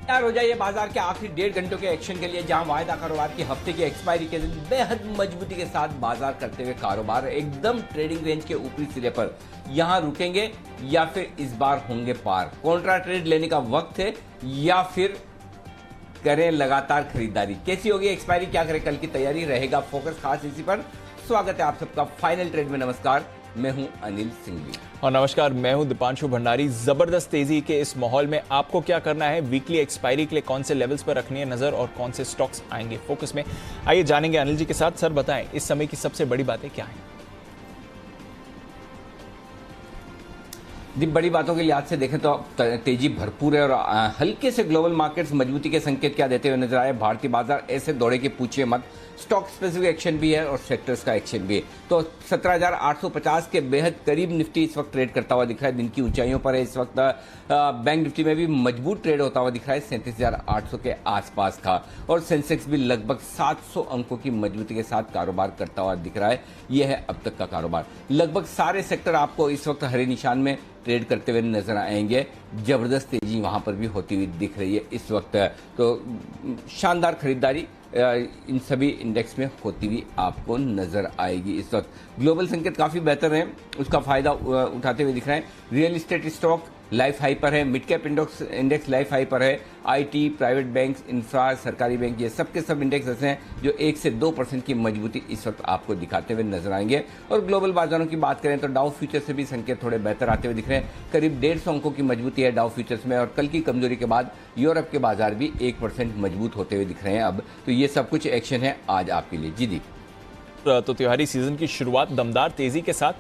तैयार हो जाइए बाजार के आखिरी 1.5 घंटों के एक्शन के लिए, जहां वायदा कारोबार की हफ्ते की एक्सपायरी के दिन बेहद मजबूती के साथ बाजार करते हुए कारोबार एकदम ट्रेडिंग रेंज के ऊपरी सिरे पर यहां रुकेंगे या फिर इस बार होंगे पार। कॉन्ट्रा ट्रेड लेने का वक्त है या फिर करें लगातार खरीदारी। कैसी होगी एक्सपायरी, क्या करें, कल की तैयारी, रहेगा फोकस खास इसी पर। स्वागत है आप सबका फाइनल ट्रेड में। नमस्कार, मैं हूं अनिल सिंघवी और नमस्कार, मैं हूं दीपांशु भंडारी। जबरदस्त तेजी के इस माहौल में आपको क्या करना है, वीकली एक्सपायरी के लिए कौन से लेवल्स पर रखनी है नजर और कौन से स्टॉक्स आएंगे फोकस में, आइए जानेंगे अनिल जी के साथ। सर बताएं, इस समय की सबसे बड़ी बातें क्या हैं? बड़ी बातों के लिहाज से देखें तो तेजी भरपूर है और हल्के से ग्लोबल मार्केट्स मजबूती के संकेत क्या देते हुए नजर आए। भारतीय बाजार ऐसे दौड़े के पूछिए मत, स्टॉक स्पेसिफिक एक्शन भी है और सेक्टर्स का एक्शन भी है। तो 17,850 के बेहद करीब निफ्टी इस वक्त ट्रेड करता हुआ दिख रहा है, दिन की ऊंचाइयों पर है इस वक्त। बैंक निफ्टी में भी मजबूत ट्रेड होता हुआ दिख रहा है, 37,800 के आसपास था। और सेंसेक्स भी लगभग 700 अंकों की मजबूती के साथ कारोबार करता हुआ दिख रहा है। यह है अब तक का कारोबार। लगभग सारे सेक्टर आपको इस वक्त हरे निशान में ट्रेड करते हुए नजर आएंगे। जबरदस्त तेजी वहां पर भी होती हुई दिख रही है इस वक्त। तो शानदार खरीदारी इन सभी इंडेक्स में होती हुई आपको नजर आएगी इस वक्त। ग्लोबल संकेत काफी बेहतर है, उसका फायदा उठाते हुए दिख रहे हैं। Real estate stock life high पर है, mid cap index life high पर है। आईटी, प्राइवेट बैंक्स, इंफ्रा, सरकारी बैंक, ये सब के सब इंडेक्स ऐसे हैं जो 1 से 2% की मजबूती इस वक्त आपको दिखाते हुए नजर आएंगे। और ग्लोबल बाजारों की बात करें तो डाउ फ्यूचर से भी संकेत थोड़े बेहतर आते हुए दिख रहे हैं। करीब 150 अंकों की मजबूती है डाउ फ्यूचर्स में। और कल की कमजोरी के बाद यूरोप के बाजार भी 1% मजबूत होते हुए दिख रहे हैं अब। तो ये सब कुछ एक्शन है आज आपके लिए। जी दी, तो त्योहारी सीजन की शुरुआत दमदार तेजी के साथ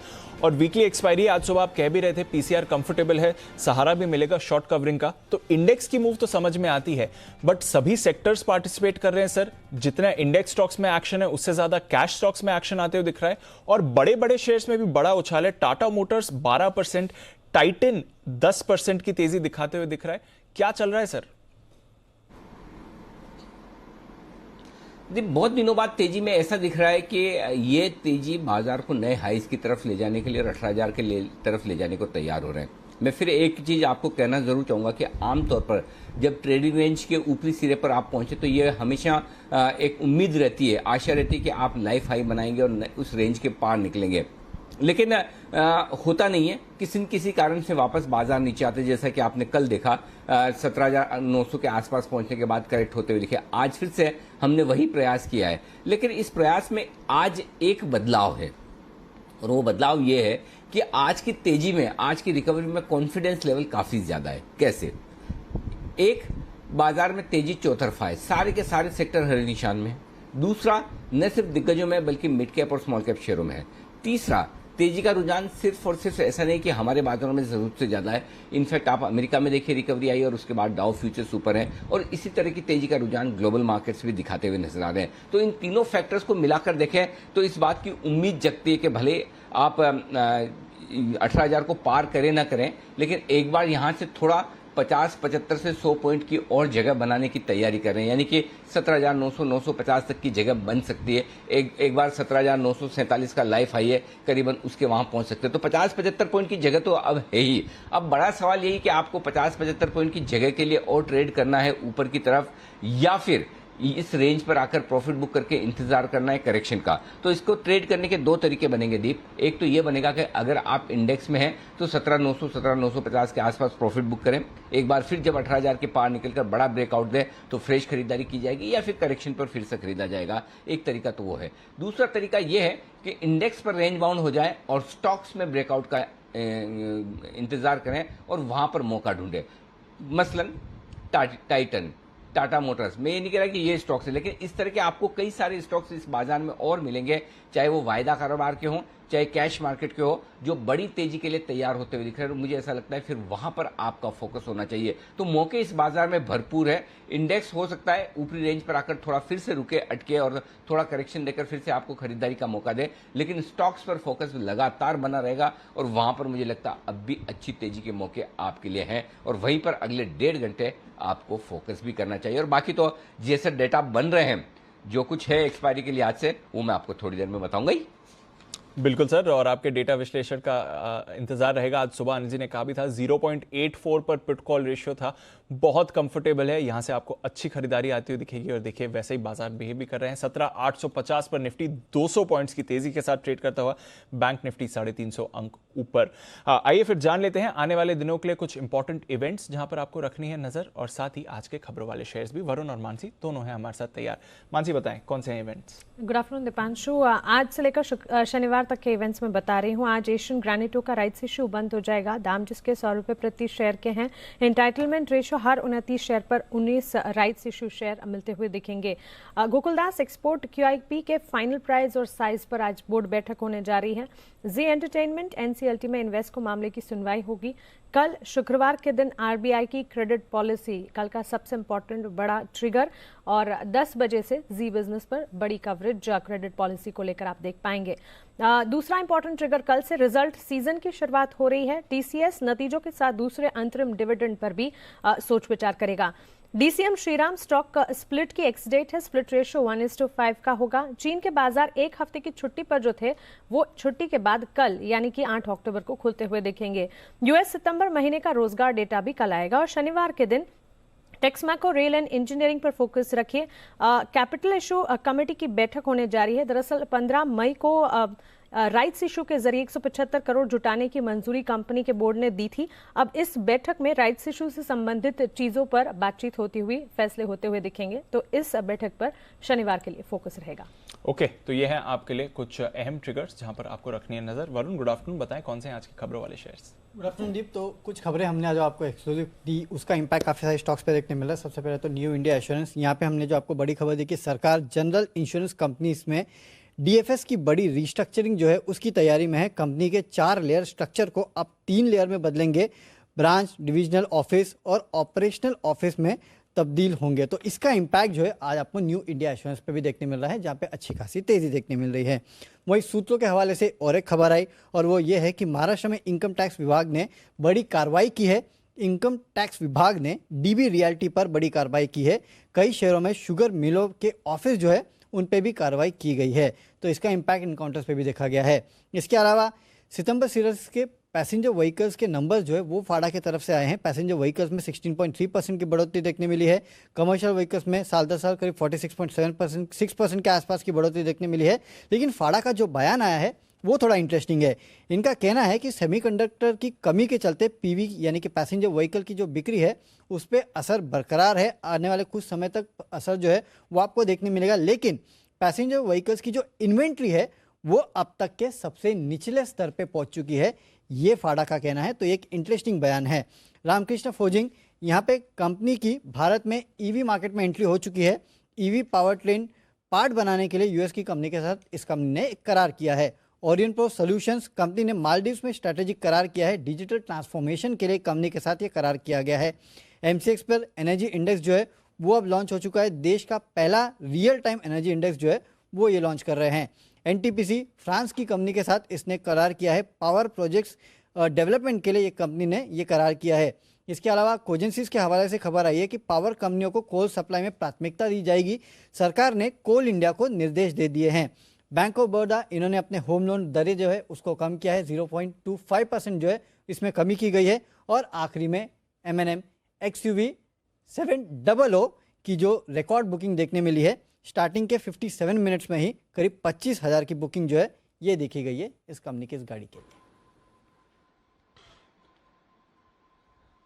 और वीकली एक्सपायरी आज सुबह आप कह भी रहे थे, पीसीआर कंफर्टेबल है, सहारा भी मिलेगा शॉर्ट कवरिंग का। तो इंडेक्स की मूव तो समझ में आती है, बट सभी सेक्टर्स पार्टिसिपेट कर रहे हैं सर। जितना इंडेक्स स्टॉक्स में एक्शन है उससे ज्यादा कैश स्टॉक्स में एक्शन आते हुए दिख रहा है और बड़े बड़े शेयर्स में भी बड़ा उछाल है। टाटा मोटर्स 12%, टाइटन 10% की तेजी दिखाते हुए दिख रहा है। क्या चल रहा है सर? बहुत दिनों बाद तेजी में ऐसा दिख रहा है कि ये तेजी बाजार को नए हाईज की तरफ ले जाने के लिए, 18,000 के तरफ ले जाने को तैयार हो रहे हैं। मैं फिर एक चीज आपको कहना जरूर चाहूंगा कि आमतौर पर जब ट्रेडिंग रेंज के ऊपरी सिरे पर आप पहुंचे तो ये हमेशा एक उम्मीद रहती है, आशा रहती है कि आप लाइफ हाई बनाएंगे और उस रेंज के पार निकलेंगे। लेकिन होता नहीं है, किसी न किसी कारण से वापस बाजार नीचे आते, जैसा कि आपने कल देखा 17,900 के आसपास पहुंचने के बाद करेक्ट होते हुए दिखे। आज फिर से हमने वही प्रयास किया है, लेकिन इस प्रयास में आज एक बदलाव है और वो बदलाव ये है कि आज की तेजी में, आज की रिकवरी में कॉन्फिडेंस लेवल काफी ज्यादा है। कैसे? एक, बाजार में तेजी चौतरफा है, सारे के सारे सेक्टर हरे निशान में है। दूसरा, न सिर्फ दिग्गजों में बल्कि मिड कैप और स्मॉल कैप शेयरों में है। तीसरा, तेजी का रुझान सिर्फ और सिर्फ ऐसा नहीं कि हमारे बाजारों में जरूरत से ज्यादा है। इनफैक्ट आप अमेरिका में देखिए रिकवरी आई और उसके बाद डाउ फ्यूचर्स ऊपर है और इसी तरह की तेजी का रुझान ग्लोबल मार्केट्स भी दिखाते हुए नजर आ रहे हैं। तो इन तीनों फैक्टर्स को मिलाकर देखें तो इस बात की उम्मीद जगती है कि भले आप 18,000 को पार करें ना करें, लेकिन एक बार यहां से थोड़ा 50, 75 से 100 पॉइंट की और जगह बनाने की तैयारी कर रहे हैं। यानी कि 17,900, 950 तक की जगह बन सकती है। एक बार 17,947 का लाइफ हाई है, करीबन उसके वहां पहुंच सकते हैं। तो 50-75 पॉइंट की जगह तो अब है ही। अब बड़ा सवाल यही कि आपको 50-75 पॉइंट की जगह के लिए और ट्रेड करना है ऊपर की तरफ, या फिर इस रेंज पर आकर प्रॉफिट बुक करके इंतजार करना है करेक्शन का। तो इसको ट्रेड करने के दो तरीके बनेंगे दीप। एक तो ये बनेगा कि अगर आप इंडेक्स में हैं तो 17,900, 17,950 के आसपास प्रॉफिट बुक करें। एक बार फिर जब 18,000 के पार निकलकर बड़ा ब्रेकआउट दे तो फ्रेश खरीदारी की जाएगी या फिर करेक्शन पर फिर से खरीदा जाएगा। एक तरीका तो वो है। दूसरा तरीका ये है कि इंडेक्स पर रेंज बाउंड हो जाए और स्टॉक्स में ब्रेकआउट का इंतजार करें और वहां पर मौका ढूंढे। मसलन टाइटन, टाटा मोटर्स, मैं ये नहीं कह रहा कि ये स्टॉक्स है, लेकिन इस तरह के आपको कई सारे स्टॉक्स इस बाजार में और मिलेंगे, चाहे वो वायदा कारोबार के हों, चाहे कैश मार्केट के हो, जो बड़ी तेजी के लिए तैयार होते हुए दिख रहे हैं। मुझे ऐसा लगता है फिर वहां पर आपका फोकस होना चाहिए। तो मौके इस बाजार में भरपूर है। इंडेक्स हो सकता है ऊपरी रेंज पर आकर थोड़ा फिर से रुके, अटके और थोड़ा करेक्शन देकर फिर से आपको खरीदारी का मौका दे, लेकिन स्टॉक्स पर फोकस लगातार बना रहेगा और वहां पर मुझे लगता है अब भी अच्छी तेजी के मौके आपके लिए हैं और वहीं पर अगले 1.5 घंटे आपको फोकस भी करना चाहिए। और बाकी तो जैसे डेटा बन रहे हैं, जो कुछ है एक्सपायरी के लिहाज से, वो मैं आपको थोड़ी देर में बताऊंगा ही। बिल्कुल सर, और आपके डेटा विश्लेषण का इंतजार रहेगा। आज सुबह अनिल जी ने कहा भी था 0.84 पर पुट कॉल रेशियो था, बहुत कंफर्टेबल है, यहां से आपको अच्छी खरीदारी आती हुई दिखेगी। और देखिए वैसे ही बाजार बिहेव भी कर रहे हैं। 17,850 पर निफ्टी 200 पॉइंट्स की तेजी के साथ ट्रेड करता हुआ, बैंक निफ्टी 350 अंक ऊपर। आइए फिर जान लेते हैं आने वाले दिनों के लिए कुछ इंपॉर्टेंट इवेंट्स जहां पर आपको रखनी है नजर, और साथ ही आज के खबरों वाले शेयर्स भी। वरुण और मानसी दोनों हैं हमारे साथ तैयार। मानसी बताएं कौन से हैं इवेंट्स? Good afternoon Deepanshu. आज से लेकर शनिवार तक के इवेंट्स में बता रही हूँ। आज एशियन ग्रेनाइटो का राइट्स इशू बंद हो जाएगा, दाम जिसके 100 रुपये प्रति शेयर के हैं। एंटाइटलमेंट रेशो हर 29 शेयर पर 19 राइट्स इशू शेयर मिलते हुए दिखेंगे। गोकुलदास एक्सपोर्ट QIP के फाइनल प्राइस और साइज पर आज बोर्ड बैठक होने जा रही है। जी एंटरटेनमेंट NCLT में इन्वेस्को मामले की सुनवाई होगी। कल शुक्रवार के दिन RBI की क्रेडिट पॉलिसी, कल का सबसे इंपॉर्टेंट बड़ा ट्रिगर, और 10 बजे से जी बिजनेस पर बड़ी कवरेज क्रेडिट पॉलिसी को लेकर आप देख पाएंगे। दूसरा इंपॉर्टेंट ट्रिगर, कल से रिजल्ट सीजन की शुरुआत हो रही है। TCS नतीजों के साथ दूसरे अंतरिम डिविडेंड पर भी सोच विचार करेगा। DCM श्रीराम स्टॉक स्प्लिट की एक्स डेट है, स्प्लिट रेशियो 1:5 का होगा। चीन के बाजार एक हफ्ते की छुट्टी पर जो थे वो छुट्टी के बाद कल यानी कि 8 अक्टूबर को खुलते हुए दिखेंगे। US सितंबर महीने का रोजगार डेटा भी कल आएगा। और शनिवार के दिन टेक्समैको रेल एंड इंजीनियरिंग पर फोकस रखिए। कैपिटल इशू कमेटी की बैठक होने जा रही है। दरअसल 15 मई को राइट्स इशू के जरिए 175 करोड़ जुटाने की मंजूरी कंपनी के बोर्ड ने दी थी। अब इस बैठक में राइट्स इशू से संबंधित चीजों पर बातचीत होती हुई, फैसले होते हुए दिखेंगे। तो इस बैठक पर शनिवार के लिए फोकस रहेगा। ओके, तो ये है आपके लिए कुछ अहम ट्रिगर्स जहां पर आपको रखनी है नजर। वरुण, गुड आफ्टरनून, बताएं कौन से हैं आज की खबरों वाले शेयर्स? गुड आफ्टरनून दीप। तो कुछ खबरें हमने आज आपको एक्सक्लूसिव दी, उसका इंपैक्ट काफी सारे स्टॉक्स पे देखने मिल रहा है। सबसे पहले तो न्यू इंडिया एश्योरेंस, यहाँ पे हमने जो आपको बड़ी खबर दी कि सरकार जनरल इंश्योरेंस कंपनीज में DFS की बड़ी रिस्ट्रक्चरिंग जो है उसकी तैयारी में है। कंपनी के 4 लेयर स्ट्रक्चर को अब 3 लेयर में बदलेंगे। ब्रांच, डिविजनल ऑफिस और ऑपरेशनल ऑफिस में तब्दील होंगे। तो इसका इम्पैक्ट जो है आज आपको न्यू इंडिया एश्योरेंस पे भी देखने मिल रहा है, जहाँ पे अच्छी खासी तेजी देखने मिल रही है। वही सूत्रों के हवाले से और एक खबर आई, और वो ये है कि महाराष्ट्र में इनकम टैक्स विभाग ने बड़ी कार्रवाई की है। इनकम टैक्स विभाग ने DB रियल्टी पर बड़ी कार्रवाई की है। कई शहरों में शुगर मिलों के ऑफिस जो है उन पे भी कार्रवाई की गई है। तो इसका इम्पैक्ट इनकाउंटर्स पे भी देखा गया है। इसके अलावा सितंबर सीरीज के पैसेंजर व्हीकल्स के नंबर्स जो है वो फाड़ा की तरफ से आए हैं। पैसेंजर व्हीकल्स में 16.3% की बढ़ोतरी देखने मिली है। कमर्शियल व्हीकल्स में साल दर साल करीब 46.7%, 6% के आसपास की बढ़ोतरी देखने मिली है। लेकिन फाड़ा का जो बयान आया है वो थोड़ा इंटरेस्टिंग है। इनका कहना है कि सेमीकंडक्टर की कमी के चलते PV यानी कि पैसेंजर व्हीकल की जो बिक्री है उस पर असर बरकरार है। आने वाले कुछ समय तक असर जो है वो आपको देखने मिलेगा। लेकिन पैसेंजर व्हीकल्स की जो इन्वेंट्री है वो अब तक के सबसे निचले स्तर पे पहुंच चुकी है, ये फाड़ा का कहना है। तो एक इंटरेस्टिंग बयान है। रामकृष्ण फोर्जिंग, यहाँ पे कंपनी की भारत में EV मार्केट में एंट्री हो चुकी है। EV पावर ट्रेन पार्ट बनाने के लिए US की कंपनी के साथ इस कंपनी ने एक करार किया है। ओरियंट प्रो सॉल्यूशंस कंपनी ने मालदीव्स में स्ट्रैटेजिक करार किया है। डिजिटल ट्रांसफॉर्मेशन के लिए कंपनी के साथ ये करार किया गया है। MCX पर एनर्जी इंडेक्स जो है वो अब लॉन्च हो चुका है। देश का पहला रियल टाइम एनर्जी इंडेक्स जो है वो ये लॉन्च कर रहे हैं। NTPC फ्रांस की कंपनी के साथ इसने करार किया है। पावर प्रोजेक्ट्स डेवलपमेंट के लिए ये कंपनी ने ये करार किया है। इसके अलावा कोजेंसिस के हवाले से खबर आई है कि पावर कंपनियों को कोल सप्लाई में प्राथमिकता दी जाएगी। सरकार ने कोल इंडिया को निर्देश दे दिए हैं। बैंक ऑफ बड़ौदा, इन्होंने अपने होम लोन दरें जो है उसको कम किया है। 0.25% जो है इसमें कमी की गई है। और आखिरी में M&M XUV 700 की जो रिकॉर्ड बुकिंग देखने मिली है, स्टार्टिंग के 57 मिनट्स में ही करीब 25,000 की बुकिंग जो है ये देखी गई है इस कंपनी की इस गाड़ी के लिए।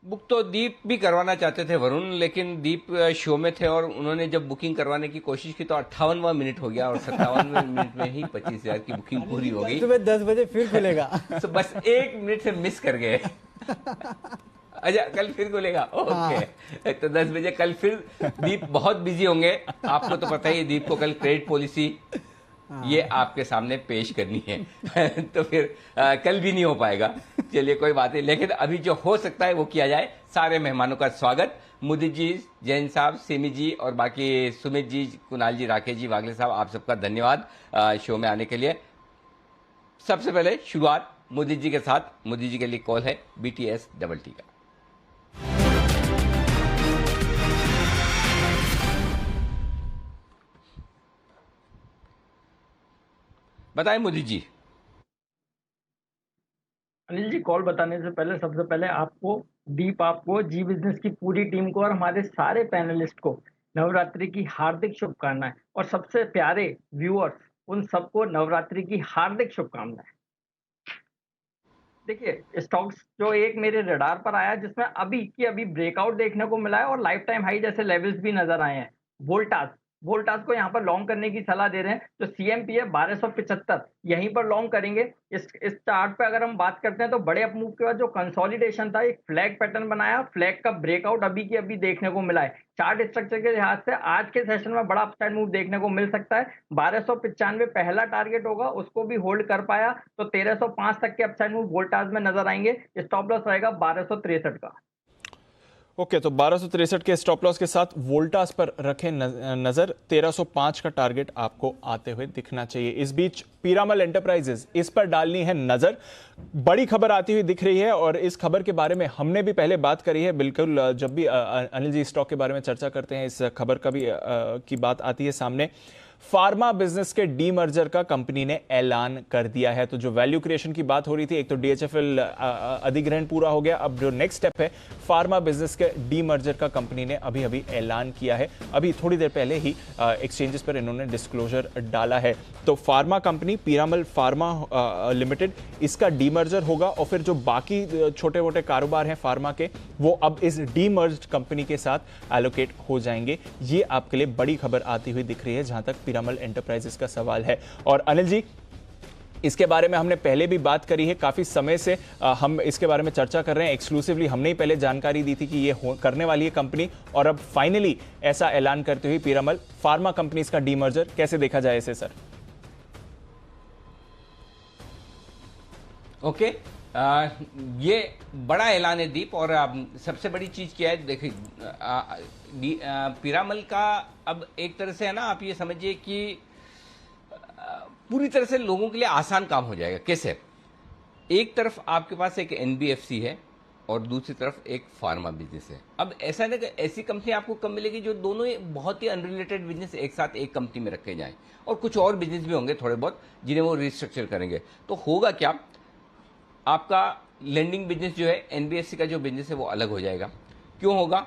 बुक तो दीप भी करवाना चाहते थे वरुण, लेकिन दीप शो में थे और उन्होंने जब बुकिंग करवाने की कोशिश की तो 58वां मिनट हो गया और 57वें मिनट में ही 25,000 की बुकिंग पूरी हो गई। सुबह 10 बजे फिर खुलेगा। तो बस 1 मिनट से मिस कर गए। अच्छा, कल फिर खुलेगा। ओके, तो 10 बजे कल फिर। दीप बहुत बिजी होंगे, आपको तो पता ही है दीप को कल क्रेडिट पॉलिसी ये आपके सामने पेश करनी है। तो फिर कल भी नहीं हो पाएगा। चलिए कोई बात नहीं, लेकिन अभी जो हो सकता है वो किया जाए। सारे मेहमानों का स्वागत। मुदित जी, जैन साहब, सिमी जी और बाकी सुमित जी, कुणाल जी, राकेश जी, वागले साहब, आप सबका धन्यवाद शो में आने के लिए। सबसे पहले शुरुआत मुदित जी के साथ। मुदित जी के लिए कॉल है BTS डबल टी का। बताएं मुदित जी। अनिल जी, कॉल बताने से पहले सबसे पहले आपको जी बिजनेस की पूरी टीम को और हमारे सारे पैनलिस्ट को नवरात्रि की हार्दिक शुभकामनाएं, और सबसे प्यारे व्यूअर्स उन सबको नवरात्रि की हार्दिक शुभकामनाएं। देखिए, स्टॉक्स जो एक मेरे रडार पर आया जिसमें अभी ब्रेकआउट देखने को मिला है और लाइफ टाइम हाई जैसे लेवल्स भी नजर आए हैं। वोल्टास वोल्टास को यहाँ पर लॉन्ग करने की सलाह दे रहे हैं। जो सीएमपी है 1275, यहीं पर लॉन्ग करेंगे। इस चार्ट पे अगर हम बात करते हैं तो बड़े अप मूव के बाद जो कंसोलिडेशन था, एक फ्लैग पैटर्न बनाया, फ्लैग का ब्रेकआउट अभी देखने को मिला है। चार्ट स्ट्रक्चर के लिहाज से आज के सेशन में बड़ा अपसाइड मूव देखने को मिल सकता है। 1295 पहला टारगेट होगा, उसको भी होल्ड कर पाया तो 1305 तक के अपसाइड मूव वोल्टास में नजर आएंगे। स्टॉप लॉस रहेगा 1263 का। ओके, तो 1263 के स्टॉप लॉस के साथ वोल्टास पर रखें नजर। 1305 का टारगेट आपको आते हुए दिखना चाहिए। इस बीच पीरामल एंटरप्राइजेज, इस पर डालनी है नजर। बड़ी खबर आती हुई दिख रही है और इस खबर के बारे में हमने भी पहले बात करी है। बिल्कुल, जब भी अनिल जी स्टॉक के बारे में चर्चा करते हैं, इस खबर का भी की बात आती है सामने। फार्मा बिजनेस के डीमर्जर का कंपनी ने ऐलान कर दिया है। तो जो वैल्यू क्रिएशन की बात हो रही थी, एक तो डीएचएफएल अधिग्रहण पूरा हो गया, अब जो नेक्स्ट स्टेप है फार्मा बिजनेस के डीमर्जर का कंपनी ने अभी ऐलान किया है। अभी थोड़ी देर पहले ही एक्सचेंजेस पर इन्होंने डिस्क्लोजर डाला है। तो pharma company Piramal pharma limited, इसका डीमर्जर होगा और फिर जो बाकी छोटे मोटे कारोबार हैं फार्मा के, वो अब इस डीमर्ज्ड कंपनी के साथ एलोकेट हो जाएंगे। ये आपके लिए बड़ी खबर आती हुई दिख रही है जहां तक पीरामल एंटरप्राइजेस का सवाल है। और अनिल जी, इसके बारे में हमने पहले भी बात करी है, काफी समय से हम इसके बारे में चर्चा कर रहे हैं। एक्सक्लूसिवली हमने ही पहले जानकारी दी थी कि ये करने वाली है कंपनी, और अब फाइनली ऐसा ऐलान करते हुए पीरामल फार्मा कंपनीज का डीमर्जर, कैसे देखा जाए इसे सर? ओके, ये बड़ा ऐलान है दीप। और सबसे बड़ी चीज क्या है, देखिए पीरामल का अब एक तरह से है ना, आप ये समझिए कि पूरी तरह से लोगों के लिए आसान काम हो जाएगा। कैसे? एक तरफ आपके पास एक एनबीएफसी है और दूसरी तरफ एक फार्मा बिजनेस है। अब ऐसा नहीं कि ऐसी कंपनी आपको कम मिलेगी जो दोनों ही बहुत ही अनरिलेटेड बिजनेस एक साथ एक कंपनी में रखे जाएं, और कुछ और बिजनेस भी होंगे थोड़े बहुत जिन्हें वो रिस्ट्रक्चर करेंगे। तो होगा क्या, आपका लेंडिंग बिजनेस जो है, एनबीएफसी का जो बिजनेस है वो अलग हो जाएगा। क्यों होगा?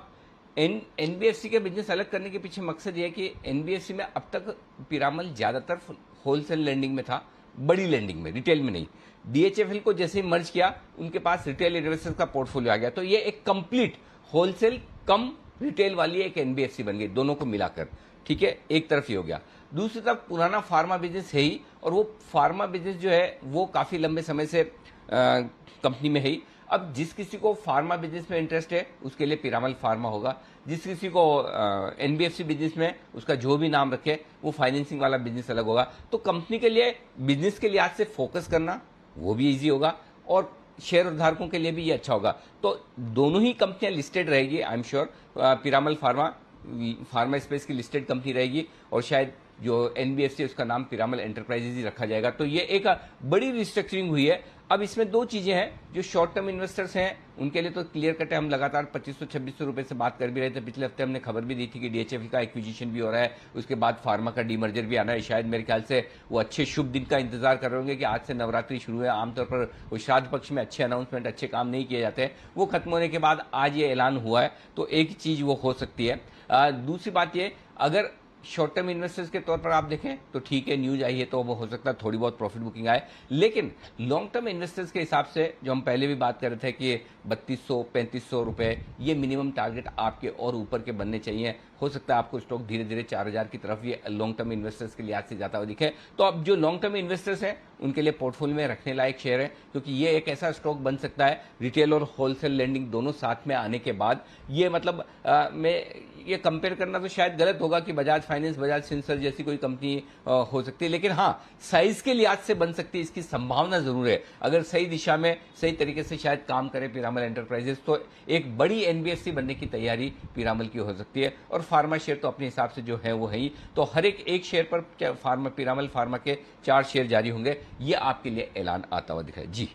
एनबीएफसी के बिजनेस अलग करने के पीछे मकसद ये है कि एनबीएफसी में अब तक पीरामल ज्यादातर होलसेल लेंडिंग में था, बड़ी लेंडिंग में, रिटेल में नहीं। डीएचएफएल को जैसे ही मर्ज किया, उनके पास रिटेल इन्वेस्टर्स का पोर्टफोलियो आ गया, तो ये एक कंप्लीट होलसेल कम रिटेल वाली एक एनबीएफसी बन गई, दोनों को मिलाकर। ठीक है, एक तरफ ही हो गया। दूसरी तरफ पुराना फार्मा बिजनेस है ही, और वो फार्मा बिजनेस जो है वो काफी लंबे समय से कंपनी में है ही। अब जिस किसी को फार्मा बिजनेस में इंटरेस्ट है उसके लिए पीरामल फार्मा होगा, जिस किसी को एनबीएफसी बिजनेस में, उसका जो भी नाम रखे, वो फाइनेंसिंग वाला बिजनेस अलग होगा। तो कंपनी के लिए बिजनेस के लिहाज से फोकस करना वो भी इजी होगा, और शेयर धारकों के लिए भी ये अच्छा होगा। तो दोनों ही कंपनियां लिस्टेड रहेगी, I am sure. Piramal pharma space की लिस्टेड कंपनी रहेगी, और शायद जो एनबीएफसी उसका नाम पीरामल एंटरप्राइजेज ही रखा जाएगा। तो ये एक बड़ी रिस्ट्रक्चरिंग हुई है। अब इसमें दो चीजें हैं, जो शॉर्ट टर्म इन्वेस्टर्स हैं उनके लिए तो क्लियर कट है। हम लगातार 2500-2600 रुपए से बात कर भी रहे थे। पिछले हफ्ते हमने खबर भी दी थी कि डीएचएफएल का एक्विजिशन भी हो रहा है, उसके बाद फार्मा का डीमर्जर भी आना है। शायद मेरे ख्याल से वो अच्छे शुभ दिन का इंतजार कर रहे होंगे कि आज से नवरात्रि शुरू है। आमतौर पर वो श्राद्ध पक्ष में अच्छे अनाउंसमेंट, अच्छे काम नहीं किए जाते हैं। वो खत्म होने के बाद आज ये ऐलान हुआ है, तो एक चीज वो हो सकती है। दूसरी बात ये, अगर शॉर्ट टर्म इन्वेस्टर्स के तौर पर आप देखें तो ठीक है, न्यूज आई है तो वो हो सकता है थोड़ी बहुत प्रॉफिट बुकिंग आए, लेकिन लॉन्ग टर्म इन्वेस्टर्स के हिसाब से जो हम पहले भी बात कर रहे थे कि 3200-3500 रुपए ये मिनिमम टारगेट आपके और ऊपर के बनने चाहिए। हो सकता है आपको स्टॉक धीरे धीरे 4000 की तरफ ये लॉन्ग टर्म इन्वेस्टर्स के लिहाज से जाता हुआ दिखे। तो अब जो लॉन्ग टर्म इन्वेस्टर्स हैं उनके लिए पोर्टफोलियो में रखने लायक शेयर है, क्योंकि ये एक ऐसा स्टॉक बन सकता है रिटेल और होलसेल लेंडिंग दोनों साथ में आने के बाद। ये मतलब मैं ये कंपेयर करना तो शायद गलत होगा कि बजाज फाइनेंस, बजाज फिनसर्व जैसी कोई कंपनी हो सकती है, लेकिन हाँ साइज के लिहाज से बन सकती है, इसकी संभावना जरूर है। अगर सही दिशा में सही तरीके से शायद काम करे पीरामल एंटरप्राइजेस, तो एक बड़ी एनबीएफसी बनने की तैयारी पीरामल की हो सकती है। और फार्मा शेयर तो अपने हिसाब से जो है वो है ही, तो हर एक शेयर पर पीरामल फार्मा के 4 शेयर जारी होंगे। ये आपके लिए ऐलान आता हुआ दिखाई जी।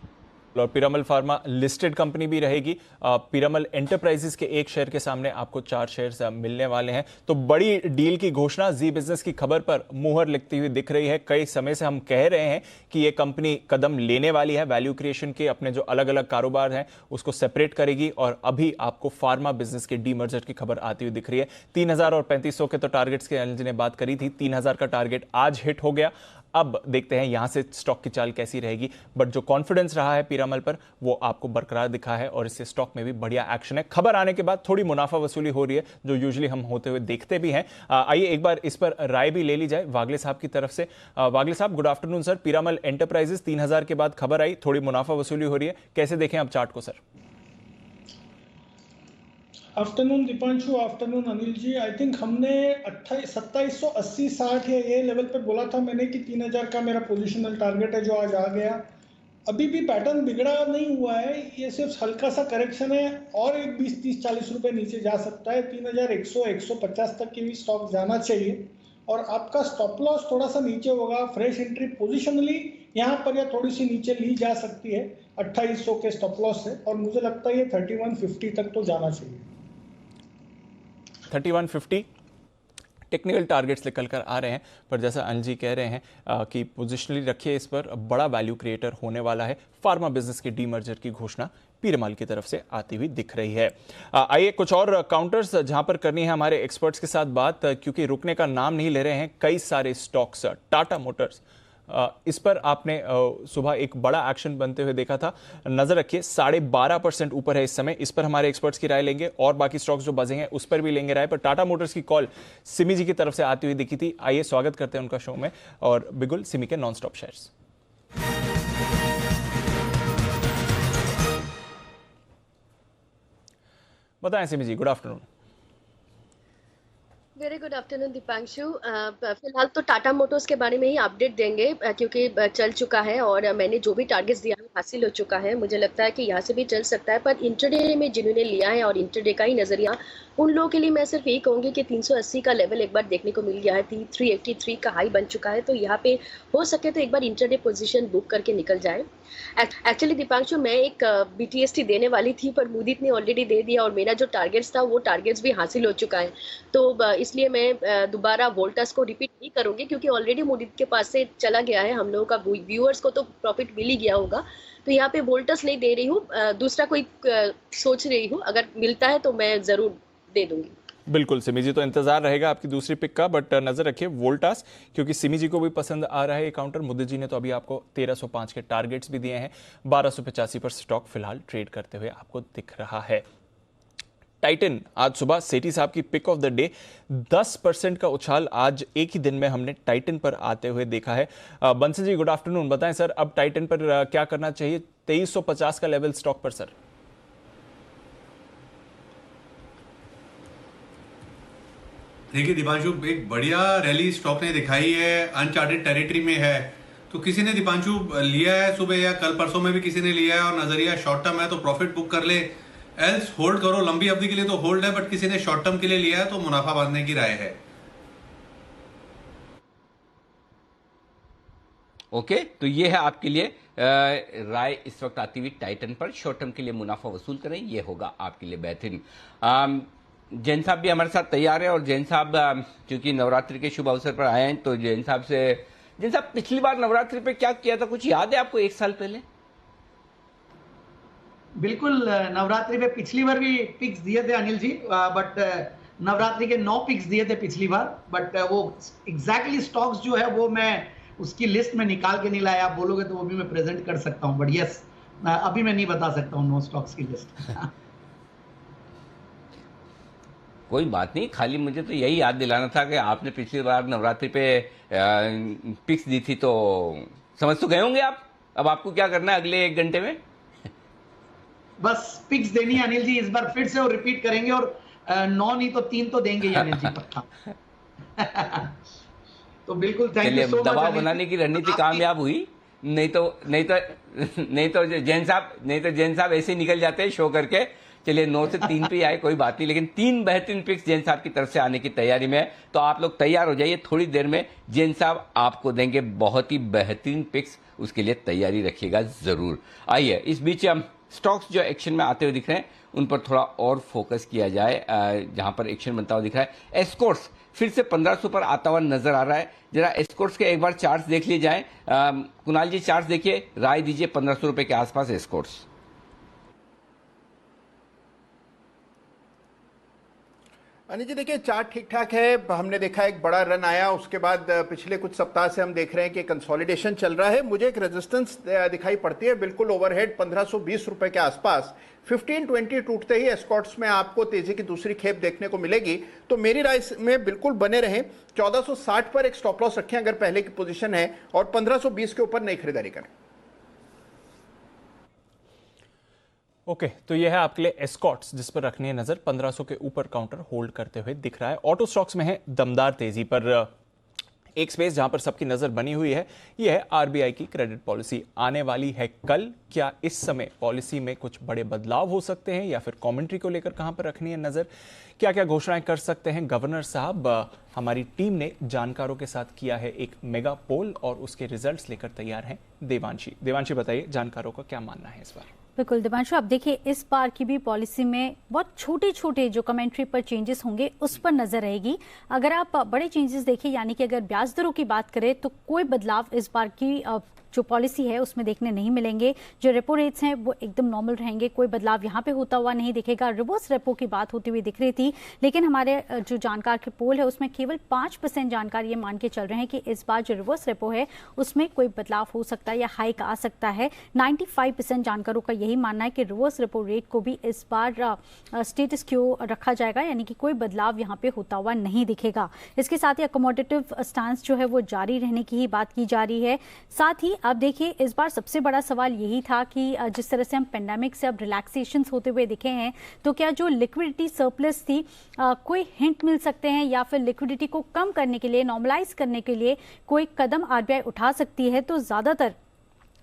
और पीरामल फार्मा लिस्टेड कंपनी भी रहेगी। पीरामल एंटरप्राइजेस के एक शेयर के सामने आपको 4 शेयर्स मिलने वाले हैं। तो बड़ी डील की घोषणा जी बिजनेस की खबर पर मुहर लिखती हुई दिख रही है। कई समय से हम कह रहे हैं कि ये कंपनी कदम लेने वाली है वैल्यू क्रिएशन के, अपने जो अलग अलग कारोबार हैं उसको सेपरेट करेगी, और अभी आपको फार्मा बिजनेस के डीमर्जर की खबर आती हुई दिख रही है। 3000 और 3500 के तो टारगेट्स के अनिल जी ने बात करी थी, 3000 का टारगेट आज हिट हो गया। अब देखते हैं यहां से स्टॉक की चाल कैसी रहेगी, बट जो कॉन्फिडेंस रहा है पीरामल पर वो आपको बरकरार दिखा है और इससे स्टॉक में भी बढ़िया एक्शन है। खबर आने के बाद थोड़ी मुनाफा वसूली हो रही है जो यूजुअली हम होते हुए देखते भी हैं। आइए एक बार इस पर राय भी ले ली जाए वागले साहब की तरफ से। वागले साहब, good afternoon sir. Piramal enterprises 3000 के बाद खबर आई, थोड़ी मुनाफा वसूली हो रही है, कैसे देखें अब चार्ट को sir? Afternoon Dipanshu, afternoon Anil ji. I think हमने 2780-60 या ये लेवल पे बोला था मैंने कि 3000 का मेरा पोजिशनल टारगेट है, जो आज आ गया। अभी भी पैटर्न बिगड़ा नहीं हुआ है, ये सिर्फ हल्का सा करेक्शन है और एक 20-30-40 रुपए नीचे जा सकता है। 3100-150 तक की भी स्टॉक जाना चाहिए और आपका स्टॉप लॉस थोड़ा सा नीचे होगा। फ्रेश एंट्री पोजिशनली यहाँ पर या थोड़ी सी नीचे ली जा सकती है 2800 के स्टॉप लॉस से, और मुझे लगता है ये 3150 तक तो जाना चाहिए। 3150 टेक्निकल टारगेट्स निकल कर आ रहे हैं, पर जैसा अनिल जी कह रहे हैं कि पोजिशनली रखिए इस पर, बड़ा वैल्यू क्रिएटर होने वाला है। फार्मा बिजनेस के डीमर्जर की घोषणा पीरामल की तरफ से आती हुई दिख रही है। आइए कुछ और काउंटर्स जहां पर करनी है हमारे एक्सपर्ट्स के साथ बात, क्योंकि रुकने का नाम नहीं ले रहे हैं कई सारे स्टॉक्स। टाटा मोटर्स, इस पर आपने सुबह एक बड़ा एक्शन बनते हुए देखा था, नजर रखिए 12.5% ऊपर है इस समय। इस पर हमारे एक्सपर्ट्स की राय लेंगे और बाकी स्टॉक्स जो बजे हैं उस पर भी लेंगे राय। पर टाटा मोटर्स की कॉल सिमी जी की तरफ से आती हुई दिखी थी। आइए स्वागत करते हैं उनका शो में, और बिगुल सिमी के नॉन स्टॉप शेयर्स। बताएं Simi ji, good afternoon. Very good afternoon Deepanshu. फिलहाल तो टाटा मोटर्स के बारे में ही अपडेट देंगे क्योंकि चल चुका है और मैंने जो भी टारगेट्स दिया है हासिल हो चुका है। मुझे लगता है कि यहाँ से भी चल सकता है, पर इंटरडे में जिन्होंने लिया है और इंटरडे का ही नजरिया, उन लोगों के लिए मैं सिर्फ यही कहूँगी कि 380 का लेवल एक बार देखने को मिल गया है, 383 का हाई बन चुका है, तो यहाँ पे हो सके तो एक बार इंटरडे पोजीशन बुक करके निकल जाए। एक्चुअली दीपांशु, मैं एक BTST देने वाली थी पर मुदीत ने ऑलरेडी दे दिया और मेरा जो टारगेट्स था वो टारगेट्स भी हासिल हो चुका है, तो इसलिए मैं दोबारा वोल्टास को रिपीट नहीं करूंगी क्योंकि ऑलरेडी मुदीत के पास से चला गया है। हम लोगों का व्यूअर्स को तो प्रॉफिट मिल ही गया होगा, तो यहाँ पे वोल्टास नहीं दे रही हूँ, दूसरा कोई सोच रही हूँ, अगर मिलता है तो मैं जरूर दे दूंगी। बिल्कुल सिमी जी, तो इंतजार रहेगा आपकी दूसरी पिक का, बट नजर रखिए वोल्टास, क्योंकि सिमी जी को भी पसंद आ रहा है ये काउंटर। मुद्दे जी ने तो अभी आपको 1305 के टारगेट्स भी दिए हैं। 1285 पर स्टॉक फिलहाल ट्रेड करते हुए आपको दिख रहा है। टाइटन, आज सुबह सेठी साहब की पिक ऑफ द डे, 10% का उछाल आज एक ही दिन में हमने टाइटन पर आते हुए देखा है। Bansal ji, good afternoon. बताएं सर, अब टाइटन पर क्या करना चाहिए? 2350 का लेवल स्टॉक पर सर। देखिए दीपांशु, एक बढ़िया रैली स्टॉक ने दिखाई है, अनचार्टेड टेरिटरी में है, तो किसी ने दीपांशु लिया है सुबह या कल परसों में भी किसी ने लिया है और नजरिया शॉर्ट टर्म है तो प्रॉफिट बुक कर ले, एल्स होल्ड करो। लंबी अवधि के लिए तो होल्ड है, बट किसी ने शॉर्ट टर्म के लिए लिया है तो मुनाफा बांधने की राय है। ओके, तो ये है आपके लिए राय इस वक्त आती हुई टाइटन पर। शॉर्ट टर्म के लिए मुनाफा वसूल करें, ये होगा आपके लिए बेहतरीन। जैन साहब भी हमारे साथ तैयार है, और जैन साहब क्योंकि नवरात्रि के शुभ अवसर पर आए हैं, तो जैन साहब पिछली बार नवरात्रि पे क्या किया था, कुछ याद है आपको 1 साल पहले? बिल्कुल, नवरात्रि पे पिछली बार भी पिक्स दिए थे अनिल जी, बट नवरात्रि के 9 पिक्स दिए थे पिछली बार, बट वो एग्जैक्टली स्टॉक्स जो है वो मैं उसकी लिस्ट में निकाल के नहीं लाया। आप बोलोगे तो वो भी मैं प्रेजेंट कर सकता हूँ, बट यस अभी मैं नहीं बता सकता हूँ 9 स्टॉक्स की लिस्ट। कोई बात नहीं, खाली मुझे तो यही याद दिलाना था कि आपने पिछली बार नवरात्रि पे पिक्स दी थी, तो समझ तो गए होंगे आप। अब आपको क्या करना है अगले 1 घंटे में? बस पिक्स देनी है अनिल जी, इस बार फिर से वो रिपीट करेंगे और 9 नहीं तो 3 तो देंगे अनिल जी पक्का। तो बिल्कुल थैंक यू सो मच। दबाव बनाने की रणनीति कामयाब हुई, नहीं तो जैन साहब ऐसे ही निकल जाते हैं शो करके। चलिए 9 से 3 पे आए, कोई बात नहीं, लेकिन 3 बेहतरीन पिक्स जैन साहब की तरफ से आने की तैयारी में है, तो आप लोग तैयार हो जाइए। थोड़ी देर में जैन साहब आपको देंगे बहुत ही बेहतरीन पिक्स उसके लिए तैयारी रखिएगा जरूर। आइए इस बीच हम स्टॉक्स जो एक्शन में आते हुए दिख रहे हैं उन पर थोड़ा और फोकस किया जाए। जहां पर एक्शन बनता हुआ दिख रहा है, एस्कॉर्ट्स फिर से 1500 पर आता हुआ नजर आ रहा है। जरा एस्कॉर्ट्स के एक बार चार्ट्स देख लिए जाए। कुणाल जी चार्ट्स देखिए, राय दीजिए 1500 रुपए के आसपास एस्कॉर्ट्स। अनिल जी देखिए चार्ट ठीक ठाक है। हमने देखा एक बड़ा रन आया, उसके बाद पिछले कुछ सप्ताह से हम देख रहे हैं कि कंसोलिडेशन चल रहा है। मुझे एक रेजिस्टेंस दिखाई पड़ती है बिल्कुल ओवरहेड 1520 रुपए के आसपास। 1520 टूटते ही एस्कॉर्ट्स में आपको तेजी की दूसरी खेप देखने को मिलेगी। तो मेरी राय में बिल्कुल बने रहें, 1460 पर एक स्टॉप लॉस रखें अगर पहले की पोजीशन है, और 1520 के ऊपर नई खरीदारी करें। ओके, तो यह है आपके लिए एस्कॉर्ट्स जिस पर रखनी है नजर। 1500 के ऊपर काउंटर होल्ड करते हुए दिख रहा है। ऑटो स्टॉक्स में है दमदार तेजी पर। एक स्पेस जहां पर सबकी नजर बनी हुई है यह है आरबीआई की क्रेडिट पॉलिसी। आने वाली है कल, क्या इस समय पॉलिसी में कुछ बड़े बदलाव हो सकते हैं या फिर कमेंट्री को लेकर कहां पर रखनी है नजर, क्या क्या घोषणाएं कर सकते हैं गवर्नर साहब। हमारी टीम ने जानकारों के साथ किया है एक मेगा पोल और उसके रिजल्ट्स लेकर तैयार हैं देवांशी बताइए जानकारों का क्या मानना है इस बार। बिल्कुल दिवांशु, अब देखिए इस बार की भी पॉलिसी में बहुत छोटे छोटे जो कमेंट्री पर चेंजेस होंगे उस पर नजर रहेगी। अगर आप बड़े चेंजेस देखें, यानी कि अगर ब्याज दरों की बात करें तो कोई बदलाव इस बार की जो पॉलिसी है उसमें देखने नहीं मिलेंगे। जो रेपो रेट्स हैं वो एकदम नॉर्मल रहेंगे, कोई बदलाव यहाँ पे होता हुआ नहीं दिखेगा। रिवर्स रेपो की बात होती हुई दिख रही थी, लेकिन हमारे जो जानकार के पोल है उसमें केवल 5% जानकार ये मान के चल रहे हैं कि इस बार जो रिवर्स रेपो है उसमें कोई बदलाव हो सकता है या हाइक आ सकता है। 95% जानकारों का यही मानना है कि रिवर्स रेपो रेट को भी इस बार स्टेटस क्यो रखा जाएगा, यानी कि कोई बदलाव यहाँ पे होता हुआ नहीं दिखेगा। इसके साथ ही अकोमोडेटिव स्टांस जो है वो जारी रहने की ही बात की जा रही है। साथ ही अब देखिए इस बार सबसे बड़ा सवाल यही था कि जिस तरह से हम पेंडेमिक से अब रिलैक्सेशंस होते हुए दिखे हैं, तो क्या जो लिक्विडिटी सरप्लस थी कोई हिंट मिल सकते हैं या फिर लिक्विडिटी को कम करने के लिए, नॉर्मलाइज करने के लिए कोई कदम आरबीआई उठा सकती है। तो ज्यादातर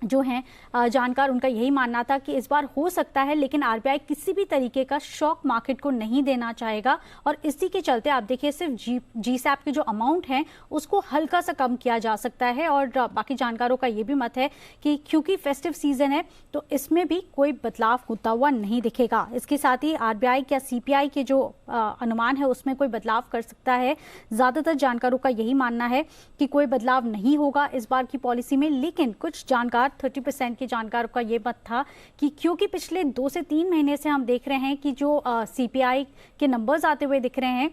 जो हैं जानकार उनका यही मानना था कि इस बार हो सकता है, लेकिन आरबीआई किसी भी तरीके का शॉक मार्केट को नहीं देना चाहेगा और इसी के चलते आप देखिए सिर्फ जीसैप के जो अमाउंट है उसको हल्का सा कम किया जा सकता है। और बाकी जानकारों का ये भी मत है कि क्योंकि फेस्टिव सीजन है तो इसमें भी कोई बदलाव होता हुआ नहीं दिखेगा। इसके साथ ही आरबीआई क्या सीपीआई के जो अनुमान है उसमें कोई बदलाव कर सकता है। ज्यादातर जानकारों का यही मानना है कि कोई बदलाव नहीं होगा इस बार की पॉलिसी में, लेकिन कुछ जानकार 30% के जानकारों का ये मत था कि क्योंकि पिछले 2 से 3 महीने से हम देख रहे हैं कि जो सीपीआई के नंबर्स आते हुए दिख रहे हैं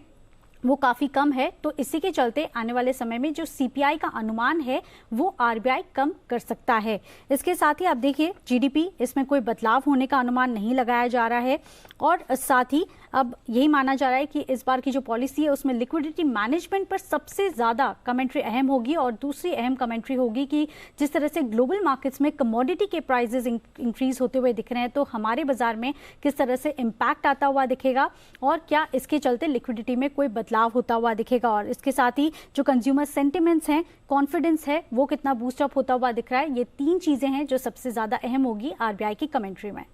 वो काफी कम है, तो इसी के चलते आने वाले समय में जो सीपीआई का अनुमान है वो आरबीआई कम कर सकता है। इसके साथ ही आप देखिए जीडीपी, इसमें कोई बदलाव होने का अनुमान नहीं लगाया जा रहा है और साथ ही अब यही माना जा रहा है कि इस बार की जो पॉलिसी है उसमें लिक्विडिटी मैनेजमेंट पर सबसे ज्यादा कमेंट्री अहम होगी। और दूसरी अहम कमेंट्री होगी कि जिस तरह से ग्लोबल मार्केट्स में कमोडिटी के प्राइसेस इंक्रीज होते हुए दिख रहे हैं, तो हमारे बाजार में किस तरह से इम्पैक्ट आता हुआ दिखेगा और क्या इसके चलते लिक्विडिटी में कोई बदलाव होता हुआ दिखेगा। और इसके साथ ही जो कंज्यूमर सेंटिमेंट्स हैं, कॉन्फिडेंस है, वो कितना बूस्टअप होता हुआ दिख रहा है। ये 3 चीजें हैं जो सबसे ज्यादा अहम होगी आरबीआई की कमेंट्री में।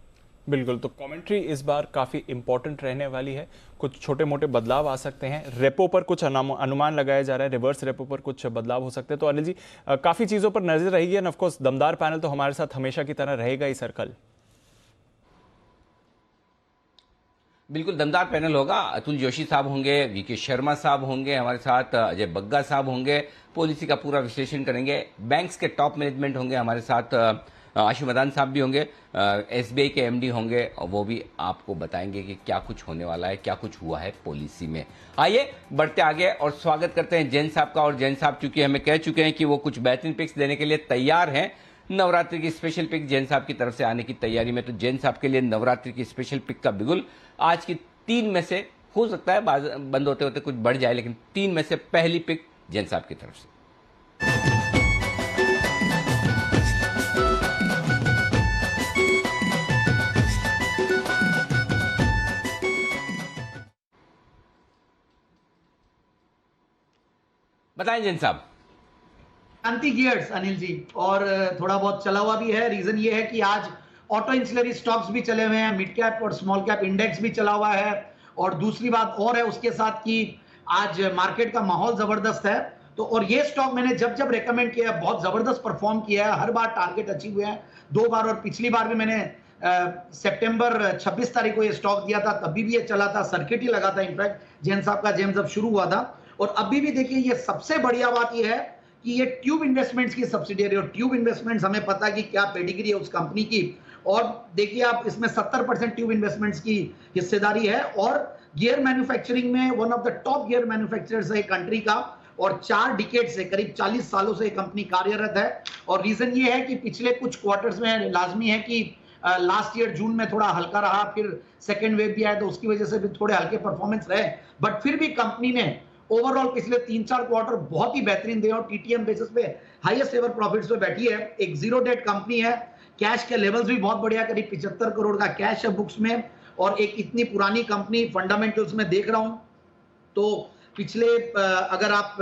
बिल्कुल, तो कमेंट्री इस बार काफी इंपॉर्टेंट रहने वाली है। कुछ छोटे मोटे बदलाव आ सकते हैं। रेपो पर कुछ अनुमान लगाया जा रहा है, रिवर्स रेपो पर कुछ बदलाव हो सकते हैं। तो अनिल जी काफी चीजों पर नजर रहेगी एंड ऑफ कोर्स दमदार पैनल तो हमारे साथ हमेशा की तरह रहेगा ही सर कल। बिल्कुल दमदार पैनल होगा। अतुल जोशी साहब होंगे, वीके शर्मा साहब होंगे हमारे साथ, अजय बग्गा साहब होंगे, पॉलिसी का पूरा विश्लेषण करेंगे। बैंक्स के टॉप मैनेजमेंट होंगे हमारे साथ, आशु मदान साहब भी होंगे, एसबीआई के एमडी होंगे और वो भी आपको बताएंगे कि क्या कुछ होने वाला है, क्या कुछ हुआ है पॉलिसी में। आइए बढ़ते आगे और स्वागत करते हैं जैन साहब का। और जैन साहब चूंकि हमें कह चुके हैं कि वो कुछ बेहतरीन पिक्स देने के लिए तैयार हैं। नवरात्रि की स्पेशल पिक जैन साहब की तरफ से आने की तैयारी में, तो जैन साहब के लिए नवरात्रि की स्पेशल पिक का बिगुल आज की 3 में से हो सकता है बंद होते होते कुछ बढ़ जाए, लेकिन 3 में से पहली पिक जैन साहब की तरफ से। बताएं जैन साहब। शांति गियर्स अनिल जी, और थोड़ा बहुत चला हुआ भी है। रीजन ये है कि आज ऑटो इंसुलरी स्टॉक्स भी चले हुए हैं, मिड कैप और स्मॉल कैप इंडेक्स भी चला हुआ है। और दूसरी बात और है उसके साथ कि आज मार्केट का माहौल जबरदस्त है, तो और ये स्टॉक मैंने जब जब रेकमेंड किया बहुत जबरदस्त परफॉर्म किया है, हर बार टारगेट अचीव हुए हैं 2 बार, और पिछली बार भी मैंने सितंबर 26 तारीख को ये स्टॉक दिया था, तभी भी ये चला था, सर्किट ही लगा था इनफैक्ट जैन साहब का जेम जब शुरू हुआ था। और अभी भी देखिए ये सबसे बढ़िया बात ये है कि ये ट्यूब इन्वेस्टमेंट्स की सब्सिडियरी, और ट्यूब इन्वेस्टमेंट्स हमें पता है कि क्या पेडिग्री है उस कंपनी की, और देखिए आप इसमें 70% ट्यूब इन्वेस्टमेंट्स की हिस्सेदारी है, और गियर मैन्युफैक्चरिंग में one of the top gear manufacturers है कंट्री का, और 4 डिकेड से करीब 40 सालों से कंपनी कार्यरत है। और रीजन ये है कि पिछले कुछ क्वार्टर्स में लाजमी है कि लास्ट ईयर जून में थोड़ा हल्का रहा, फिर सेकेंड वेव भी आया तो उसकी वजह से भी थोड़े हल्के परफॉर्मेंस रहे, बट फिर भी कंपनी ने ओवरऑल पिछले 3-4 क्वार्टर बहुत ही बेहतरीन दिए और टीटीएम बेसिस पे हाईएस्ट एवर प्रॉफिट्स पे बैठी है। एक जीरो डेट कंपनी है, कैश के लेवल्स भी बहुत बढ़िया, करीब 75 करोड़ का कैश है बुक्स में, और एक इतनी पुरानी कंपनी फंडामेंटल्स में देख रहा हूं तो पिछले अगर आप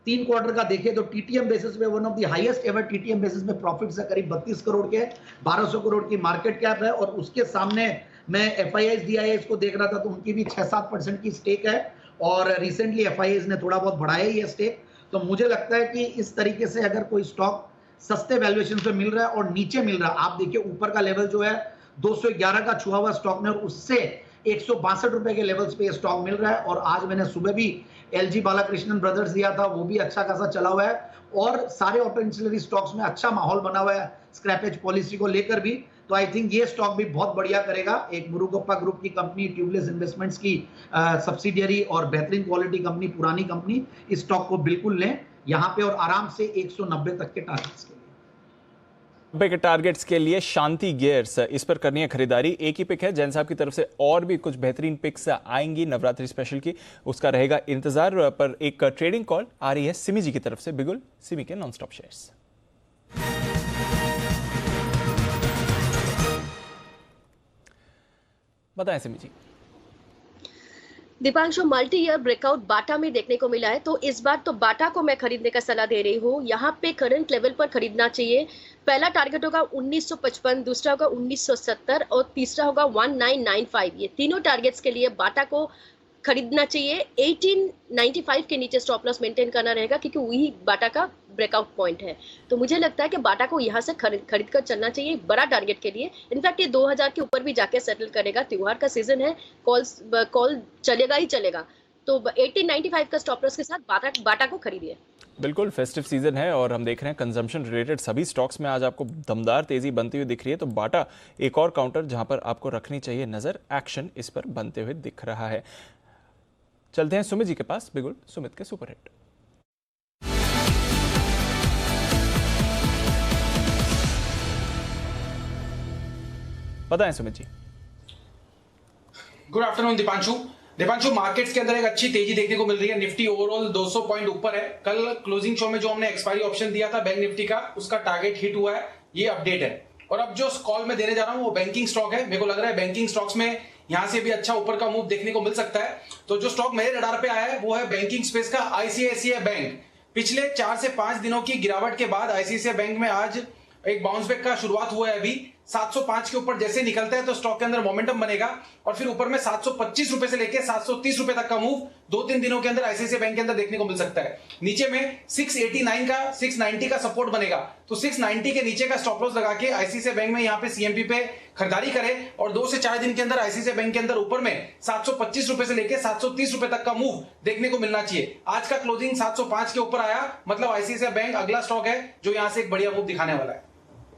3 क्वार्टर का देखें तो टीटीएम बेसिस पे one of the highest ever TTM basis पे प्रॉफिट्स है, करीब 32 करोड़ के, 1200 करोड़ की मार्केट कैप है, और उसके सामने मैं FIIs DIIs को देख रहा था तो उनकी भी 6-7% की स्टेक है, और रिसेंटली FIIs ने थोड़ा बहुत बढ़ाया ये स्टेक। तो मुझे लगता है कि इस तरीके से अगर कोई स्टॉक सस्ते वैल्यूएशन पे मिल रहा है और नीचे मिल रहा है, आप देखिए ऊपर का लेवल जो है 211 का छुआ हुआ स्टॉक में, और उससे 162 रुपए के लेवल्स पे स्टॉक मिल रहा है। और आज मैंने सुबह भी LG बालाकृष्णन ब्रदर्स दिया था, वो भी अच्छा खासा चला हुआ है, और सारे ऑटो इंसिलरी स्टॉक्स में अच्छा माहौल बना हुआ है स्क्रैपेज पॉलिसी को लेकर भी। तो आई थिंक ये स्टॉक भी बहुत बढ़िया करेगा। एक मुरुगप्पा ग्रुप की कंपनी, ट्यूबलेस इन्वेस्टमेंट्स की सब्सिडियरी और बेहतरीन क्वालिटी कंपनी, पुरानी कंपनी, इस स्टॉक को बिल्कुल लें यहाँ पे, और आराम से 190 तक के टारगेट्स के लिए। 90 के टारगेट्स के लिए शांति गियर्स, इस पर करनी है खरीदारी। एक ही पिक है जैन साहब की तरफ से, और भी कुछ बेहतरीन पिक्स आएंगी नवरात्रि स्पेशल की, उसका रहेगा इंतजार। पर एक ट्रेडिंग कॉल आ रही है सिमी जी की तरफ से, बिगुल सिमी के नॉनस्टॉप शेयर्स। बताएं सिमी जी। दीपांशु, मल्टी ईयर ब्रेकआउट बाटा में देखने को मिला है, तो इस बार तो बाटा को मैं खरीदने का सलाह दे रही हूँ। यहाँ पे करंट लेवल पर खरीदना चाहिए। पहला टारगेट होगा 1955, दूसरा होगा 1970 और तीसरा होगा 1995। ये तीनों टारगेट्स के लिए बाटा को खरीदना चाहिए। 1895 के नीचे स्टॉप लॉस मेंटेन करना रहेगा, क्योंकि वही बाटा का ब्रेकआउट पॉइंट है। तो मुझे लगता है कि बाटा को यहाँ से खरीद कर चलना चाहिए बड़ा टारगेट के लिए। इनफैक्ट ये 2000 के ऊपर भी जाके सेटल करेगा। त्योहार का सीजन है, कॉल चलेगा ही चलेगा। तो 1895 का स्टॉप लॉस के साथ बाटा को खरीदिए। बिल्कुल, फेस्टिव सीजन है और हम देख रहे हैं कंजम्पशन रिलेटेड सभी स्टॉक्स में आज आपको दमदार तेजी बनती हुई दिख रही है। तो बाटा एक और काउंटर जहां पर आपको रखनी चाहिए नजर, एक्शन इस पर बनते हुए दिख रहा है। चलते हैं सुमित जी के पास, बिल्कुल सुमित के सुपरहिट। बताएं Sumit ji. Good afternoon Deepanshu, markets के अंदर एक अच्छी तेजी देखने को मिल रही है। निफ्टी ओवरऑल 200 पॉइंट ऊपर है। कल क्लोजिंग शो में जो हमने एक्सपायरी ऑप्शन दिया था बैंक निफ्टी का, उसका टारगेट हिट हुआ है, ये अपडेट है। और अब जो कॉल में देने जा रहा हूं वो बैंकिंग स्टॉक है। मेरे को लग रहा है बैंकिंग स्टॉक्स में यहां से भी अच्छा ऊपर का मूव देखने को मिल सकता है। तो जो स्टॉक मेरे रडार पे आया है वो है बैंकिंग स्पेस का ICICI बैंक। पिछले 4 से 5 दिनों की गिरावट के बाद ICICI बैंक में आज एक बाउंस बैक का शुरुआत हुआ है। अभी 705 के ऊपर जैसे निकलता है तो स्टॉक के अंदर मोमेंटम बनेगा, और फिर ऊपर में 725 रुपए से लेकर 730 रुपए तक का मूव 2-3 दिनों के अंदर ICICI बैंक के अंदर देखने को मिल सकता है। नीचे में 689 का 690 का सपोर्ट बनेगा, तो 690 के नीचे का स्टॉप लॉस लगा के ICICI बैंक में यहाँ पे CMP पे खरीदारी करें, और 2 से 4 दिन के अंदर ICICI बैंक के अंदर ऊपर में 725 रुपए से लेकर 730 रुपए तक का मूव देखने को मिलना चाहिए। आज का क्लोजिंग 705 के ऊपर आया, मतलब ICICI बैंक अगला स्टॉक है जो यहां से एक बढ़िया मूव दिखाने वाला है।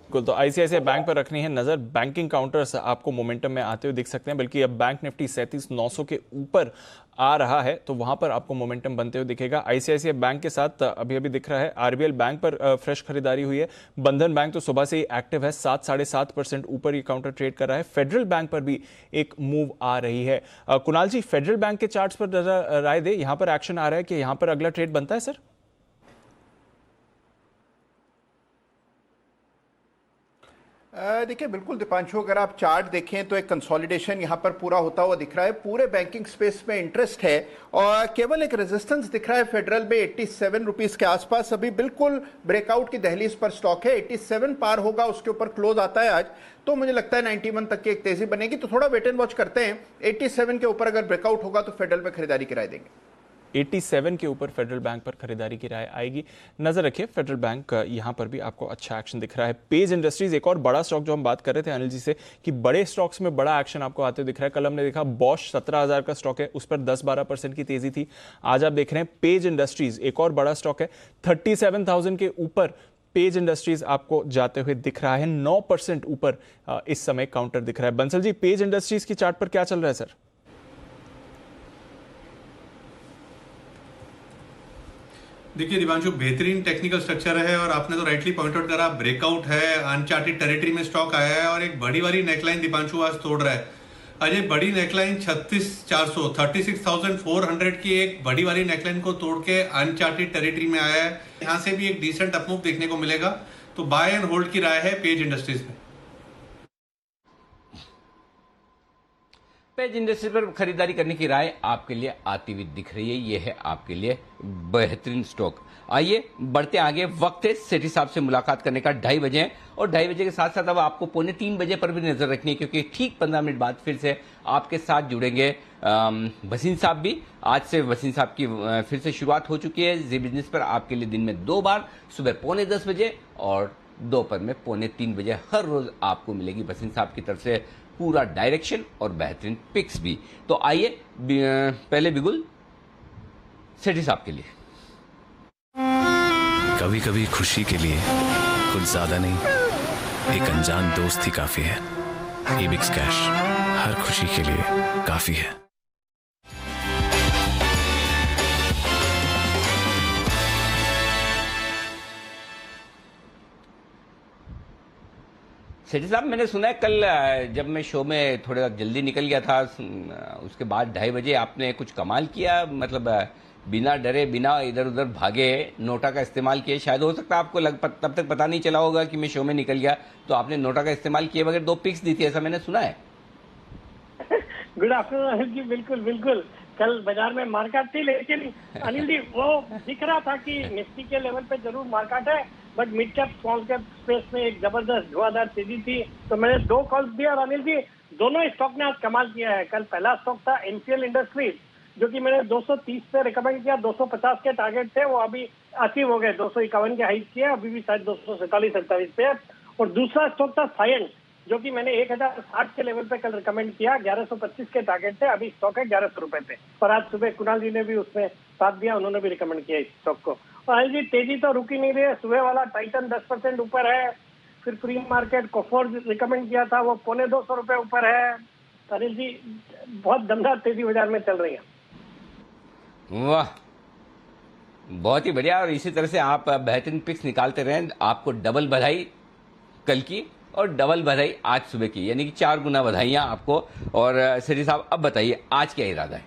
तो ICICI बैंक पर रखनी है नजर। बैंकिंग काउंटर्स आपको मोमेंटम में आते हुए दिख सकते हैं, बल्कि अब बैंक निफ्टी 37,900 के ऊपर आ रहा है, तो वहां पर आपको मोमेंटम बनते हुए दिखेगा। ICICI बैंक के साथ अभी अभी दिख रहा है RBL बैंक पर फ्रेश खरीदारी हुई है। बंधन बैंक तो सुबह से ही एक्टिव है, 7-7.5% ऊपर ये काउंटर ट्रेड कर रहा है। फेडरल बैंक पर भी एक मूव आ रही है। कुणाल जी, फेडरल बैंक के चार्ट्स पर राय दे, यहां पर एक्शन आ रहा है कि यहां पर अगला ट्रेड बनता है सर? देखिए बिल्कुल दीपांशु, अगर आप चार्ट देखें तो एक कंसोलिडेशन यहाँ पर पूरा होता हुआ दिख रहा है। पूरे बैंकिंग स्पेस में इंटरेस्ट है और केवल एक रेजिस्टेंस दिख रहा है फेडरल में 87 रुपीस के आसपास। अभी बिल्कुल ब्रेकआउट की दहलीज पर स्टॉक है। 87 पार होगा, उसके ऊपर क्लोज आता है आज, तो मुझे लगता है 91 तक की एक तेजी बनेगी। तो थोड़ा वेट एंड वॉच करते हैं। 87 के ऊपर अगर ब्रेकआउट होगा तो फेडरल में खरीदारी की राय देंगे। 87 के ऊपर फेडरल बैंक पर खरीदारी की राय आएगी। नजर रखिए, फेडरल बैंक यहां पर भी आपको अच्छा एक्शन दिख रहा है। पेज इंडस्ट्रीज एक और बड़ा स्टॉक जो हम बात कर रहे थे अनिल जी से कि बड़े स्टॉक्स में बड़ा एक्शन आपको आते हुए दिख रहा है। कल हमने देखा बॉश 17,000 का स्टॉक है, उस पर 10-12% की तेजी थी। आज आप देख रहे हैं पेज इंडस्ट्रीज एक और बड़ा स्टॉक है, 37,000 के ऊपर पेज इंडस्ट्रीज आपको जाते हुए दिख रहा है। 9% ऊपर इस समय काउंटर दिख रहा है। बंसल जी, पेज इंडस्ट्रीज की चार्ट पर क्या चल रहा है सर? देखिए दिवांशु, बेहतरीन टेक्निकल स्ट्रक्चर है और आपने तो राइटली पॉइंट आउट करा, ब्रेकआउट है, अनचार्टेड टेरिटरी में स्टॉक आया है और एक बड़ी वाली नेकलाइन दिवांशु आज तोड़ रहा है। आज एक बड़ी नेकलाइन 36,400 की एक बड़ी वाली नेकलाइन को तोड़ के अनचार्टेड टेरिटरी में आया है। यहां से भी एक डिसेंट अपमूव देखने को मिलेगा, तो बाय एंड होल्ड की राय है पेज इंडस्ट्रीज में। पेज इंडस्ट्री पर खरीदारी करने की राय आपके लिए आती हुई दिख रही है। यह है आपके लिए बेहतरीन स्टॉक। आइए बढ़ते आगे, वक्त है सेठी साहब से मुलाकात करने का। 2:30 बजे हैं और 2:30 बजे के साथ साथ अब आपको 2:45 बजे पर भी नजर रखनी है, क्योंकि ठीक 15 मिनट बाद फिर से आपके साथ जुड़ेंगे वसीम साहब भी। आज से वसीम साहब की फिर से शुरुआत हो चुकी है जी बिजनेस पर आपके लिए दिन में 2 बार, सुबह 9:45 बजे और दोपहर में 2:45 बजे हर रोज आपको मिलेगी वसीम साहब की तरफ से पूरा डायरेक्शन और बेहतरीन पिक्स भी। तो आइए पहले बिगुल सेठी साहब के लिए। कभी कभी खुशी के लिए कुछ ज्यादा नहीं, एक अनजान दोस्त ही काफी है। एबिक्स कैश हर खुशी के लिए काफी है। सेठी साहब, मैंने सुना है कल जब मैं शो में थोड़ा जल्दी निकल गया था, उसके बाद 2:30 बजे आपने कुछ कमाल किया, मतलब बिना डरे बिना इधर उधर भागे नोटा का इस्तेमाल किए। शायद हो सकता है आपको तब तक पता नहीं चला होगा कि मैं शो में निकल गया, तो आपने नोटा का इस्तेमाल किए बगैर 2 पिक्स दी थी, ऐसा मैंने सुना है। गुड आफ्टरनून अनिल जी। बिल्कुल बिल्कुल, कल बाजार में मार्केट थी, लेकिन अनिल जी वो दिख रहा था कि निफ्टी के लेवल पे जरूर मार्केट है, but mid cap small cap space में एक जबरदस्त धुआंधार तेजी थी, तो मैंने 2 कॉल्स दिए और अनिल जी दोनों स्टॉक ने आज कमाल किया है। कल पहला स्टॉक था एनसीएल इंडस्ट्रीज, जो कि मैंने 230 पे रिकमेंड किया, 250 के टारगेट थे, वो अभी अचीव हो गए, 251 के हाइट किया, अभी भी शायद 247-47 पे है। और दूसरा स्टॉक था साइएंट, जो कि मैंने 1060 के लेवल पे कल रिकमेंड किया, 1125 के टारगेट थे, अभी स्टॉक है 1100 रुपए पे। और आज सुबह कुणाल जी ने भी उसमें साथ दिया, उन्होंने भी रिकमेंड किया इस स्टॉक को। और अनिल जी तेजी तो रुकी नहीं रही है, सुबह वाला टाइटन 10% ऊपर है, फिर प्री मार्केट कोफोर रिकमेंड किया था, वो 250 रुपए ऊपर है। अनिल जी बहुत दमदार तेजी बाजार में चल रही है। वाह, बहुत ही बढ़िया। और इसी तरह से आप बेहतरीन पिक्स निकालते रहें। आपको डबल बधाई कल की और डबल बधाई आज सुबह की, यानी कि 4 गुना बधाइयां आपको। और सेठी साहब अब बताइए आज क्या इरादा है?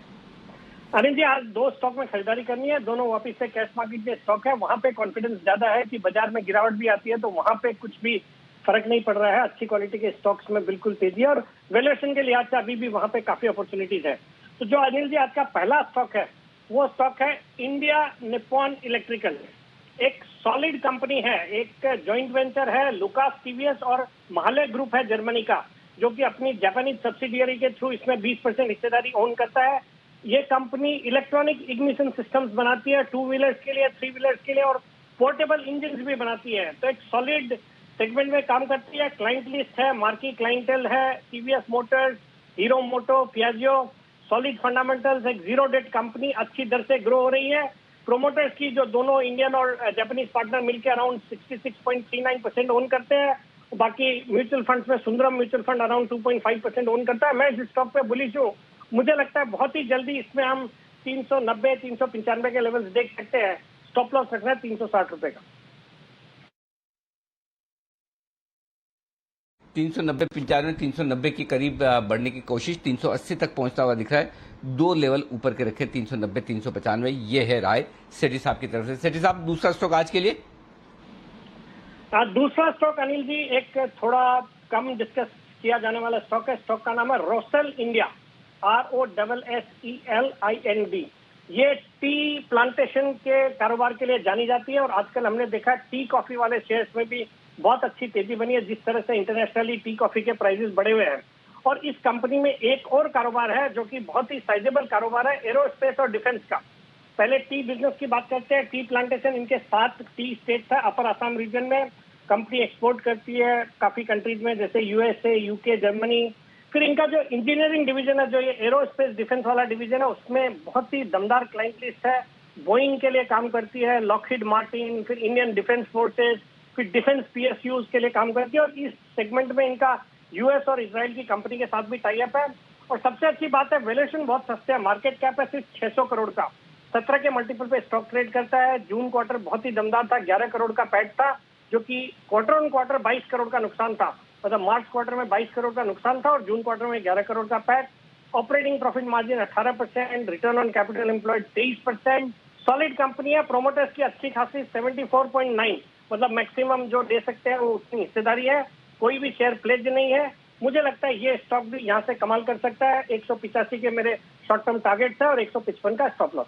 अनिल जी आज 2 स्टॉक में खरीदारी करनी है, दोनों वापिस से कैश मार्केट के स्टॉक है, वहां पे कॉन्फिडेंस ज्यादा है कि बाजार में गिरावट भी आती है, तो वहां पे कुछ भी फर्क नहीं पड़ रहा है। अच्छी क्वालिटी के स्टॉक्स में बिल्कुल तेजी है और वैल्यूएशन के लिहाज से अभी भी वहां पे काफी अपॉर्चुनिटीज है। तो जो अनिल जी आज का पहला स्टॉक है वो स्टॉक है इंडिया निप्पॉन इलेक्ट्रिकल। एक सॉलिड कंपनी है, एक जॉइंट वेंचर है, लुकास टीवीएस और महाले ग्रुप है जर्मनी का, जो कि अपनी जापानीज सब्सिडियरी के थ्रू इसमें 20% हिस्सेदारी ओन करता है। ये कंपनी इलेक्ट्रॉनिक इग्निशन सिस्टम्स बनाती है, 2 व्हीलर्स के लिए, 3 व्हीलर्स के लिए, और पोर्टेबल इंजन भी बनाती है। तो एक सॉलिड सेगमेंट में काम करती है। क्लाइंट लिस्ट है, मार्की क्लाइंटेल है, टीवीएस मोटर्स, हीरो मोटो, पियाजियो, सॉलिड फंडामेंटल्स, एक 0 डेट कंपनी, अच्छी दर से ग्रो हो रही है। प्रोमोटर्स की जो दोनों इंडियन और जापानीज पार्टनर मिलकर अराउंड 66.39% ओन करते हैं। बाकी म्यूचुअल फंड्स में Sundaram mutual fund around 2.5% own करता है। मैं इस स्टॉक पे बुलिश हूँ, मुझे लगता है बहुत ही जल्दी इसमें हम 390-395 के लेवल्स देख सकते हैं। स्टॉप लॉस रखना है 360 रुपए का। 390-95, 390 के करीब बढ़ने की कोशिश, 380 तक पहुंचता हुआ दिख रहा है। 2 लेवल ऊपर के रखे, 390-395, ये है राय सेठी साहब की तरफ से। सेठी साहब दूसरा स्टॉक आज के लिए? दूसरा स्टॉक अनिल जी एक थोड़ा कम डिस्कस किया जाने वाला स्टॉक है। स्टॉक का नाम है रोसेल इंडिया, ROSSELIND। ये टी प्लांटेशन के कारोबार के लिए जानी जाती है और आजकल हमने देखा टी कॉफी वाले शेयर्स में भी बहुत अच्छी तेजी बनी है, जिस तरह से इंटरनेशनली टी कॉफी के प्राइसेस बढ़े हुए हैं। और इस कंपनी में एक और कारोबार है जो कि बहुत ही साइजेबल कारोबार है, एरोस्पेस और डिफेंस का। पहले टी बिजनेस की बात करते हैं। टी प्लांटेशन, इनके 7 टी स्टेट्स है अपर असम रीजन में। कंपनी एक्सपोर्ट करती है काफी कंट्रीज में, जैसे यूएसए, यूके, जर्मनी। फिर इनका जो इंजीनियरिंग डिवीजन है, जो ये एरोस्पेस डिफेंस वाला डिवीजन है, उसमें बहुत ही दमदार क्लाइंट लिस्ट है। बोइंग के लिए काम करती है, लॉकहीड मार्टिन, फिर इंडियन डिफेंस फोर्सेस, फिर डिफेंस पीएसयूज के लिए काम करती है। और इस सेगमेंट में इनका यूएस और इजराइल की कंपनी के साथ भी टाई अप है। और सबसे अच्छी बात है, वैल्यूएशन बहुत सस्ते है। मार्केट कैप है सिर्फ 600 करोड़ का। 17 के मल्टीपल पे स्टॉक ट्रेड करता है। जून क्वार्टर बहुत ही दमदार था, 11 करोड़ का पैट था, जो कि क्वार्टर ऑन क्वार्टर 22 करोड़ का नुकसान था। मतलब मार्च क्वार्टर में 22 करोड़ का नुकसान था और जून क्वार्टर में 11 करोड़ का PAT. Operating profit margin 18%, return on capital employed 23%। Solid company है। प्रोमोटर्स की अच्छी खासी 74.9, मतलब मैक्सिमम जो दे सकते हैं वो उतनी हिस्सेदारी है। कोई भी शेयर प्लेज नहीं है। मुझे लगता है ये स्टॉक भी यहाँ से कमाल कर सकता है। 185 के मेरे शॉर्ट टर्म टारगेट्स है और 155 का स्टॉप लॉस।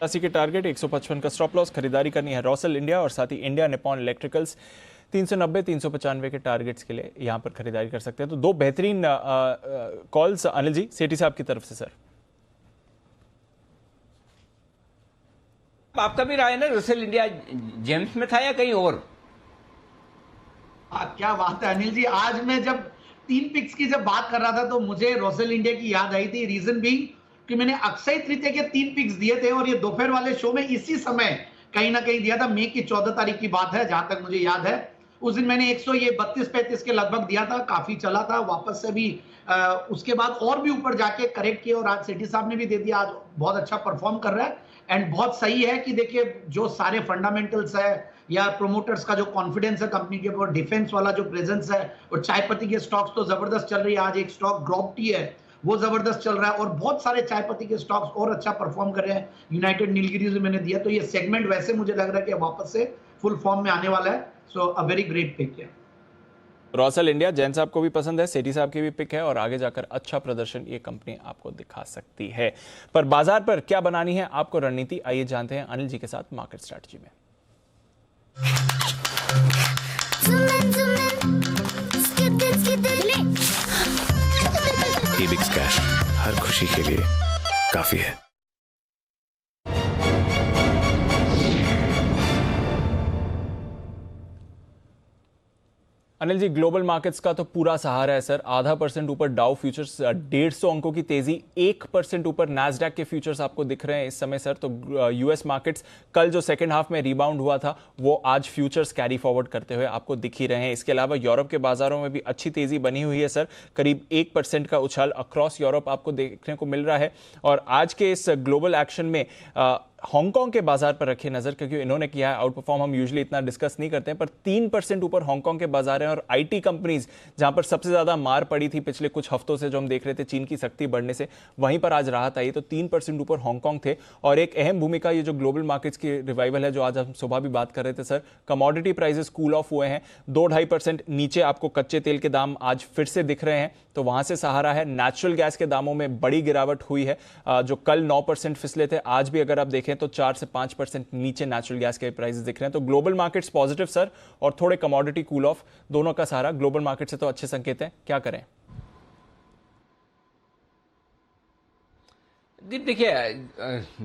80 के टारगेट, 155 का स्टॉप लॉस। खरीदारी करनी है रॉसल इंडिया और साथ ही इंडिया निपॉन इलेक्ट्रिकल्स। 390-395 के टारगेट्स के लिए यहाँ पर खरीदारी कर सकते हैं। तो 2 बेहतरीन कॉल्स अनिल जी सेठी साहब की तरफ से। सर आपका भी राय ना, रसेल इंडिया जेम्स में था या कहीं और? क्या बात है अनिल जी। आज मैं जब 3 पिक्स की जब बात कर रहा था तो मुझे रसेल इंडिया की याद आई थी। रीजन भी कि मैंने अक्षय तृतीया के 3 पिक्स दिए थे और ये दोपहर वाले शो में इसी समय कहीं ना कहीं दिया था। मई की 14 तारीख की बात है, जहां तक मुझे याद है। उस दिन मैंने 132-35 के लगभग दिया था, काफी चला था। वापस से भी उसके बाद और भी ऊपर जाके करेक्ट किया और आज सेठी साहब ने भी दे दिया। आज बहुत अच्छा परफॉर्म कर रहा है एंड बहुत सही है कि देखिए जो सारे फंडामेंटल्स है या प्रोमोटर्स का जो कॉन्फिडेंस है कंपनी के ऊपर, डिफेंस वाला जो प्रेजेंस है और चाय पत्ती के स्टॉक्स तो जबरदस्त चल रही है। आज एक स्टॉक ग्रॉप टी है, वो जबरदस्त चल रहा है और बहुत सारे चाय पत्ती के स्टॉक्स और अच्छा परफॉर्म कर रहे हैं। यूनाइटेड नीलगिरीज मैंने दिया, तो ये सेगमेंट वैसे मुझे लग रहा है कि वापस से फुल फॉर्म में आने वाला है। सो अ वेरी ग्रेट पिक है। रॉसल इंडिया जैन साहब को भी पसंद है, सेठी साहब की भी पिक है और आगे जाकर अच्छा प्रदर्शन ये कंपनी आपको दिखा सकती है। पर बाजार पर क्या बनानी है आपको रणनीति, आइए जानते हैं अनिल जी के साथ मार्केट स्ट्रैटेजी में। एबिक्स कैश हर खुशी के लिए काफी है। अनिल जी, ग्लोबल मार्केट्स का तो पूरा सहारा है सर। 0.5% ऊपर डाउ फ्यूचर्स, 150 अंकों की तेजी, 1% ऊपर नैस्डैक के फ्यूचर्स आपको दिख रहे हैं इस समय सर। तो यूएस मार्केट्स कल जो सेकंड हाफ में रिबाउंड हुआ था वो आज फ्यूचर्स कैरी फॉरवर्ड करते हुए आपको दिख ही रहे हैं। इसके अलावा यूरोप के बाजारों में भी अच्छी तेजी बनी हुई है सर। करीब 1% का उछाल अक्रॉस यूरोप आपको देखने को मिल रहा है। और आज के इस ग्लोबल एक्शन में हांगकांग के बाजार पर रखिए नजर, क्योंकि इन्होंने किया है आउट परफॉर्म। हम यूजुअली इतना डिस्कस नहीं करते हैं, पर 3% ऊपर हांगकांग के बाजार हैं। और आईटी कंपनीज जहां पर सबसे ज्यादा मार पड़ी थी पिछले कुछ हफ्तों से, जो हम देख रहे थे चीन की सख्ती बढ़ने से, वहीं पर आज राहत आई। तो 3% ऊपर हांगकांग थे। और एक अहम भूमिका ये जो ग्लोबल मार्केट्स की रिवाइवल है, जो आज हम सुबह भी बात कर रहे थे sir, commodity prices cool off हुए हैं। 2-2.5% नीचे आपको कच्चे तेल के दाम आज फिर से दिख रहे हैं, तो वहां से सहारा है। नेचुरल गैस के दामों में बड़ी गिरावट हुई है, जो कल 9% फिसले थे, आज भी अगर आप देखें तो 4 से 5% नीचे नेचुरल गैस के प्राइसेस दिख रहे हैं। तो ग्लोबल मार्केट्स पॉजिटिव सर, और थोड़े कमोडिटी कूल ऑफ, दोनों का सहारा ग्लोबल मार्केट से तो अच्छे संकेत हैं। क्या करें? देखिए,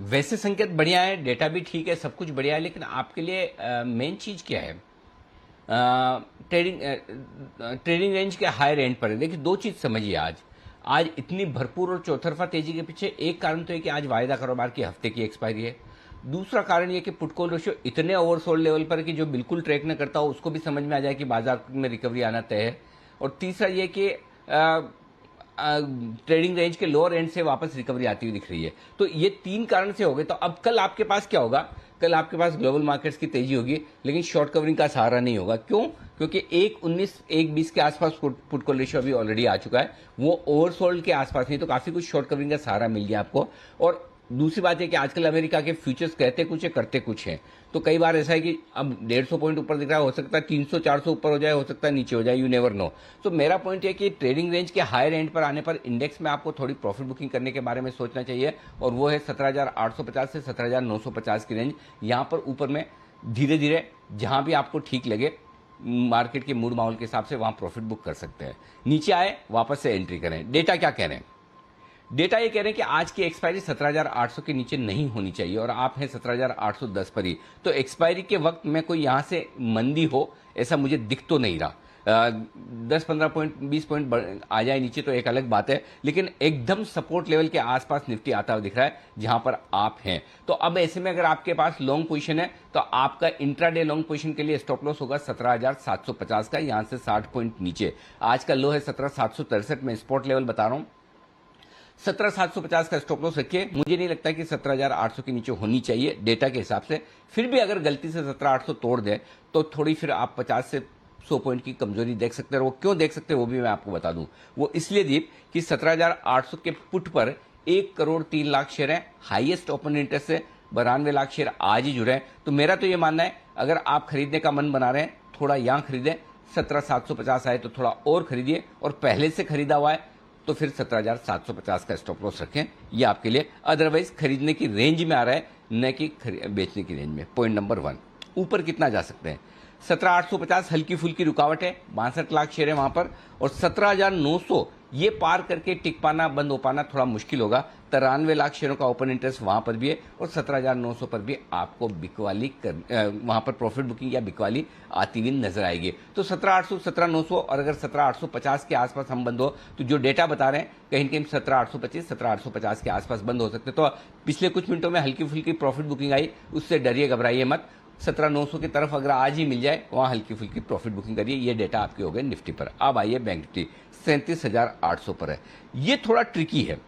वैसे संकेत बढ़िया है, डेटा भी ठीक है, सब कुछ बढ़िया है, लेकिन आपके लिए मेन चीज क्या है? ट्रेडिंग रेंज के हायर एंड पर है। देखिए, 2 चीज समझिए। आज इतनी भरपूर और चौतरफा तेजी के पीछे एक कारण तो है कि आज वायदा कारोबार की हफ्ते की एक्सपायरी है। दूसरा कारण यह कि पुट कॉल रेशियो इतने ओवरसोल्ड लेवल पर कि जो बिल्कुल ट्रैक न करता हो उसको भी समझ में आ जाए कि बाजार में रिकवरी आना तय है। और तीसरा यह कि ट्रेडिंग रेंज के लोअर एंड से वापस रिकवरी आती हुई दिख रही है। तो ये 3 कारण से हो गए। तो अब कल आपके पास क्या होगा? कल आपके पास ग्लोबल मार्केट्स की तेजी होगी, लेकिन शॉर्ट कवरिंग का सहारा नहीं होगा। क्यों? क्योंकि 1.19, 1.20 के आसपास पुट कॉल रेशियो अभी ऑलरेडी आ चुका है, वो ओवरसोल्ड के आसपास नहीं, तो काफी कुछ शॉर्ट कवरिंग का सहारा मिल गया आपको। और दूसरी बात है कि आजकल अमेरिका के फ्यूचर्स कहते कुछ है, करते कुछ है। तो कई बार ऐसा है कि अब 150 पॉइंट ऊपर दिख रहा है, हो सकता है 300-400 ऊपर हो जाए, हो सकता है नीचे हो जाए, यू नेवर नो। तो मेरा पॉइंट है कि ट्रेडिंग रेंज के हायर एंड पर आने पर इंडेक्स में आपको थोड़ी प्रॉफिट बुकिंग करने के बारे में सोचना चाहिए, और वो है 17,850 से 17,950 की रेंज। यहां पर ऊपर में धीरे धीरे जहां भी आपको ठीक लगे मार्केट के मूड माहौल के हिसाब से वहां प्रॉफिट बुक कर सकते हैं। नीचे आए वापस से एंट्री करें। डेटा क्या कह रहे हैं? डेटा ये कह रहे हैं कि आज की एक्सपायरी 17,800 के नीचे नहीं होनी चाहिए और आप हैं 17,810 पर ही। तो एक्सपायरी के वक्त में कोई यहां से मंदी हो ऐसा मुझे दिख तो नहीं रहा। 10-15 पॉइंट 20 पॉइंट आ जाए नीचे तो एक अलग बात है, लेकिन एकदम सपोर्ट लेवल के आसपास निफ्टी आता हुआ दिख रहा है जहां पर आप हैं। तो अब ऐसे में अगर आपके पास लॉन्ग पोजीशन है तो आपका इंट्राडे लॉन्ग पोजीशन के लिए स्टॉप लॉस होगा 17,750 का, यहां से 60 पॉइंट नीचे। आज का लो है 17,763, में स्पॉट लेवल बता रहा हूं। 17,750 का स्टॉप लॉस रखिए। मुझे नहीं लगता कि 17,800 के नीचे होनी चाहिए डेटा के हिसाब से। फिर भी अगर गलती से 17,800 तोड़ दे तो थोड़ी फिर आप 50 से 100 पॉइंट की कमजोरी देख सकते हैं। वो क्यों देख सकते हैं वो भी मैं आपको बता दूं। वो इसलिए दीप कि 17,800 के पुट पर 1 करोड़ 3 लाख शेयर है, हाईएस्ट ओपन इंटरेस्ट से 92 लाख शेयर आज ही जुड़े हैं। तो मेरा तो ये मानना है अगर आप खरीदने का मन बना रहे हैं थोड़ा यहां खरीदें, 17,750 आए तो थोड़ा और खरीदिए, और पहले से खरीदा हुआ है तो फिर 17,750 का स्टॉप लॉस रखें, ये आपके लिए। अदरवाइज खरीदने की रेंज में आ रहा है न कि बेचने की रेंज में। पॉइंट नंबर 1, ऊपर कितना जा सकते हैं? 17,850 हल्की फुल्की रुकावट है, 62 लाख शेयर है वहां पर, और 17,900 ये पार करके टिक पाना बंद हो पाना थोड़ा मुश्किल होगा। 93 लाख शेयरों का ओपन इंटरेस्ट वहां पर भी है, और 17,900 पर भी आपको बिकवाली वहां पर प्रॉफिट बुकिंग या बिकवाली आती हुई नजर आएगी। तो 17,800 17,900, और अगर 17,850 के आसपास हम बंद हो तो जो डेटा बता रहे हैं कहीं न कहीं 17,825 17,850 के आसपास बंद हो सकते। तो पिछले कुछ मिनटों में हल्की फुल्की प्रॉफिट बुकिंग आई, उससे डरिए घबराइए मत। 17,900 की तरफ अगर आज ही मिल जाए वहां हल्की फुल्की प्रॉफिट बुकिंग करिए। ये डेटा आपके हो गए निफ्टी पर। अब आइए बैंक निफ्टी 37,800 पर है, ये थोड़ा ट्रिकी है।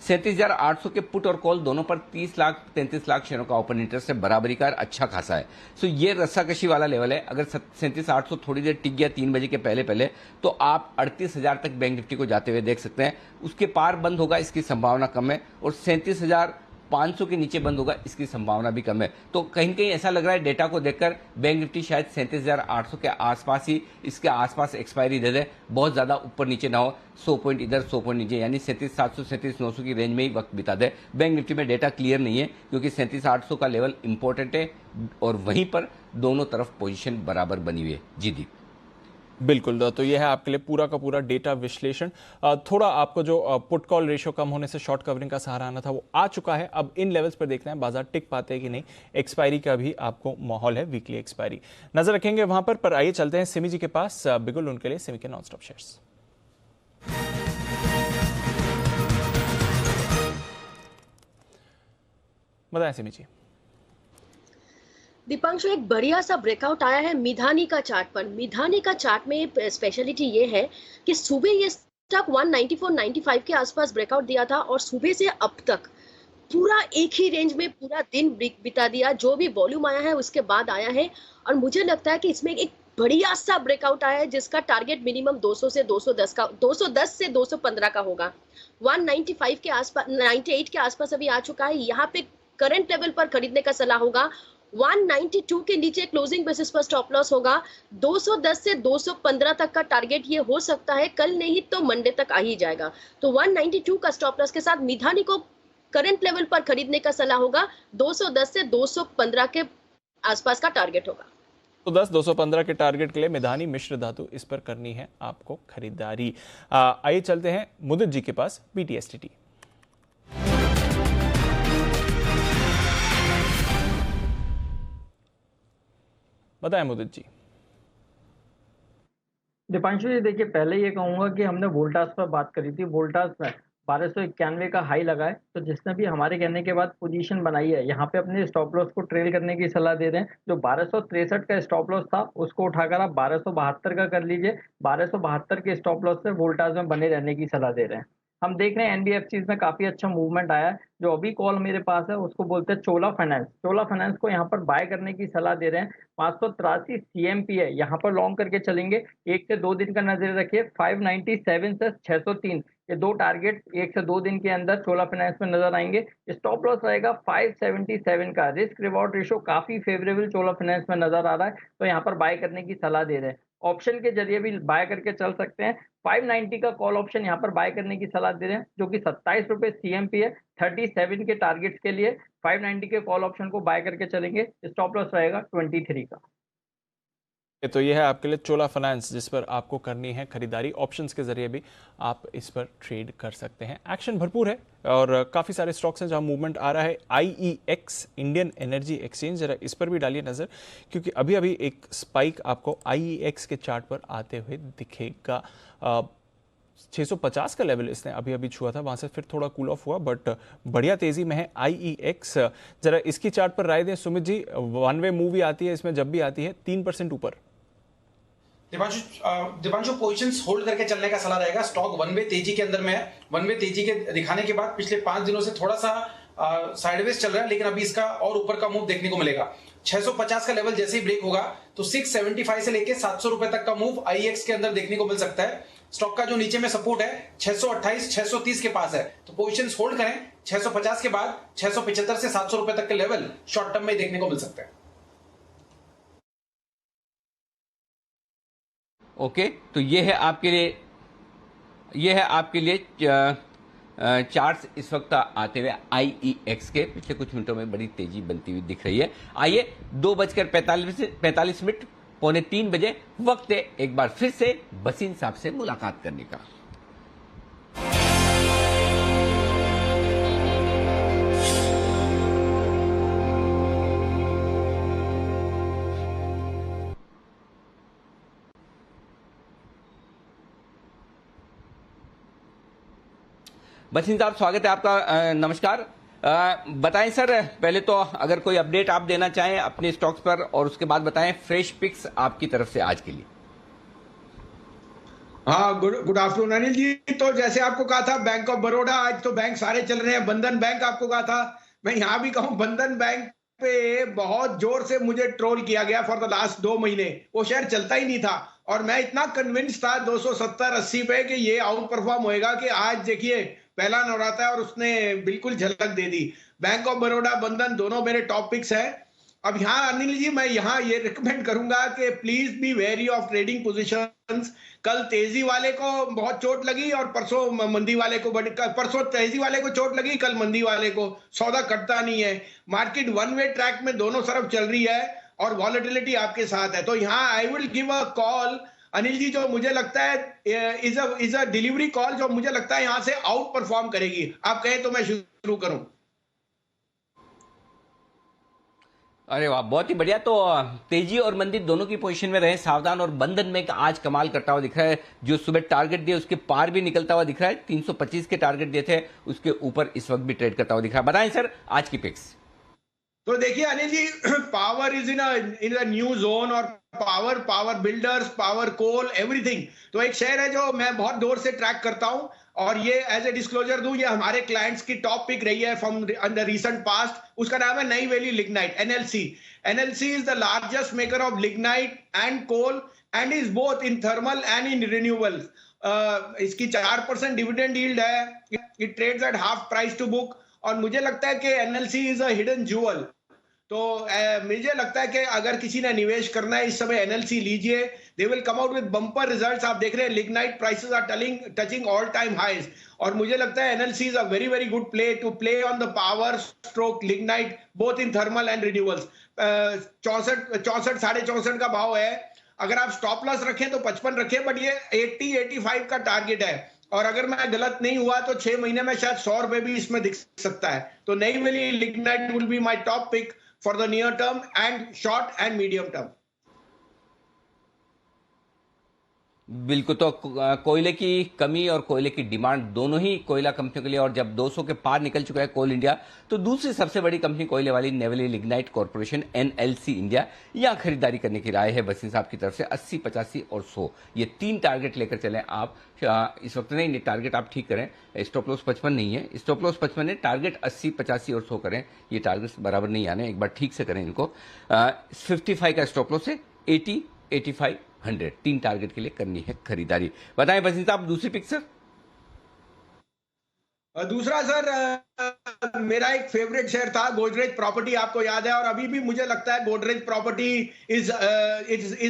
37,800 के पुट और कॉल दोनों पर 30 लाख 33 लाख शेयरों का ओपन इंटरेस्ट है, बराबरी का अच्छा खासा है। सो ये रस्साकशी वाला लेवल है। अगर 37,800 थोड़ी देर टिक गया 3 बजे के पहले तो आप 38,000 तक बैंक निफ्टी को जाते हुए देख सकते हैं। उसके पार बंद होगा इसकी संभावना कम है, और 37,500 के नीचे बंद होगा इसकी संभावना भी कम है। तो कहीं न कहीं ऐसा लग रहा है डेटा को देखकर बैंक निफ्टी शायद 37,800 के आसपास ही, इसके आसपास एक्सपायरी दे दे, बहुत ज्यादा ऊपर नीचे ना हो, 100 पॉइंट इधर 100 पॉइंट नीचे, यानी 37,700 37,900 की रेंज में ही वक्त बिता दे। बैंक निफ्टी में डेटा क्लियर नहीं है क्योंकि 37,800 का लेवल इंपॉर्टेंट है, और वहीं पर दोनों तरफ पोजीशन बराबर बनी हुई है। जी दीप। बिल्कुल, तो ये है आपके लिए पूरा का पूरा डेटा विश्लेषण। थोड़ा आपको जो पुट कॉल रेशियो कम होने से शॉर्ट कवरिंग का सहारा आना था वो आ चुका है। अब इन लेवल्स पर देखना है बाजार टिक पाते हैं कि नहीं। एक्सपायरी का भी आपको माहौल है, वीकली एक्सपायरी नजर रखेंगे वहां पर आइए चलते हैं सिमी जी के पास। बिगुल उनके लिए सिमी के नॉन स्टॉप शेयर्स। बताएं सिमी जी। दीपांशु, एक बढ़िया सा ब्रेकआउट आया है मिधानी का चार्ट पर। मिधानी का चार्ट में स्पेशलिटी ये है कि सुबह ये स्टॉक 194.95 के आसपास ब्रेकआउट दिया था, और सुबह से अब तक पूरा एक ही रेंज में पूरा दिन बिता दिया। जो भी वॉल्यूम आया है उसके बाद आया है, और मुझे लगता है कि इसमें एक बढ़िया सा ब्रेकआउट आया है जिसका टारगेट मिनिमम 200 से 210 का 210 से 215 का होगा। 195 के आसपास 98 के आसपास अभी आ चुका है। यहाँ पे करंट लेवल पर खरीदने का सलाह होगा। 192 के नीचे क्लोजिंग बेसिस पर स्टॉप लॉस होगा। 210 से 215 तक का टारगेट ये हो सकता है, कल नहीं तो मंडे तक आ ही जाएगा। तो 192 का स्टॉप लॉस के साथ मिधानी को करंट लेवल पर खरीदने का सलाह होगा। 210 से 215 के आसपास का टारगेट होगा। तो 210-215 के टारगेट के लिए मिधानी मिश्र धातु, इस पर करनी है आपको खरीदारी। आइए चलते हैं मुदित जी के पास, BTSTT। बताएं मुदित जी। दीपांशु जी देखिए, पहले ये कहूंगा कि हमने वोल्टास पर बात करी थी। वोल्टास में 1291 का हाई लगा है, तो जिसने भी हमारे कहने के बाद पोजीशन बनाई है यहाँ पे अपने स्टॉप लॉस को ट्रेल करने की सलाह दे रहे हैं। जो 1263 का स्टॉप लॉस था उसको उठाकर आप 1272 का कर लीजिए। 1272 के स्टॉप लॉस से वोल्टास में बने रहने की सलाह दे रहे हैं। हम देख रहे हैं एनबीएफसी में काफी अच्छा मूवमेंट आया है। जो अभी कॉल मेरे पास है उसको बोलते हैं चोला फाइनेंस। चोला फाइनेंस को यहाँ पर बाय करने की सलाह दे रहे हैं। 583 सीएमपी है, यहाँ पर लॉन्ग करके चलेंगे। 1 से 2 दिन का नजर रखिए। 597 से 603 ये 2 टारगेट 1 से 2 दिन के अंदर चोला फाइनेंस में नजर आएंगे। स्टॉप लॉस रहेगा 577 का। रिस्क रिवॉर्ड रेशो काफी फेवरेबल चोला फाइनेंस में नजर आ रहा है, तो यहाँ पर बाय करने की सलाह दे रहे हैं। ऑप्शन के जरिए भी बाय करके चल सकते हैं। 590 का कॉल ऑप्शन यहाँ पर बाय करने की सलाह दे रहे हैं, जो कि 27 रुपए सीएमपी है। 37 के टारगेट्स के लिए 590 के कॉल ऑप्शन को बाय करके चलेंगे। स्टॉप लॉस रहेगा 23 का। तो ये है आपके लिए चोला फाइनेंस, जिस पर आपको करनी है खरीदारी। ऑप्शंस के जरिए भी आप इस पर ट्रेड कर सकते हैं। एक्शन भरपूर है और काफ़ी सारे स्टॉक्स हैं जहां मूवमेंट आ रहा है। IEX इंडियन एनर्जी एक्सचेंज, जरा इस पर भी डालिए नज़र, क्योंकि अभी अभी एक स्पाइक आपको IEX के चार्ट पर आते हुए दिखेगा। 650 का लेवल इसने अभी अभी छुआ था, वहां से फिर थोड़ा कूल ऑफ हुआ, बट बढ़िया तेजी में है IEX। जरा इसकी चार्ट पर राय दें Sumit ji. One way move आती है इसमें, जब भी आती है 3% ऊपर। दिपांशु पोजीशंस होल्ड करके चलने का सलाह रहेगा। स्टॉक वन वे तेजी के अंदर में है। वन वे तेजी के दिखाने के बाद पिछले 5 दिनों से थोड़ा सा साइडवेज चल रहा है, लेकिन अभी इसका और ऊपर का मूव देखने को मिलेगा। 650 का लेवल जैसे ही ब्रेक होगा तो 675 से लेके 700 रुपए तक का मूव IEX के अंदर देखने को मिल सकता है। स्टॉक का जो नीचे में सपोर्ट है 628 630 के पास है, तो पोजीशंस होल्ड करें। 650 के बाद 675 से 700 रुपए तक के लेवल शॉर्ट टर्म में देखने को मिल सकता है। ओके, तो ये है आपके लिए चार्ट्स इस वक्त आते हुए IEX के। पिछले कुछ मिनटों में बड़ी तेजी बनती हुई दिख रही है। आइए 2:45 पौने 3 बजे वक्त है एक बार फिर से बसीन साहब से मुलाकात करने का। बसीन साहब, स्वागत है आपका। नमस्कार। बताएं सर, पहले तो अगर कोई अपडेट आप देना चाहें अपने स्टॉक्स पर, और उसके बाद बताएं फ्रेश पिक्स आपकी तरफ से आज के लिए। हाँ, गुड आफ्टरनून अनिल जी। तो जैसे आपको कहा था बैंक ऑफ बड़ौदा, आज तो बैंक सारे चल रहे हैं। बंधन बैंक आपको कहा था, मैं यहां भी कहूं बंधन बैंक पे बहुत जोर से मुझे ट्रोल किया गया फॉर द लास्ट 2 महीने। वो शेयर चलता ही नहीं था और मैं इतना कन्विंस था 270-80 पे कि ये आउट परफॉर्म होएगा कि आज देखिए पहला नवरात्र है और उसने बिल्कुल झलक दे दी। बैंक ऑफ बड़ौदा, बंधन दोनों मेरे टॉप पिक्स हैं। अब यहाँ अनिल जी मैं यहाँ ये रिकमेंड करूंगा कि please be very of trading positions. कल तेजी वाले को बहुत चोट लगी और परसों मंदी वाले को परसों तेजी वाले को चोट लगी, कल मंदी वाले को। सौदा कटता नहीं है। मार्केट वन वे ट्रैक में दोनों तरफ चल रही है और वॉलेटिलिटी आपके साथ है। तो यहाँ I will give a call Anil ji, जो मुझे लगता है इज अ डिलीवरी कॉल, जो मुझे लगता है यहां से आउट परफॉर्म करेगी। आप कहें तो मैं शुरू करूं। अरे वाह, बहुत ही बढ़िया। तो तेजी और मंदी दोनों की पोजीशन में रहे सावधान। और बंधन बैंक आज कमाल करता हुआ दिख रहा है, जो सुबह टारगेट दिए उसके पार भी निकलता हुआ दिख रहा है। 325 के टारगेट दिए थे, उसके ऊपर इस वक्त भी ट्रेड करता हुआ दिख रहा है। बताएं सर आज की पिक्स। तो देखिए Anil ji, power is in a new zone और power builders, power coal, everything. तो एक शेयर है जो मैं बहुत दूर से ट्रैक करता हूं और ये एज ए डिस्क्लोजर दूं, ये हमारे क्लाइंट्स की टॉप पिक रही है फ्रॉम द रीसेंट पास्ट। उसका नाम है Neyveli lignite, NLC। NLC is the largest maker of lignite and coal and is both in thermal and in renewable. इसकी 4% डिविडेंड यील्ड है। It trades at half price to book और मुझे लगता है कि NLC is a hidden jewel. तो मुझे लगता है कि अगर किसी ने निवेश करना है इस समय NLC लीजिए। They will come out with bumper results. आप देख रहे हैं lignite prices are touching all time highs और मुझे लगता है NLC is a very very good play to play on the power stroke lignite both in thermal and renewables. 64 का भाव है। अगर आप स्टॉप लॉस रखें तो 55 रखें, बट ये 80-85 का टारगेट है और अगर मैं गलत नहीं हुआ तो 6 महीने में शायद 100 रुपए भी इसमें दिख सकता है। तो Neyveli lignite will be my top pick for the near term and short and medium term. बिल्कुल। तो कोयले की कमी और कोयले की डिमांड दोनों ही कोयला कंपनियों के लिए, और जब 200 के पार निकल चुका है कोल इंडिया, तो दूसरी सबसे बड़ी कंपनी कोयले वाली Neyveli lignite corporation NLC India, यहां खरीदारी करने की राय है बसीन साहब की तरफ से। 80, 85 और 100 ये 3 टारगेट लेकर चलें आप। इस वक्त नहीं, टारगेट आप ठीक करें। स्टॉप लॉस 55 नहीं है, स्टॉप लॉस 55 है, टारगेट 80, 85 और 100 करें। ये टारगेट बराबर नहीं आने, एक बार ठीक से करें इनको। 55 का स्टॉप लॉस है, 80, 85, 100 3 टारगेट के लिए करनी है खरीदारी। बताएं बसीन साहब दूसरी पिक सर। दूसरा सर मेरा एक फेवरेट शेयर था गोदरेज प्रॉपर्टी, आपको याद है, और अभी भी मुझे लगता है Godrej property is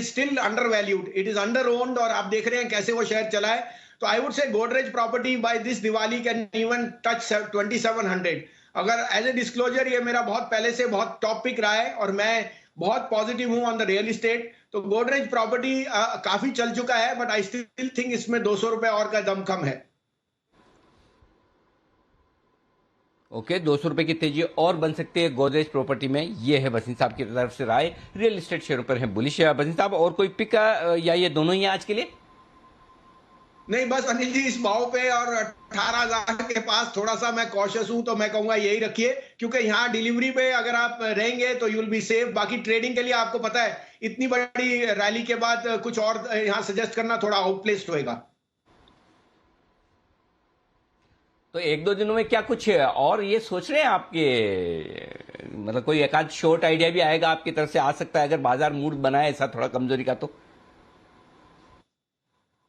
still under valued, it is under owned और आप देख रहे हैं कैसे वो शेयर चला है। तो I would say Godrej property by this Diwali can even touch 2700। अगर एज ए डिस्क्लोजर ये मेरा बहुत पहले से बहुत टॉप पिक रहा है और मैं बहुत पॉजिटिव हूं ऑन द रियल इस्टेट। तो गोदरेज प्रॉपर्टी काफी चल चुका है, बट आई स्टिल थिंक इसमें 200 रुपए और का दम कम है। ओके, 200 रुपए की तेजी और बन सकती है गोदरेज प्रॉपर्टी में। ये है वसीम साहब की तरफ से राय। रियल एस्टेट शेयरों पर है बुलिश। वसीम साहब, और कोई पिक या ये दोनों ही है आज के लिए? नहीं, बस अनिल जी इस भाव पे और 18,000 के पास थोड़ा सा मैं कॉशियस हूं, तो मैं कहूंगा यही रखिए, क्योंकि यहाँ डिलीवरी पे अगर आप रहेंगे तो यू विल बी सेफ। बाकी ट्रेडिंग के लिए आपको पता है इतनी बड़ी रैली के बाद कुछ और यहाँ सजेस्ट करना थोड़ा आउटप्लेस्ड होएगा। तो एक दो दिनों में क्या कुछ और ये सोच रहे हैं आपके, मतलब कोई एक आध शॉर्ट आइडिया भी आएगा आपकी तरफ से, आ सकता है अगर बाजार मूड बनाए ऐसा थोड़ा कमजोरी का? तो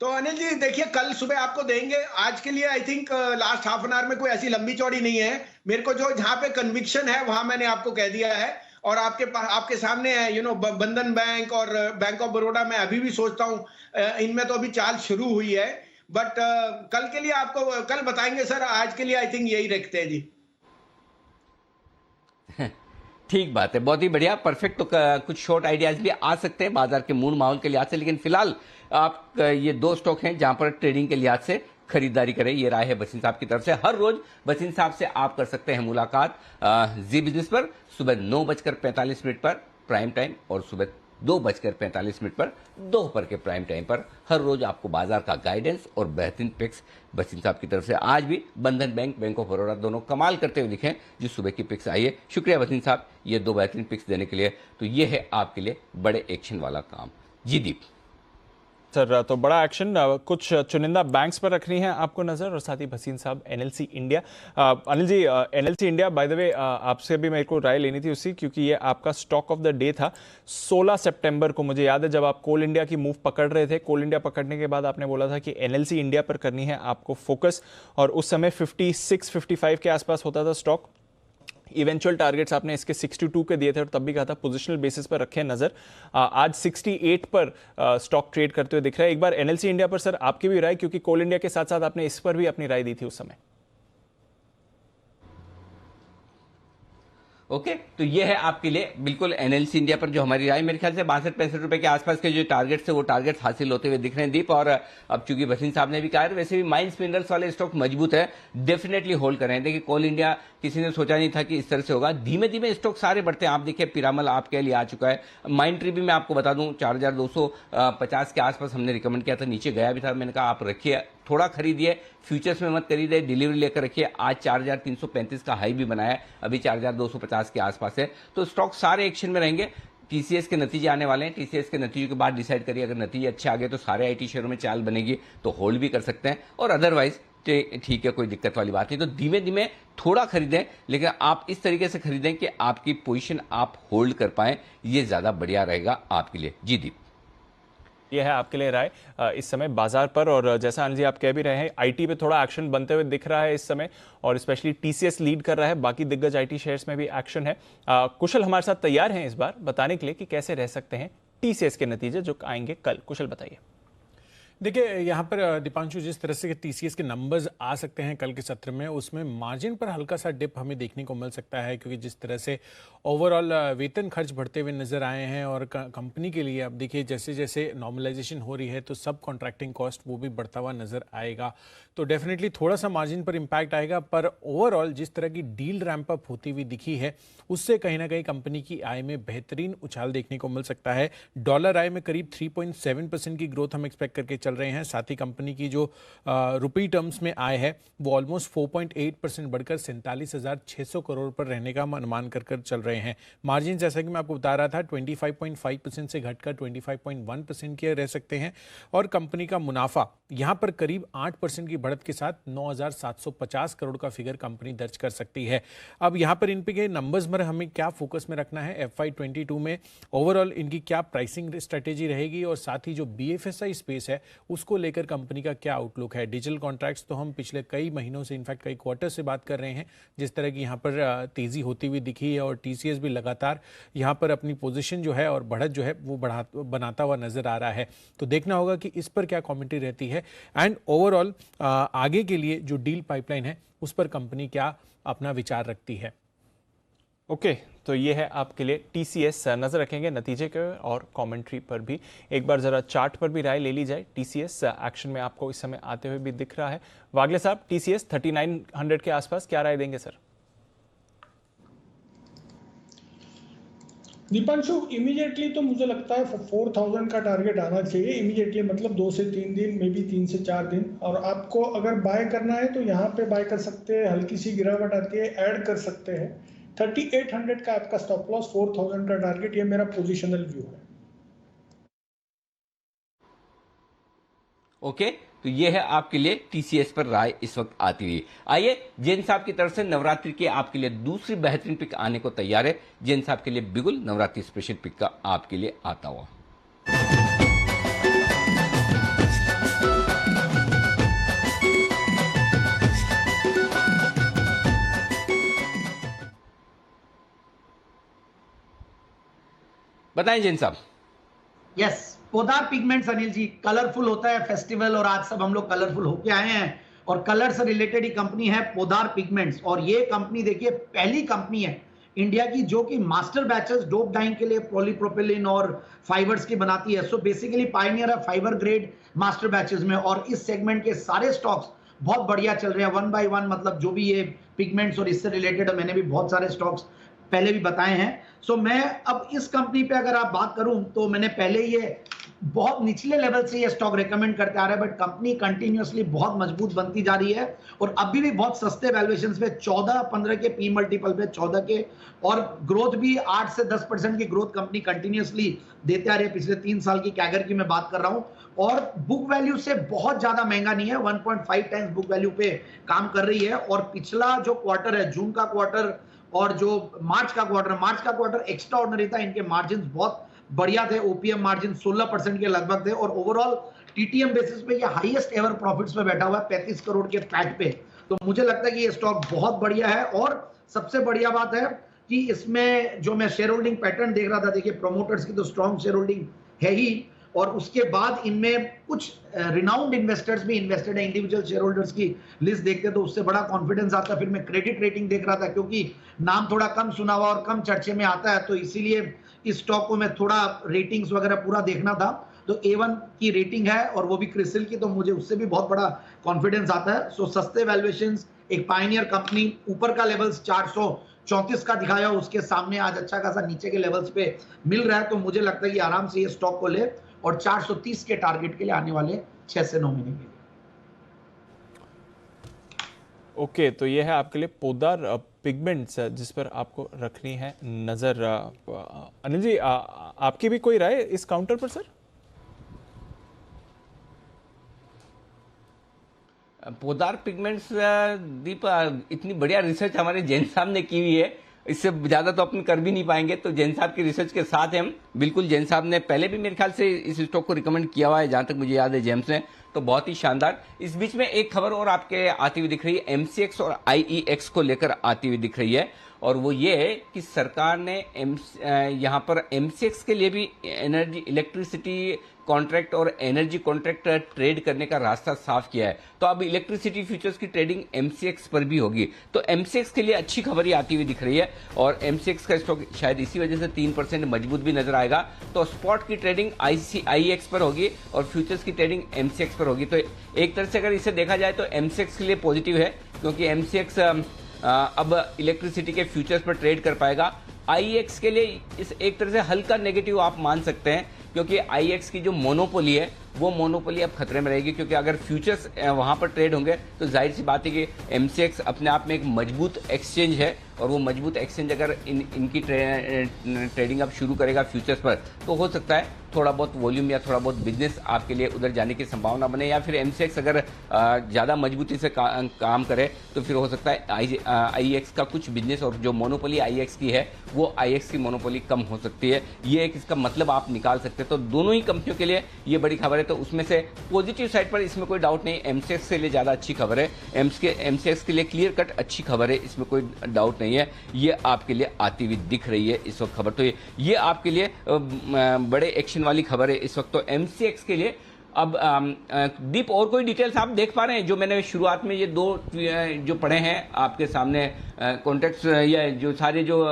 अनिल जी देखिए, कल सुबह आपको देंगे। आज के लिए I think last half an hour में कोई ऐसी लंबी चौड़ी नहीं है। मेरे को जो जहां पे कन्विक्शन है वहां मैंने आपको कह दिया है, और आपके सामने है बंधन बैंक और बैंक ऑफ बड़ौदा। मैं अभी भी सोचता हूं इनमें तो अभी चाल शुरू हुई है, बट कल के लिए आपको कल बताएंगे सर। आज के लिए आई थिंक यही रखते हैं जी। ठीक बात है, बहुत ही बढ़िया, परफेक्ट। तो कुछ शॉर्ट आइडियाज भी आ सकते हैं बाजार के मूड माहौल के लिहाज से, लेकिन फिलहाल आप ये दो स्टॉक हैं जहां पर ट्रेडिंग के लिहाज से खरीदारी करें। ये राय है वसीम साहब की तरफ से। हर रोज वसीम साहब से आप कर सकते हैं मुलाकात जी बिजनेस पर सुबह 9:45 पर प्राइम टाइम और सुबह 2:45 पर दोपहर के प्राइम टाइम पर। हर रोज आपको बाजार का गाइडेंस और बेहतरीन पिक्स वसीम साहब की तरफ से। आज भी बंधन बैंक, बैंक ऑफ बड़ौदा दोनों कमाल करते हुए दिखे जो सुबह की पिक्स आई है। शुक्रिया वसीम साहब ये दो बेहतरीन पिक्स देने के लिए। तो ये है आपके लिए बड़े एक्शन वाला काम। जी दीप सर, तो बड़ा एक्शन, कुछ चुनिंदा बैंक्स पर रखनी है आपको नजर, और साथ ही भसीन साहब NLC India. Anil ji, NLC India by the way आपसे भी मेरे को राय लेनी थी उसकी, क्योंकि ये आपका स्टॉक ऑफ द डे था 16 सितंबर को। मुझे याद है जब आप कोल इंडिया की मूव पकड़ रहे थे, कोल इंडिया पकड़ने के बाद आपने बोला था कि एनएलसी इंडिया पर करनी है आपको फोकस, और उस समय 56-55 के आसपास होता था स्टॉक। इवेंचुअल टारगेट्स आपने इसके 62 के दिए थे और तब भी कहा था पोजिशनल बेसिस पर रखें नजर। आज 68 पर स्टॉक ट्रेड करते हुए दिख रहा है। एक बार एनएलसी इंडिया पर सर आपकी भी राय, क्योंकि कोल इंडिया के साथ साथ आपने इस पर भी अपनी राय दी थी उस समय। ओके, तो ये है आपके लिए बिल्कुल एनएलसी इंडिया पर जो हमारी राय। मेरे ख्याल से 62-65 रुपए के आसपास के जो टारगेट्स है वो टारगेट्स हासिल होते हुए दिख रहे हैं दीप। और अब चूंकि वसीम साहब ने भी कहा है, वैसे भी माइंस मिनरल्स वाले स्टॉक मजबूत है, डेफिनेटली होल्ड करें। देखिए कोल इंडिया किसी ने सोचा नहीं था कि इस तरह से होगा। धीमे धीमे स्टॉक सारे बढ़ते हैं। आप देखिए पिरामल आपके लिए आ चुका है। माइंड ट्री भी मैं आपको बता दूं 4250 के आसपास हमने रिकमेंड किया था, नीचे गया भी था। मैंने कहा आप रखिए, थोड़ा खरीदिए, फ्यूचर्स में मत खरीदिए, डिलीवरी लेकर रखिए। आज 4335 का हाई भी बनाया है, अभी 4250 के आसपास है। तो स्टॉक सारे एक्शन में रहेंगे। टीसीएस के नतीजे आने वाले हैं, टीसीएस के नतीजों के बाद डिसाइड करिए। अगर नतीजे अच्छे आ गए तो सारे आईटी शेयरों में चाल बनेगी, तो होल्ड भी कर सकते हैं, और अदरवाइज ठीक है, कोई दिक्कत वाली बात नहीं। तो धीमे धीमे थोड़ा खरीदें, लेकिन आप इस तरीके से खरीदें कि आपकी पोजीशन आप होल्ड कर पाएं, ये ज्यादा बढ़िया रहेगा आपके लिए। जी दीप, यह है आपके लिए राय इस समय बाजार पर। और जैसा अनिल जी आप कह भी रहे हैं, आईटी पे थोड़ा एक्शन बनते हुए दिख रहा है इस समय, और स्पेशली टीसीएस लीड कर रहा है। बाकी दिग्गज आईटी शेयर्स में भी एक्शन है। कुशल हमारे साथ तैयार हैं इस बार बताने के लिए कि कैसे रह सकते हैं टीसीएस के नतीजे जो आएंगे कल। कुशल बताइए। देखिए यहाँ पर दीपांशु, जिस तरह से टीसीएस के नंबर्स आ सकते हैं कल के सत्र में, उसमें मार्जिन पर हल्का सा डिप हमें देखने को मिल सकता है, क्योंकि जिस तरह से ओवरऑल वेतन खर्च बढ़ते हुए नजर आए हैं, और कंपनी के लिए अब देखिए जैसे जैसे नॉर्मलाइजेशन हो रही है तो सब कॉन्ट्रैक्टिंग कॉस्ट वो भी बढ़ता हुआ नजर आएगा। तो डेफिनेटली थोड़ा सा मार्जिन पर इम्पैक्ट आएगा, पर ओवरऑल जिस तरह की डील रैंप अप होती हुई दिखी है उससे कहीं ना कहीं कंपनी की आय में बेहतरीन उछाल देखने को मिल सकता है। डॉलर आय में करीब 3.7% की ग्रोथ हम एक्सपेक्ट करके चल रहे हैं। साथ ही कंपनी की जो रुपी टर्म्स में आय है वो ऑलमोस्ट 4.8% बढ़कर 47,600 करोड़ पर रहने का हम अनुमान कर चल रहे हैं। मार्जिन जैसा कि मैं आपको बता रहा था 25.5% से घटकर 25.1% के रह सकते हैं, और कंपनी का मुनाफा यहां पर करीब 8% की बढ़त के साथ 9,750 करोड़ का फिगर कंपनी दर्ज कर सकती है। अब यहां पर इन पे के नंबर्स में हमें क्या फोकस में रखना है, FY22 में ओवरऑल इनकी क्या प्राइसिंग स्ट्रेटेजी रहेगी, और साथ ही जो BFSI स्पेस है उसको लेकर कंपनी का क्या आउटलुक है। डिजिटल कॉन्ट्रैक्ट्स तो हम पिछले कई महीनों से, इनफैक्ट कई क्वार्टर से बात कर रहे हैं, जिस तरह की यहाँ पर तेजी होती हुई दिखी है, और टीसीएस भी लगातार यहाँ पर अपनी पोजीशन जो है और बढ़त जो है वो बनाता हुआ नजर आ रहा है। तो देखना होगा कि इस पर क्या कमेंट्री रहती है, एंड ओवरऑल आगे के लिए जो डील पाइपलाइन है उस पर कंपनी क्या अपना विचार रखती है। ओके, तो ये है आपके लिए टीसीएस। नजर रखेंगे नतीजे के और कमेंट्री पर भी। एक बार जरा चार्ट पर भी राय ले ली जाए। टीसीएस एक्शन में आपको इस समय आते हुए भी दिख रहा है। वागले साहब, टीसीएस 3900 के आसपास क्या राय देंगे सर? दीपांशु, इमीडिएटली तो मुझे लगता है 4000 का टारगेट आना चाहिए इमीडिएटली, मतलब 2 से 3 दिन, मे बी 3 से 4 दिन। और आपको अगर बाय करना है तो यहाँ पे बाय कर सकते हैं, हल्की सी गिरावट आती है, ऐड कर सकते हैं। 3800 का आपका स्टॉप लॉस, 4000 का टारगेट, ये मेरा पोजिशनल व्यू है। ओके, तो ये है आपके लिए टीसीएस पर राय इस वक्त आती हुई। आइए, जैन साहब की तरफ से नवरात्रि की आपके लिए दूसरी बेहतरीन पिक आने को तैयार है। जैन साहब के लिए बिगुल नवरात्रि स्पेशल पिक का आपके लिए आता हुआ। बताएं जैन साहब। Yes, Poddar pigments Anil ji, colourful होता है फेस्टिवल और आज सब हम लोग कलरफुल होके आए हैं और कलर से रिलेटेड ही कंपनी है पोदार पिगमेंट्स। और ये कंपनी देखिए पहली कंपनी है इंडिया की जो कि मास्टर बैचेस डोप डाइंग के लिए पॉलीप्रोपिलीन और फाइबर्स की बनाती है। सो बेसिकली पायनियर है फाइबर ग्रेड मास्टर बैचेस में, और इस सेगमेंट के सारे स्टॉक्स बहुत बढ़िया चल रहे हैं 1 by 1। मतलब जो भी ये पिगमेंट्स और इससे रिलेटेड मैंने भी बहुत सारे स्टॉक्स पहले भी बताए हैं। सो मैं अब इस कंपनी पे अगर आप बात करूं तो मैंने पहले ये बहुत निचले लेवल से ये स्टॉक रेकमेंड करते आ रहा है, बट कंपनी कंटिन्यूअसली बहुत मजबूत बनती जा रही है और अभी भी बहुत सस्ते वैल्यूएशंस पे 14-15 के पी मल्टीपल पे 14 के, और ग्रोथ भी 8 से 10% की ग्रोथ कंपनी कंटिन्यूअसली देते आ रही है। पिछले 3 साल की कैगर की मैं बात कर रहा हूं, और बुक वैल्यू से बहुत ज्यादा महंगा नहीं है, 1.5 टाइम्स बुक वैल्यू पे काम कर रही है। और पिछला जो क्वार्टर है, जून का क्वार्टर और जो मार्च का क्वार्टर एक्स्ट्रा ऑर्डिनरी था। इनके मार्जिन बहुत बढ़िया थे, ओपीएम मार्जिन 16% के लगभग थे, और ओवरऑल टीटीएम बेसिस पे ये हाईएस्ट एवर प्रॉफिट्स पे बैठा हुआ है 35 करोड़ के पैट पे। तो मुझे लगता है कि ये स्टॉक बहुत बढ़िया है। और सबसे बढ़िया बात है कि इसमें जो मैं शेयर होल्डिंग पैटर्न देख रहा था, देखिए प्रोमोटर्स की तो स्ट्रॉन्ग शेयर होल्डिंग है ही, और उसके बाद इनमें कुछ रिनाउंड इन्वेस्टर्स भी इन्वेस्टेड है। इंडिविजुअल शेयर होल्डर्स की लिस्ट देखते तो उससे बड़ा कॉन्फिडेंस आता है। फिर मैं क्रेडिट रेटिंग देख रहा था, क्योंकि नाम थोड़ा कम सुना हुआ और कम चर्चे में आता है, तो इसीलिए इस स्टॉक को मैं थोड़ा रेटिंग्स वगैरह पूरा देखना था। तो A1 की रेटिंग है और वो भी क्रिसिल की, तो मुझे उससे भी बहुत बड़ा कॉन्फिडेंस आता है। सो सस्ते वैल्यूएशंस, एक पायनियर कंपनी, ऊपर का लेवल्स 434 का दिखाया, उसके सामने आज अच्छा खासा नीचे के लेवल्स पे मिल रहा है। तो मुझे लगता है कि आराम से ये स्टॉक को ले, और 430 के टारगेट के लिए आने वाले 6 से 9 महीने के लिए। ओके, तो ये है आपके लिए पोदार पिगमेंट्स जिस पर आपको रखनी है नजर। अनिल जी, आपकी भी कोई राय इस काउंटर पर सर? पोदार पिगमेंट्स, दीप, इतनी बढ़िया रिसर्च हमारे जैन साहब ने की हुई है, इससे ज्यादा तो अपन कर भी नहीं पाएंगे। तो जैन साहब की रिसर्च के साथ हम बिल्कुल, जैन साहब ने पहले भी मेरे ख्याल से इस स्टॉक को रिकमेंड किया हुआ है, जहां तक मुझे याद है जेम्स ने, तो बहुत ही शानदार। इस बीच में एक खबर और आपके आती हुई दिख रही है, एमसीएक्स और आईईएक्स को लेकर आती हुई दिख रही है, और वो ये है कि सरकार ने यहाँ पर एमसीएक्स के लिए भी एनर्जी, इलेक्ट्रिसिटी कॉन्ट्रैक्ट और एनर्जी कॉन्ट्रैक्ट ट्रेड करने का रास्ता साफ किया है। तो अब इलेक्ट्रिसिटी फ्यूचर्स की ट्रेडिंग एमसीएक्स पर भी होगी। तो एमसीएक्स के लिए अच्छी खबर ही आती हुई दिख रही है, और एमसीएक्स का स्टॉक शायद इसी वजह से 3% मजबूत भी नजर आएगा। तो स्पॉट की ट्रेडिंग आईईएक्स पर होगी और फ्यूचर्स की ट्रेडिंग एमसीएक्स पर होगी। तो एक तरह से अगर इसे देखा जाए तो एमसीएक्स के लिए पॉजिटिव है, क्योंकि एमसीएक्स अब इलेक्ट्रिसिटी के फ्यूचर्स पर ट्रेड कर पाएगा। आईईएक्स के लिए इस एक तरह से हल्का नेगेटिव आप मान सकते हैं, क्योंकि आईईएक्स की जो मोनोपोली है वो मोनोपोली अब खतरे में रहेगी, क्योंकि अगर फ्यूचर्स वहां पर ट्रेड होंगे तो जाहिर सी बात है कि एमसीएक्स अपने आप में एक मजबूत एक्सचेंज है, और वो मजबूत एक्सचेंज अगर इनकी ट्रेडिंग अब शुरू करेगा फ्यूचर्स पर, तो हो सकता है थोड़ा बहुत वॉल्यूम या थोड़ा बहुत बिजनेस आपके लिए उधर जाने की संभावना बने, या फिर एमसीएक्स अगर ज़्यादा मजबूती से काम करे तो फिर हो सकता है आईईएक्स का कुछ बिजनेस, और जो मोनोपोली आईईएक्स की है वो आईईएक्स की मोनोपोली कम हो सकती है। ये एक इसका मतलब आप निकाल सकते हैं। तो दोनों ही कंपनियों के लिए ये बड़ी खबर है। तो उसमें से पॉजिटिव साइड पर इसमें कोई डाउट नहीं, एमसीएक्स के लिए ज़्यादा अच्छी खबर है, एमसीएक्स के लिए क्लियर कट अच्छी खबर है, इसमें कोई डाउट नहीं है। ये आपके लिए आती हुई दिख रही है इस वक्त खबर। तो ये आपके लिए बड़े एक्शन वाली खबर है इस वक्त। तो एमसीएक्स के लिए अब दीप, और कोई डिटेल्स आप देख पा रहे हैं? जो मैंने शुरुआत में ये दो जो पढ़े हैं आपके सामने कॉन्टेक्ट्स या जो सारे जो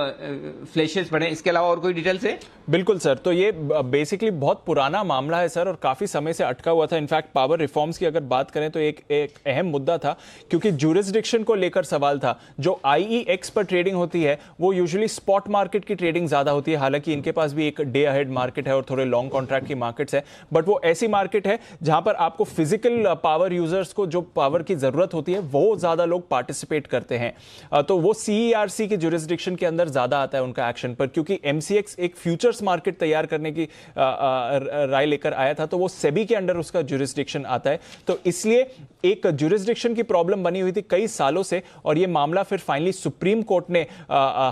फ्लैशेस पढ़े, इसके अलावा और कोई डिटेल्स है? बिल्कुल सर, तो ये बेसिकली बहुत पुराना मामला है सर, और काफी समय से अटका हुआ था। इनफैक्ट पावर रिफॉर्म्स की अगर बात करें तो एक अहम मुद्दा था, क्योंकि ज्यूरिसडिक्शन को लेकर सवाल था। जो IEX पर ट्रेडिंग होती है वो यूजुअली स्पॉट मार्केट की ट्रेडिंग ज्यादा होती है, हालांकि इनके पास भी एक डे अहेड मार्केट है और थोड़े लॉन्ग कॉन्ट्रैक्ट की मार्केट्स है, बट वो ऐसी मार्केट है जहां पर आपको फिजिकल पावर यूजर्स को जो पावर की जरूरत होती है वो ज्यादा लोग पार्टिसिपेट करते हैं। तो वो CERC के ज्यूरिसडिक्शन के अंदर ज्यादा आता है उनका एक्शन पर, क्योंकि MCX एक फ्यूचर्स मार्केट तैयार करने की राय लेकर आया था, तो वो सेबी के अंडर उसका ज्यूरिसडिक्शन आता है। तो इसलिए एक ज्यूरिसडिक्शन की प्रॉब्लम बनी हुई थी कई सालों से, और ये मामला फिर फाइनली सुप्रीम कोर्ट ने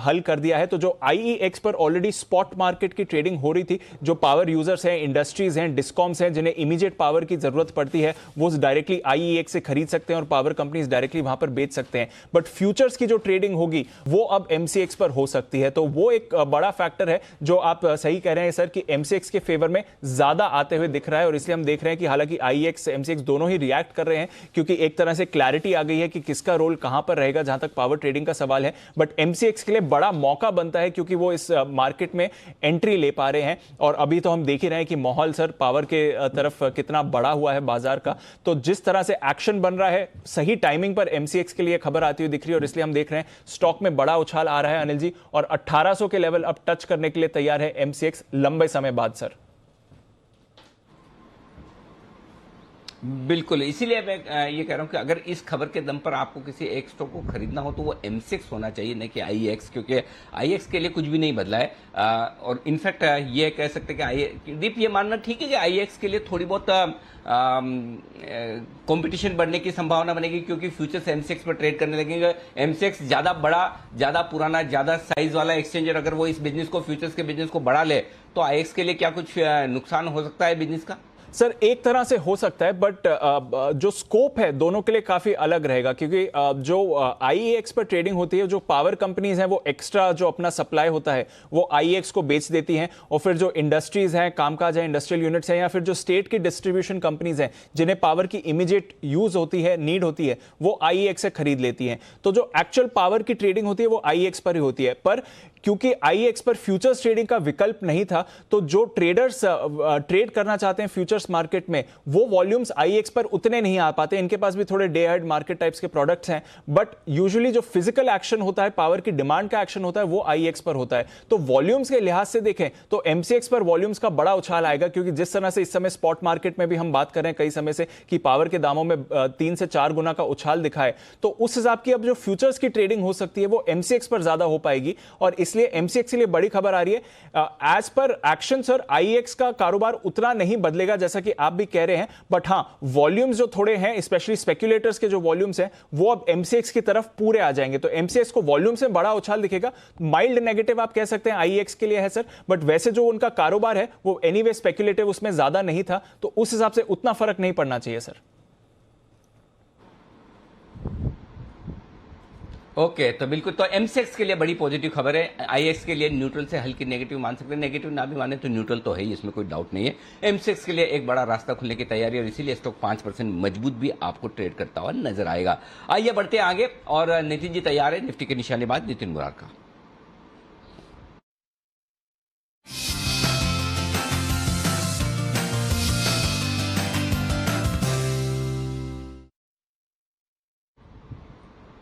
हल कर दिया है। तो जो IEX पर ऑलरेडी स्पॉट मार्केट की ट्रेडिंग हो रही थी, जो पावर यूजर्स हैं, इंडस्ट्रीज हैं, डिस्कॉम्स हैं, जिन्हें इमीडिएट पावर की जरूरत पड़ती है, वो डायरेक्टली IEX से खरीद सकते हैं और पावर कंपनीज डायरेक्टली वहां पर बेच सकते हैं। बट फ्यूचर्स की जो ट्रेडिंग होगी वो अब MCX पर हो सकती है। तो वो एक बड़ा फैक्टर है जो आप सही कह रहे हैं सर, कि MCX के फेवर में ज्यादा आते हुए दिख रहा है। और इसलिए हम देख रहे हैं कि हालांकि IEX MCX दोनों ही रिएक्ट कर रहे हैं, क्योंकि एक तरह से क्लैरिटी आ गई है कि किसका रोल कहां पर रहेगा जहां तक पावर ट्रेडिंग का सवाल है। बट MCX के लिए बड़ा मौका बनता है, क्योंकि वो इस मार्केट में एंट्री ले पा रहे हैं। और अभी तो हम देख ही रहे हैं कि माहौल सर पावर के तरफ कितना बड़ा हुआ है बाजार का। तो जिस तरह से एक्शन बन रहा है, सही टाइमिंग पर MCX के लिए खबर आती हुई दिख रही है, और इसलिए हम देख रहे हैं स्टॉक में बड़ा उछाल आ रहा है अनिल जी, और 1800 के लेवल अब टच करने के लिए तैयार है MCX लंबे समय बाद सर। बिल्कुल, इसीलिए मैं ये कह रहा हूं कि अगर इस खबर के दम पर आपको किसी एक स्टॉक को खरीदना हो तो वो MCX होना चाहिए, नहीं कि IEX, क्योंकि IEX के लिए कुछ भी नहीं बदला है। और इनफैक्ट ये कह सकते हैं कि दीप, ये मानना ठीक है कि IEX के लिए थोड़ी बहुत कंपटीशन बढ़ने की संभावना बनेगी, क्योंकि फ्यूचर्स MCX पर ट्रेड करने लगेंगे। MCX ज्यादा बड़ा, ज्यादा पुराना, ज्यादा साइज वाला एक्सचेंजर, अगर वो इस बिजनेस को, फ्यूचर्स के बिजनेस को बढ़ा ले तो IEX के लिए क्या कुछ नुकसान हो सकता है बिजनेस का? सर एक तरह से हो सकता है, बट जो स्कोप है दोनों के लिए काफी अलग रहेगा, क्योंकि जो IEX पर ट्रेडिंग होती है, जो पावर कंपनीज हैं वो एक्स्ट्रा जो अपना सप्लाई होता है वो IEX को बेच देती हैं, और फिर जो इंडस्ट्रीज हैं, कामकाज है, इंडस्ट्रियल यूनिट्स हैं, या फिर जो स्टेट की डिस्ट्रीब्यूशन कंपनीज हैं जिन्हें पावर की इमीडिएट यूज होती है, नीड होती है, वो IEX से खरीद लेती हैं। तो जो एक्चुअल पावर की ट्रेडिंग होती है वो IEX पर ही होती है। पर क्योंकि IEX पर फ्यूचर्स ट्रेडिंग का विकल्प नहीं था, तो जो ट्रेडर्स ट्रेड करना चाहते हैं फ्यूचर्स मार्केट में, वो वॉल्यूम्स IEX पर उतने नहीं आ पाते। इनके पास भी थोड़े डे अहेड मार्केट टाइप्स के प्रोडक्ट्स हैं, बट यूजुअली जो फिजिकल एक्शन होता है, पावर की डिमांड का एक्शन होता है, वो IEX पर होता है। तो वॉल्यूम्स के लिहाज से देखें तो MCX पर वॉल्यूम्स का बड़ा उछाल आएगा, क्योंकि जिस तरह से इस समय स्पॉट मार्केट में भी हम बात कर रहे हैं कई समय से कि पावर के दामों में 3 से 4 गुना का उछाल दिखा है, तो उस हिसाब की अब जो फ्यूचर्स की ट्रेडिंग हो सकती है वो MCX पर ज्यादा हो पाएगी। और इसलिए MCX के लिए बड़ी खबर आ रही है, as per action sir IEX का कारोबार उतना नहीं बदलेगा जैसा कि आप भी कह रहे हैं, बट हां वॉल्यूम्स जो थोड़े हैं, स्पेशली स्पेक्युलेटर्स के जो वॉल्यूम्स हैं, वो अब MCX की तरफ पूरे आ जाएंगे। तो MCX को वॉल्यूम से बड़ा उछाल दिखेगा। माइल्ड नेगेटिव आप कह सकते हैं IEX के लिए है सर, बट वैसे जो उनका कारोबार है वो एनीवे स्पेक्युलेटिव उसमें ज्यादा नहीं था, तो उस हिसाब से उतना फर्क नहीं पड़ना चाहिए सर। ओके, तो बिल्कुल, तो MCX के लिए बड़ी पॉजिटिव खबर है। IEX के लिए न्यूट्रल से हल्की नेगेटिव मान सकते हैं, नेगेटिव ना भी माने तो न्यूट्रल तो है ही, इसमें कोई डाउट नहीं है। MCX के लिए एक बड़ा रास्ता खुलने की तैयारी, और इसीलिए स्टॉक 5% मजबूत भी आपको ट्रेड करता हुआ नजर आएगा। आइए बढ़ते हैं आगे, और नितिन जी तैयार है निफ्टी के निशानेबाज नितिन मुरारका।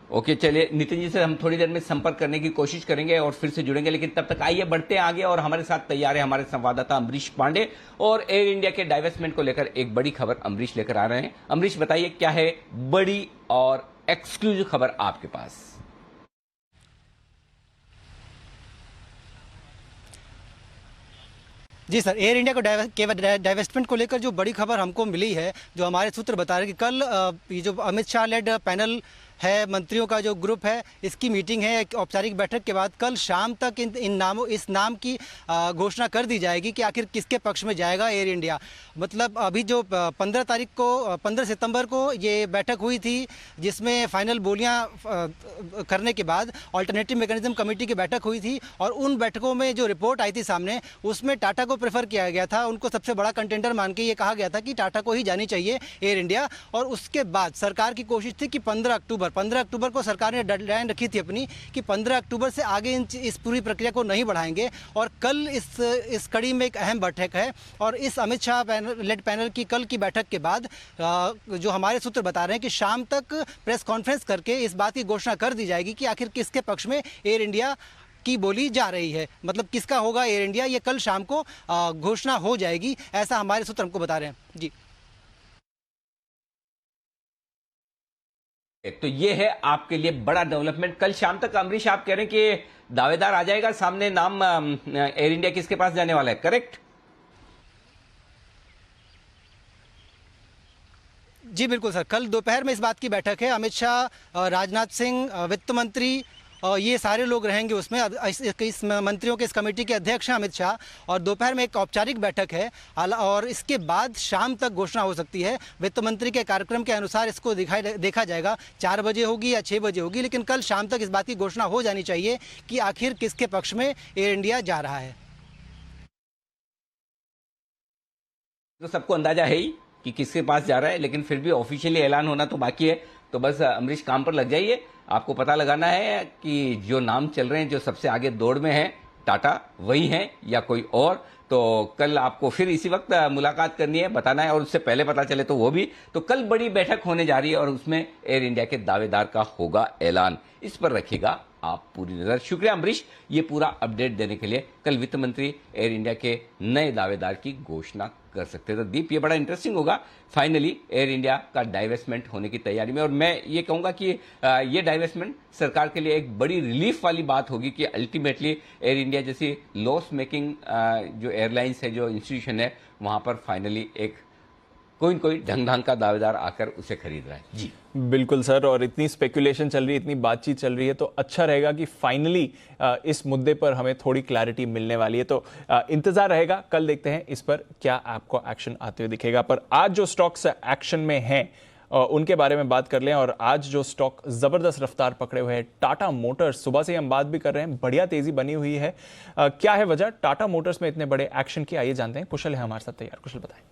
ओके, चलिए नितिन जी से हम थोड़ी देर में संपर्क करने की कोशिश करेंगे और फिर से जुड़ेंगे, लेकिन तब तक आइए बढ़ते हैं आगे, और हमारे साथ तैयार है हमारे संवाददाता अमरीश पांडे, और एयर इंडिया के डाइवेस्टमेंट को लेकर एक बड़ी खबर अमरीश लेकर आ रहे हैं। अमरीश बताइए, क्या है बड़ी और एक्सक्लूसिव खबर आपके पास? जी सर, एयर इंडिया को डाइवेस्टमेंट को लेकर जो बड़ी खबर हमको मिली है, जो हमारे सूत्र बता रहे हैं कि कल ये जो अमित शाह लेड पैनल है, मंत्रियों का जो ग्रुप है, इसकी मीटिंग है। एक औपचारिक बैठक के बाद कल शाम तक इस नाम की घोषणा कर दी जाएगी कि आखिर किसके पक्ष में जाएगा एयर इंडिया। मतलब अभी जो 15 सितंबर को ये बैठक हुई थी, जिसमें फाइनल बोलियां करने के बाद अल्टरनेटिव मैकेनिज्म कमेटी की बैठक हुई थी, और उन बैठकों में जो रिपोर्ट आई थी सामने, उसमें टाटा को प्रेफर किया गया था। उनको सबसे बड़ा कंटेंडर मान के ये कहा गया था कि टाटा को ही जानी चाहिए एयर इंडिया। और उसके बाद सरकार की कोशिश थी कि 15 अक्टूबर को सरकार ने डेडलाइन रखी थी अपनी कि 15 अक्टूबर से आगे इस पूरी प्रक्रिया को नहीं बढ़ाएंगे। और कल इस कड़ी में एक अहम बैठक है, और इस अमित शाह लेड पैनल की कल की बैठक के बाद जो हमारे सूत्र बता रहे हैं कि शाम तक प्रेस कॉन्फ्रेंस करके इस बात की घोषणा कर दी जाएगी कि आखिर किसके पक्ष में एयर इंडिया की बोली जा रही है। मतलब किसका होगा एयर इंडिया, ये कल शाम को घोषणा हो जाएगी, ऐसा हमारे सूत्र हमको बता रहे हैं जी। तो ये है आपके लिए बड़ा डेवलपमेंट। कल शाम तक अमरीश आप कह रहे हैं कि दावेदार आ जाएगा सामने, नाम एयर इंडिया किसके पास जाने वाला है, करेक्ट? जी बिल्कुल सर, कल दोपहर में इस बात की बैठक है। अमित शाह, राजनाथ सिंह, वित्त मंत्री, ये सारे लोग रहेंगे उसमें। इस मंत्रियों के इस कमेटी के अध्यक्ष हैं अमित शाह, और दोपहर में एक औपचारिक बैठक है, और इसके बाद शाम तक घोषणा हो सकती है। वित्त मंत्री के कार्यक्रम के अनुसार इसको देखा जाएगा, 4 बजे होगी या 6 बजे होगी, लेकिन कल शाम तक इस बात की घोषणा हो जानी चाहिए कि आखिर किसके पक्ष में एयर इंडिया जा रहा है। तो सबको अंदाजा है ही कि किसके पास जा रहा है, लेकिन फिर भी ऑफिशियली ऐलान होना तो बाकी है। तो बस अमरीश काम पर लग जाइए, आपको पता लगाना है कि जो नाम चल रहे हैं, जो सबसे आगे दौड़ में है, टाटा वही है या कोई और। तो कल आपको फिर इसी वक्त मुलाकात करनी है, बताना है, और उससे पहले पता चले तो वो भी। तो कल बड़ी बैठक होने जा रही है और उसमें एयर इंडिया के दावेदार का होगा ऐलान। इस पर रखिएगा आप पूरी नजर। शुक्रिया अमरीश, ये पूरा अपडेट देने के लिए। कल वित्त मंत्री एयर इंडिया के नए दावेदार की घोषणा कर सकते हैं। तो दीप, ये बड़ा इंटरेस्टिंग होगा। फाइनली एयर इंडिया का डाइवेस्टमेंट होने की तैयारी में, और मैं ये कहूंगा कि ये डाइवेस्टमेंट सरकार के लिए एक बड़ी रिलीफ वाली बात होगी कि अल्टीमेटली एयर इंडिया जैसी लॉस मेकिंग जो एयरलाइंस है, जो इंस्टीट्यूशन है, वहां पर फाइनली एक कोई ढंग का दावेदार आकर उसे खरीद रहा है। जी बिल्कुल सर, और इतनी स्पेकुलेशन चल रही है, इतनी बातचीत चल रही है, तो अच्छा रहेगा कि फाइनली इस मुद्दे पर हमें थोड़ी क्लैरिटी मिलने वाली है। तो इंतजार रहेगा, कल देखते हैं इस पर क्या आपको एक्शन आते हुए दिखेगा। पर आज जो स्टॉक्स एक्शन में हैं उनके बारे में बात कर लें। और आज जो स्टॉक जबरदस्त रफ्तार पकड़े हुए हैं, टाटा मोटर्स, सुबह से हम बात भी कर रहे हैं, बढ़िया तेजी बनी हुई है। क्या है वजह टाटा मोटर्स में इतने बड़े एक्शन की, आइए जानते हैं। कुशल है हमारे साथ तैयार, कुशल बताएं।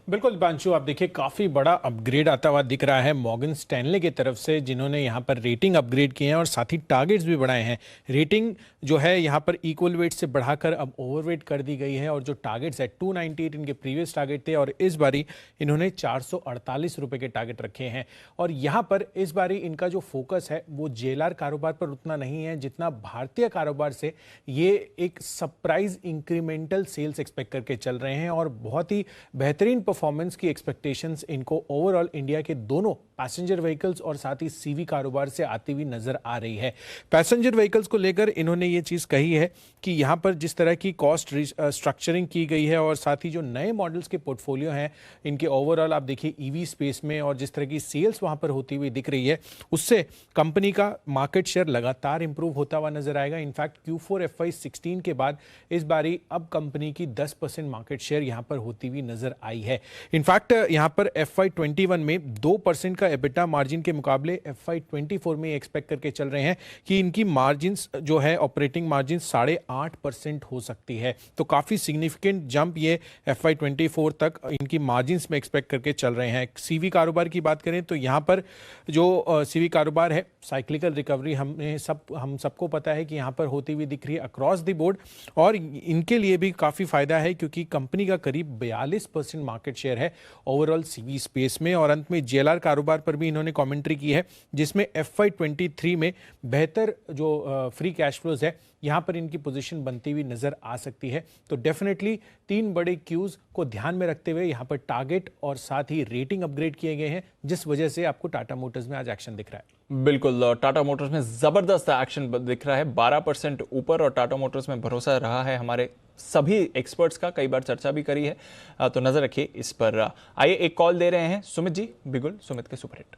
बिल्कुल दीपांशु, आप देखिए काफ़ी बड़ा अपग्रेड आता हुआ दिख रहा है मॉर्गन स्टैनले की तरफ से, जिन्होंने यहाँ पर रेटिंग अपग्रेड किए हैं और साथ ही टारगेट्स भी बढ़ाए हैं। रेटिंग जो है यहाँ पर इक्वल वेट से बढ़ाकर अब ओवरवेट कर दी गई है, और जो टारगेट्स है 298 इनके प्रीवियस टारगेट थे, और इस बारी इन्होंने 448 रुपये के टारगेट रखे हैं। और यहाँ पर इस बारी इनका जो फोकस है वो जेएलआर कारोबार पर उतना नहीं है जितना भारतीय कारोबार से ये एक सरप्राइज इंक्रीमेंटल सेल्स एक्सपेक्ट करके चल रहे हैं, और बहुत ही बेहतरीन परफॉर्मेंस की एक्सपेक्टेशंस इनको ओवरऑल इंडिया के दोनों पैसेंजर व्हीकल्स और साथ ही सीवी कारोबार से आती हुई नजर आ रही है। पैसेंजर व्हीकल्स को लेकर इन्होंने ये चीज कही है कि यहां पर जिस तरह की कॉस्ट स्ट्रक्चरिंग की गई है, और साथ ही जो नए मॉडल्स के पोर्टफोलियो हैं इनके, ओवरऑल आप देखिए ईवी स्पेस में और जिस तरह की सेल्स वहां पर होती हुई दिख रही है, उससे कंपनी का मार्केट शेयर लगातार इंप्रूव होता हुआ नजर आएगा। इनफैक्ट Q4 FY16 के बाद इस बारी अब कंपनी की 10% मार्केट शेयर यहां पर होती हुई नजर आई है। इनफैक्ट यहां पर FY21 में 2% का एबिटा मार्जिन के मुकाबले FY24 में एक्सपेक्ट करके चल रहे हैं कि इनकी मार्जिन्स जो है ऑपरेटिंग मार्जिन 8.5% हो सकती है। तो काफी सिग्निफिकेंट जंप ये FY24 तक इनकी मार्जिन्स में एक्सपेक्ट करके चल रहे हैं। सीवी कारोबार की बात करें तो यहां पर जो सीवी कारोबार है, साइक्लिकल रिकवरी हम सबको पता है कि यहां पर होती हुई दिख रही है अक्रॉस द बोर्ड, और इनके लिए भी काफी फायदा है क्योंकि कंपनी का करीब 42% मार्केट शेयर है ओवरऑल सीवी स्पेस में। और अंत में जेएलआर कारोबार पर भी इन्होंने कमेंट्री की है, जिसमें FY23 में बेहतर जो फ्री कैश फ्लोज है यहां पर इनकी पोजीशन बनती हुई नजर आ सकती है। तो डेफिनेटली 3 बड़े क्यूज को ध्यान में रखते हुए यहां पर टारगेट और साथ ही रेटिंग अपग्रेड किए गए हैं, जिस वजह से आपको टाटा मोटर्स में आज एक्शन दिख रहा है। बिल्कुल, टाटा मोटर्स में जबरदस्त एक्शन दिख रहा है, 12% ऊपर, और टाटा मोटर्स में भरोसा रहा है हमारे सभी एक्सपर्ट्स का, कई बार चर्चा भी करी है, तो नजर रखिए इस पर। आइए एक कॉल दे रहे हैं सुमित जी बिगुल, सुमित के सुपरहिट।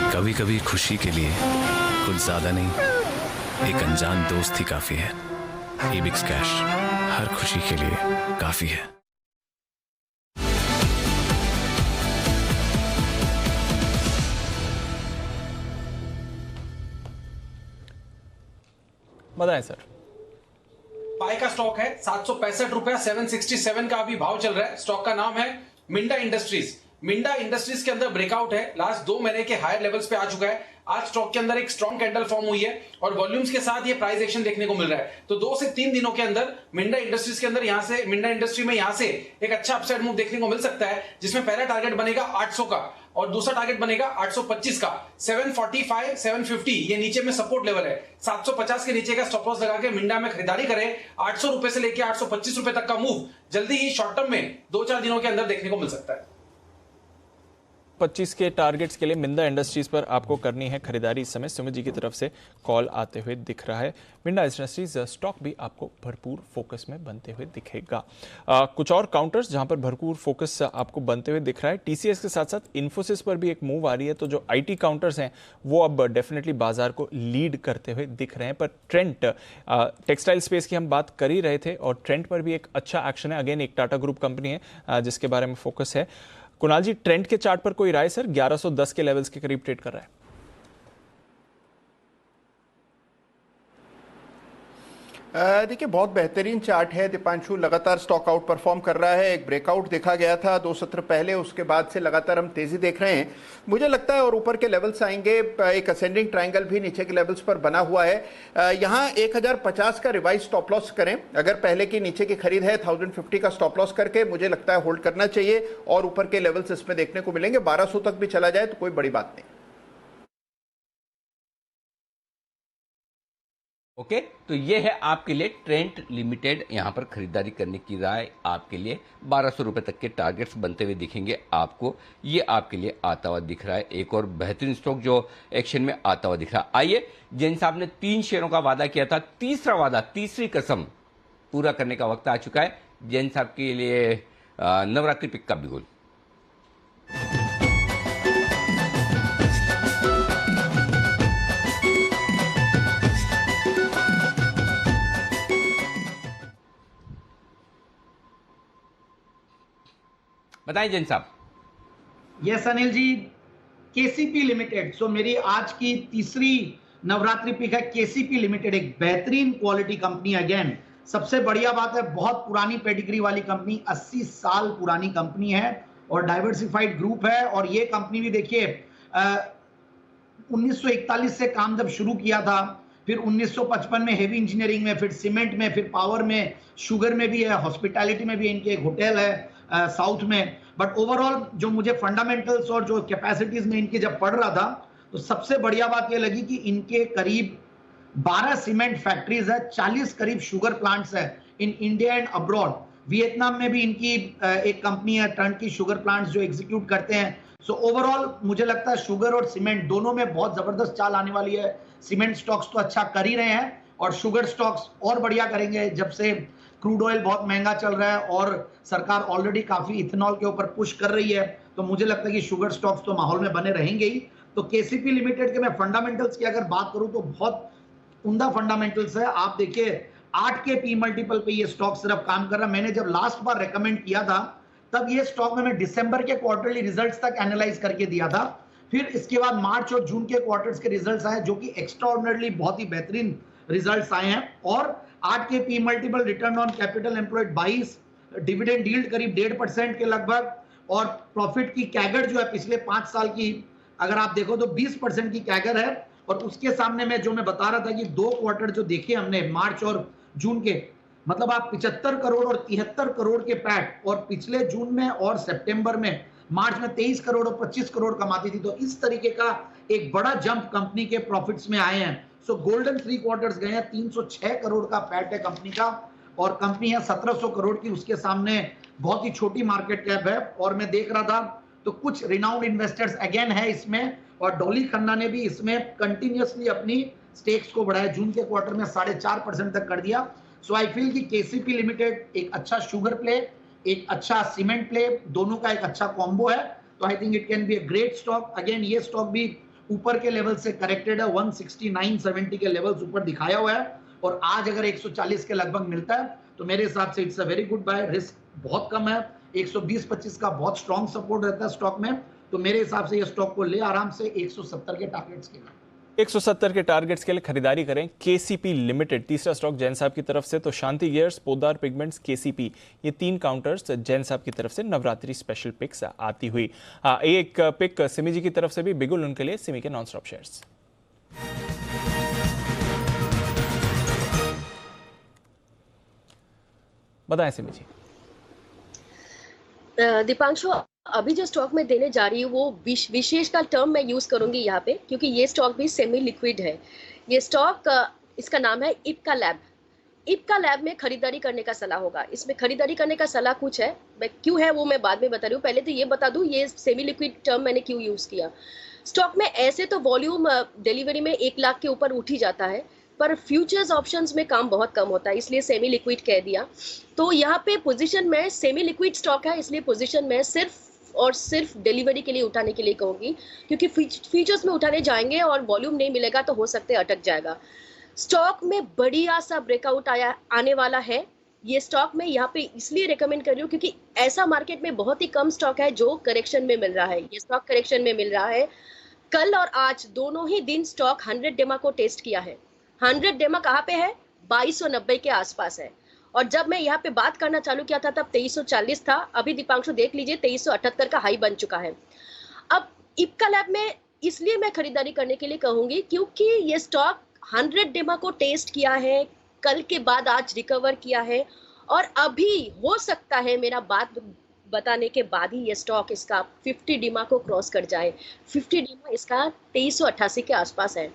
कभी कभी खुशी के लिए कुछ ज्यादा नहीं, एक अनजान दोस्त ही काफी है। एबिक्स कैश हर खुशी के लिए काफी है। बताएं सर। बाय का स्टॉक है 765 रुपया 767 का अभी भाव चल रहा है। स्टॉक का नाम है मिंडा इंडस्ट्रीज। मिंडा इंडस्ट्रीज के अंदर ब्रेकआउट है, लास्ट 2 महीने के हायर लेवल्स पे आ चुका है। आज स्टॉक के अंदर एक स्ट्रॉन्ग कैंडल फॉर्म हुई है और वॉल्यूम्स के साथ ये प्राइस एक्शन देखने को मिल रहा है। तो 2 से 3 दिनों के अंदर मिंडा इंडस्ट्रीज के अंदर यहां से मिंडा इंडस्ट्री में यहां से एक अच्छा अपसाइड मूव देखने को मिल सकता है, जिसमें पहला टारगेट बनेगा 800 का और दूसरा टारगेट बनेगा 825 का। 745 750 ये नीचे में सपोर्ट लेवल है। 750 के नीचे का स्टॉप लॉस लगा के मिंडा में खरीदारी करें। 800 रुपए से लेकर 825 रुपए तक का मूव जल्दी ही शॉर्ट टर्म में 2-4 दिनों के अंदर देखने को मिल सकता है। 25 के टारगेट्स के लिए मिंडा इंडस्ट्रीज पर आपको करनी है खरीदारी। इस समय सुमित जी की तरफ से कॉल आते हुए दिख रहा है। मिंडा इंडस्ट्रीज स्टॉक भी आपको भरपूर फोकस में बनते हुए दिखेगा। कुछ और काउंटर्स जहां पर भरपूर फोकस आपको बनते हुए दिख रहा है। टीसीएस के साथ साथ इन्फोसिस पर भी एक मूव आ रही है। तो जो आईटी काउंटर्स हैं वो अब डेफिनेटली बाजार को लीड करते हुए दिख रहे हैं। पर ट्रेंट टेक्सटाइल स्पेस की हम बात कर ही रहे थे और ट्रेंट पर भी एक अच्छा एक्शन है। अगेन एक टाटा ग्रुप कंपनी है जिसके बारे में फोकस है। कुणाल जी, ट्रेंड के चार्ट पर कोई राय सर? 1110 के लेवल्स के करीब ट्रेड कर रहा है। देखिए बहुत बेहतरीन चार्ट है दीपांशु, लगातार स्टॉक आउट परफॉर्म कर रहा है। एक ब्रेकआउट देखा गया था 2 सत्र पहले, उसके बाद से लगातार हम तेजी देख रहे हैं मुझे लगता है, और ऊपर के लेवल्स आएंगे। एक असेंडिंग ट्रायंगल भी नीचे के लेवल्स पर बना हुआ है। यहाँ 1050 का रिवाइज स्टॉप लॉस करें। अगर पहले की नीचे की खरीद है 1050 का स्टॉप लॉस करके मुझे लगता है होल्ड करना चाहिए और ऊपर के लेवल्स इसमें देखने को मिलेंगे। 1200 तक भी चला जाए तो कोई बड़ी बात नहीं। ओके, तो ये है आपके लिए ट्रेंट लिमिटेड। यहां पर खरीदारी करने की राय आपके लिए 1200 रुपए तक के टारगेट्स बनते हुए दिखेंगे आपको। ये आपके लिए आता हुआ दिख रहा है। एक और बेहतरीन स्टॉक जो एक्शन में आता हुआ दिख रहा है। आइए, जैन साहब ने 3 शेयरों का वादा किया था, तीसरा वादा, तीसरी कसम पूरा करने का वक्त आ चुका है। जैन साहब के लिए नवरात्रि पिक का बिगुल। बताइए जैन साहब। Yes Anil ji, KCP limited. सो मेरी आज की तीसरी नवरात्रि पिक है केसीपी लिमिटेड। एक बेहतरीन क्वालिटी कंपनी। अगेन सबसे बढ़िया बात है, बहुत पुरानी पेडिग्री वाली कंपनी, 80 साल पुरानी कंपनी है और डाइवर्सिफाइड ग्रुप है। और ये कंपनी भी देखिए 1941 से काम जब शुरू किया था, फिर 1955 में हेवी इंजीनियरिंग में, फिर सीमेंट में, फिर पावर में, शुगर में भी है, हॉस्पिटैलिटी में भी इनके एक होटल है साउथ में। बट ओवरऑल जो मुझे फंडामेंटल्स और जो कैपेसिटीज में इनकी जब पढ़ रहा था, तो सबसे बढ़िया बात ये लगी कि इनके करीब 12 सीमेंट फैक्ट्रीज है, 40 करीब शुगर प्लांट्स है in India and abroad. Vietnam में भी इनकी एक कंपनी है टर्न की शुगर प्लांट्स जो एग्जीक्यूट करते हैं। सो ओवरऑल मुझे लगता है शुगर और सीमेंट दोनों में बहुत जबरदस्त चाल आने वाली है। सीमेंट स्टॉक्स तो अच्छा कर ही रहे हैं और शुगर स्टॉक्स और बढ़िया करेंगे जब से क्रूड ऑयल बहुत महंगा चल रहा है और सरकार ऑलरेडी काफी इथेनॉल के ऊपर पुश कर रही है। तो मुझे लगता है कि शुगर स्टॉक्स तो माहौल में बने रहेंगे ही। तो केसीपी लिमिटेड के मैं फंडामेंटल्स की अगर बात करूं तो बहुत उम्दा फंडामेंटल्स है। आप देखिए 8 के पी मल्टीपल पे ये स्टॉक सिर्फ काम कर रहा है। मैंने जब लास्ट बार रेकमेंड किया था तब ये स्टॉक में मैं दिसंबर के क्वार्टरली रिजल्ट्स तक एनालाइज करके दिया था। फिर इसके बाद मार्च और जून के क्वार्टर्स के रिजल्ट्स आए जो कि एक्स्ट्राऑर्डिनरीली बहुत ही बेहतरीन रिजल्ट्स आए हैं। और 8 के P multiple, return on capital employed 22, dividend yield करीब 1.5% के लगभग, और प्रॉफिट की कैगर जो है पिछले 5 साल की अगर आप देखो तो 20% की कैगर है। और उसके सामने में जो मैं बता रहा था कि 2 क्वार्टर जो देखे हमने मार्च और जून के, मतलब आप 75 करोड़ और 73 करोड़ के पैट, और पिछले जून में और सितंबर में, मार्च में 23 करोड़ और 25 करोड़ कमाती थी। तो इस तरीके का एक बड़ा जंप कंपनी के प्रॉफिट्स में आए हैं। सो गोल्डन 3 क्वार्टर्स गए हैं, 306 करोड़ का पैट है कंपनी का और कंपनी है 1700 करोड़ की, उसके सामने बहुत ही छोटी मार्केट कैप है। और मैं देख रहा था तो कुछ रिनाउंड इन्वेस्टर्स अगेन है इसमें, और डॉली खन्ना ने भी इसमें कंटिन्यूअसली अपनी स्टेक्स को बढ़ाया, जून के क्वार्टर में 4.5% तक कर दिया। सो आई फील कि केसीपी लिमिटेड एक अच्छा शुगर प्ले, एक अच्छा सीमेंट प्ले, दोनों का एक अच्छा कॉम्बो है। तो I think it can be a great stock. Again ये स्टॉक भी ऊपर के लेवल से करेक्टेड है, 169.70 के लेवल्स ऊपर दिखाया हुआ है, और आज अगर 140 के लगभग मिलता है तो मेरे हिसाब से it's a very good buy. Risk बहुत कम है, 120-25 का बहुत स्ट्रॉन्ग सपोर्ट रहता है स्टॉक में, तो मेरे हिसाब से ये स्टॉक को ले आराम से 170 के टारगेट्स के लिए। 170 के टारगेट्स के लिए खरीदारी करें। केसीपी लिमिटेड तीसरा स्टॉक जैन साहब की तरफ से, तो शांति गियर्स, पोद्दार पिगमेंट्स, केसीपी, ये 3 काउंटर्स जैन साहब की तरफ से नवरात्रि स्पेशल पिक्स आती हुई। एक पिक सिमी जी की तरफ से भी बिगुल उनके लिए, सिमी के नॉन स्टॉप शेयर्स। बताएं सिमी जी। दीपांशु, अभी जो स्टॉक मैं देने जा रही हूँ वो विशेष का टर्म मैं यूज करूंगी यहाँ पे, क्योंकि ये स्टॉक भी सेमी लिक्विड है। ये स्टॉक, इसका नाम है इप्का लैब। इप्का लैब में खरीदारी करने का सलाह होगा। इसमें खरीदारी करने का सलाह कुछ है, मैं क्यों है वो मैं बाद में बता रही हूँ। पहले तो ये बता दूं ये सेमी लिक्विड टर्म मैंने क्यों यूज किया। स्टॉक में ऐसे तो वॉल्यूम डिलीवरी में 1 लाख के ऊपर उठ ही जाता है, पर फ्यूचर्स ऑप्शंस में काम बहुत कम होता है, इसलिए सेमी लिक्विड कह दिया। तो यहाँ पे पोजीशन में सेमी लिक्विड स्टॉक है, इसलिए पोजीशन में सिर्फ और सिर्फ डिलीवरी के लिए उठाने के लिए कहूंगी, क्योंकि फ्यूचर्स में उठाने जाएंगे और वॉल्यूम नहीं मिलेगा तो हो सकते अटक जाएगा। स्टॉक में बढ़िया सा ब्रेकआउट आने वाला है। ये स्टॉक मैं यहाँ पे इसलिए रेकमेंड कर रही हूँ क्योंकि ऐसा मार्केट में बहुत ही कम स्टॉक है जो करेक्शन में मिल रहा है। ये स्टॉक करेक्शन में मिल रहा है। कल और आज दोनों ही दिन स्टॉक 100 डेमा को टेस्ट किया है। 100 डेमा कहाँ पे है? 2290 के आसपास है। और जब मैं यहाँ पे बात करना चालू किया था तब 2340 था। अभी दीपांशु देख लीजिए 2378 का हाई बन चुका है। अब इप्का लैब में इसलिए मैं खरीदारी करने के लिए कहूंगी क्योंकि ये स्टॉक 100 डेमा को टेस्ट किया है, कल के बाद आज रिकवर किया है, और अभी हो सकता है मेरा बात बताने के बाद ही ये स्टॉक इसका 50 डीमा को क्रॉस कर जाए। 50 डीमा इसका 2388 के आसपास है।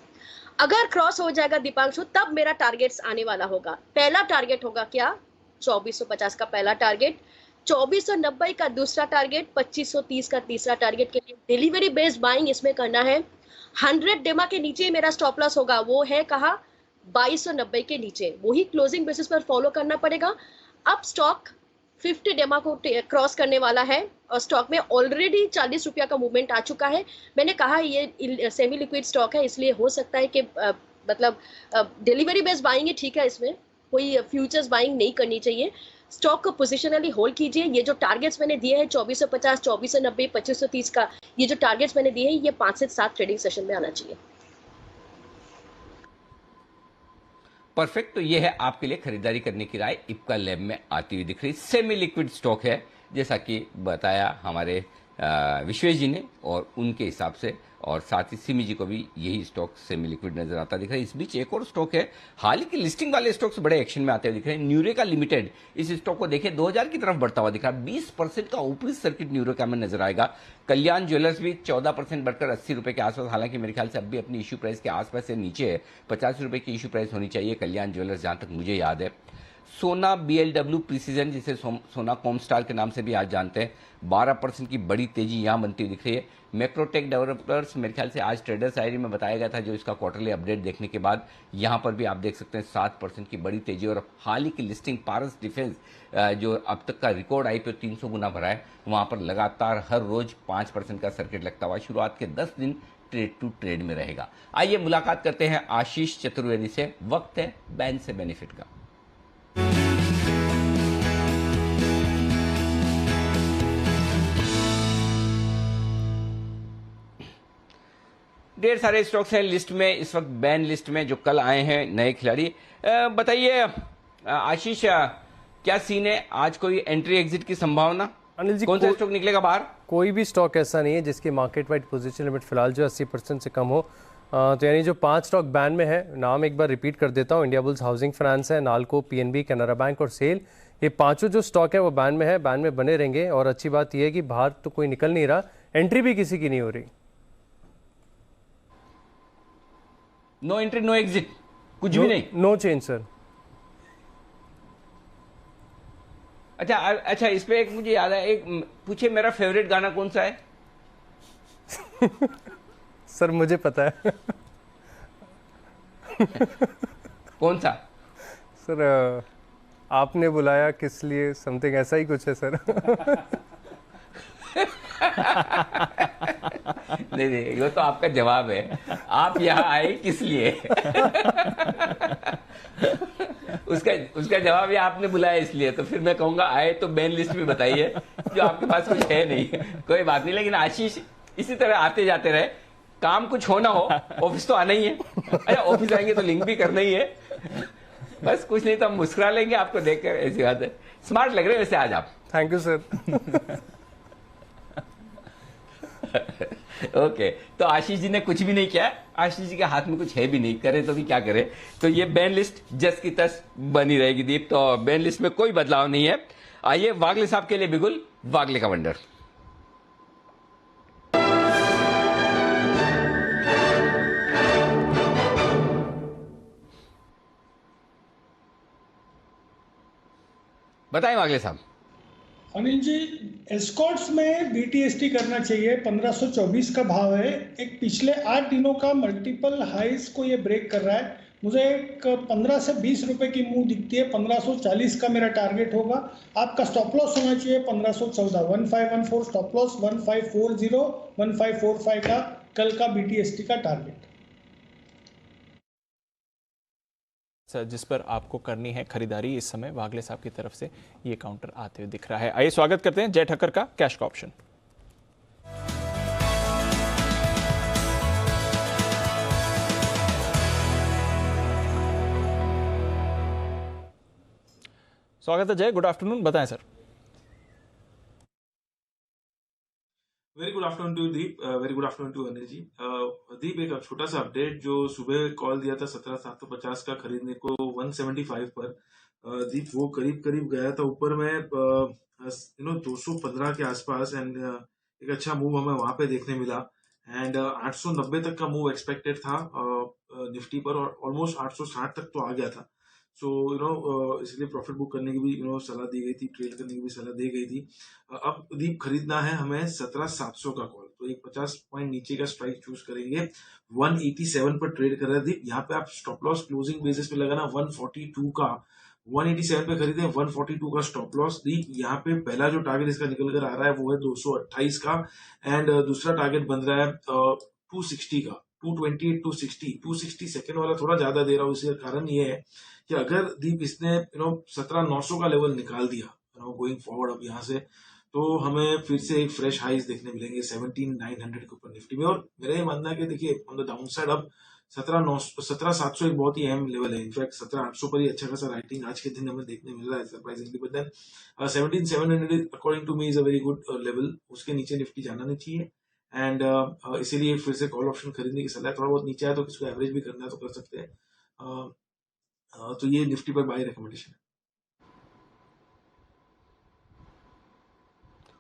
अगर क्रॉस हो जाएगा दीपांशु तब मेरा टारगेट्स आने वाला होगा। पहला टारगेट होगा क्या? 2450 का पहला टारगेट, 2490 का दूसरा टारगेट, 2530 का तीसरा टारगेट के लिए डिलीवरी बेस्ड बाइंग इसमें करना है। 100 डेमा के नीचे मेरा स्टॉप लॉस होगा, वो है कहा 2290 के नीचे, वही क्लोजिंग बेसिस पर फॉलो करना पड़ेगा। अब स्टॉक 50 डेमा को क्रॉस करने वाला है और स्टॉक में ऑलरेडी 40 रुपया का मूवमेंट आ चुका है। मैंने कहा ये सेमी लिक्विड स्टॉक है, इसलिए हो सकता है कि मतलब डिलीवरी बेस्ड बाइंग है, ठीक है, इसमें कोई फ्यूचर्स बाइंग नहीं करनी चाहिए। स्टॉक को पोजिशनली होल्ड कीजिए। ये जो टारगेट्स मैंने दिए हैं 2450, 2490, 2530 का, ये जो टारगेट्स मैंने दिए हैं ये 5 से 7 ट्रेडिंग सेशन में आना चाहिए। परफेक्ट। तो ये है आपके लिए खरीदारी करने की राय, इप्का लैब में आती हुई दिख रही सेमी लिक्विड स्टॉक है, जैसा कि बताया हमारे विश्वेश जी ने, और उनके हिसाब से और साथ ही सिमी जी को भी यही स्टॉक सेमी लिक्विड नजर आता दिख रहा है। इस बीच एक और स्टॉक है, हाल ही की लिस्टिंग वाले स्टॉक्स बड़े एक्शन में आते हुए दिख रहे हैं। न्यूरेका लिमिटेड, इस स्टॉक को देखें 2000 की तरफ बढ़ता हुआ दिख रहा है। 20% का ऊपरी सर्किट न्यूरेका में नजर आएगा। कल्याण ज्वेलर्स भी 14% बढ़कर 80 रुपए के आसपास, हालांकि मेरे ख्याल से अब भी अपनी इश्यू प्राइस के आसपास से नीचे है। 50 रुपए की इश्यू प्राइस होनी चाहिए कल्याण ज्वेलर्स, जहां तक मुझे याद है। सोना BLW प्रिसीजन, जिसे सोना कॉमस्टार के नाम से भी आज जानते हैं, 12% की बड़ी तेजी यहां बनती हुई दिख रही है। मैक्रोटेक डेवलपर्स, मेरे ख्याल से आज ट्रेडर्स डायरी में बताया गया था, जो इसका क्वार्टरली अपडेट देखने के बाद यहां पर भी आप देख सकते हैं 7% की बड़ी तेजी। और हाल ही की लिस्टिंग पारस डिफेंस, जो अब तक का रिकॉर्ड IPO 300 गुना भरा है, वहां पर लगातार हर रोज 5% का सर्किट लगता हुआ शुरुआत के 10 दिन ट्रेड टू ट्रेड में रहेगा। आइए मुलाकात करते हैं आशीष चतुर्वेदी से। वक्त है बैन से बेनिफिट का। ढेर सारे स्टॉक्स हैं लिस्ट में इस वक्त, बैन लिस्ट में, जो कल आए हैं नए खिलाड़ी। बताइए आशीष, क्या सीन है आज? कोई एंट्री एग्जिट की संभावना? अनिल जी, कौन सा स्टॉक निकलेगा बाहर? कोई भी स्टॉक ऐसा नहीं है जिसकी मार्केट वाइड पोजीशन लिमिट फिलहाल जो 80% से कम हो। तो यानी जो 5 स्टॉक बैन में है, नाम एक बार रिपीट कर देता हूँ। इंडिया बुल्स हाउसिंग फाइनेंस है, नालको, PNB, कैनरा बैंक और सेल। ये 5 जो स्टॉक है वो बैन में है, बैन में बने रहेंगे। और अच्छी बात यह है कि बाहर तो कोई निकल नहीं रहा, एंट्री भी किसी की नहीं हो रही। नो एंट्री नो एग्जिट, कुछ भी नहीं, नो चेंज सर। अच्छा, इस पे एक मुझे याद है, एक पूछे मेरा फेवरेट गाना कौन सा है? सर मुझे पता है। कौन सा? सर आपने बुलाया किस लिए, समथिंग ऐसा ही कुछ है सर। नहीं, वो तो आपका जवाब है। आप यहाँ आए किस लिए? उसका जवाब ये आपने बुलाया इसलिए, तो फिर मैं कहूंगा आए तो मेन लिस्ट भी बताइए, जो आपके पास कुछ है नहीं। कोई बात नहीं, लेकिन आशीष इसी तरह आते जाते रहे, काम कुछ हो ना हो, ऑफिस तो आना ही है। अच्छा, ऑफिस आएंगे तो लिंक भी करना ही है, बस कुछ नहीं तो हम मुस्कुरा लेंगे आपको देखकर। ऐसी बात है। स्मार्ट लग रहे हैं वैसे आज आप। Thank you sir. ओके, तो आशीष जी ने कुछ भी नहीं किया, आशीष जी के हाथ में कुछ है भी नहीं, करे तो भी क्या करे। तो ये बैन लिस्ट जस की तस बनी रहेगी दीप, तो बैन लिस्ट में कोई बदलाव नहीं है। आइए वागले साहब के लिए बिगुल, वागले का वंडर। बताएं वागले साहब। अनिल जी, एस्कॉर्ट्स में बीटीएसटी करना चाहिए, 1524 का भाव है। एक पिछले 8 दिनों का मल्टीपल हाइस को ये ब्रेक कर रहा है। मुझे एक 15 से 20 रुपए की मूव दिखती है। 1540 का मेरा टारगेट होगा। आपका स्टॉप लॉस होना चाहिए 1514, 1514 स्टॉप लॉस, 1540, 1545 का कल का बीटीएसटी का टारगेट। जिस पर आपको करनी है खरीदारी, इस समय वागले साहब की तरफ से ये काउंटर आते हुए दिख रहा है। आइए स्वागत करते हैं जय ठक्कर का कैश का ऑप्शन। स्वागत है जय, गुड आफ्टरनून, बताएं sir. Very good afternoon to Deep, very good afternoon to Anil ji. Deep, एक छोटा सा अपडेट, जो सुबह कॉल दिया था 17,750 का खरीदने को 175 पर, दीप वो करीब करीब गया था ऊपर में 215 के आसपास, एंड एक अच्छा मूव हमें वहां पे देखने मिला। एंड 890 तक का मूव एक्सपेक्टेड था निफ्टी पर, और ऑलमोस्ट 860 तक तो आ गया था। सो इसलिए प्रॉफिट बुक करने की भी सलाह दी गई थी, ट्रेड करने की भी सलाह दी गई थी। अब दीप खरीदना है हमें 17,700 का कॉल, तो एक 50 पॉइंट नीचे का स्ट्राइक चूज करेंगे। 187 पर ट्रेड कर रहा है दीप। यहाँ पे आप स्टॉप लॉस क्लोजिंग बेसिस पे लगाना 142 का, 187 पे खरीदे, 142 का स्टॉप लॉस दीप। यहाँ पे पहला जो टारगेट इसका निकल कर आ रहा है वो है 228 का, एंड दूसरा टारगेट बन रहा है 260 का, 228 260। 260 सेकंड वाला थोड़ा ज्यादा दे रहा हूँ, इसका कारण ये है कि अगर दीप इसने 17,900 का लेवल निकाल दिया गोइंग फॉरवर्ड अब यहाँ से, तो हमें फिर से एक फ्रेश हाइज देखने मिलेंगे 17,900 के ऊपर निफ्टी में। और मेरा ये मानना है कि देखिए ऑन द डाउन साइड अब 17,700 एक बहुत ही अहम लेवल है। इनफैक्ट 17,800 पर ही अच्छा खासा राइटिंग आज के दिन हमें देखने मिल रहा है surprisingly, but then 17,700 according to me is a very good level. उसके नीचे निफ्टी जाना नहीं चाहिए, एंड इसीलिए फिर से कॉल ऑप्शन खरीदने की सलाह। थोड़ा बहुत नीचे आए तो किसको एवरेज भी करना है तो कर सकते हैं। तो ये निफ्टी पर बाय रिकमेंडेशन है।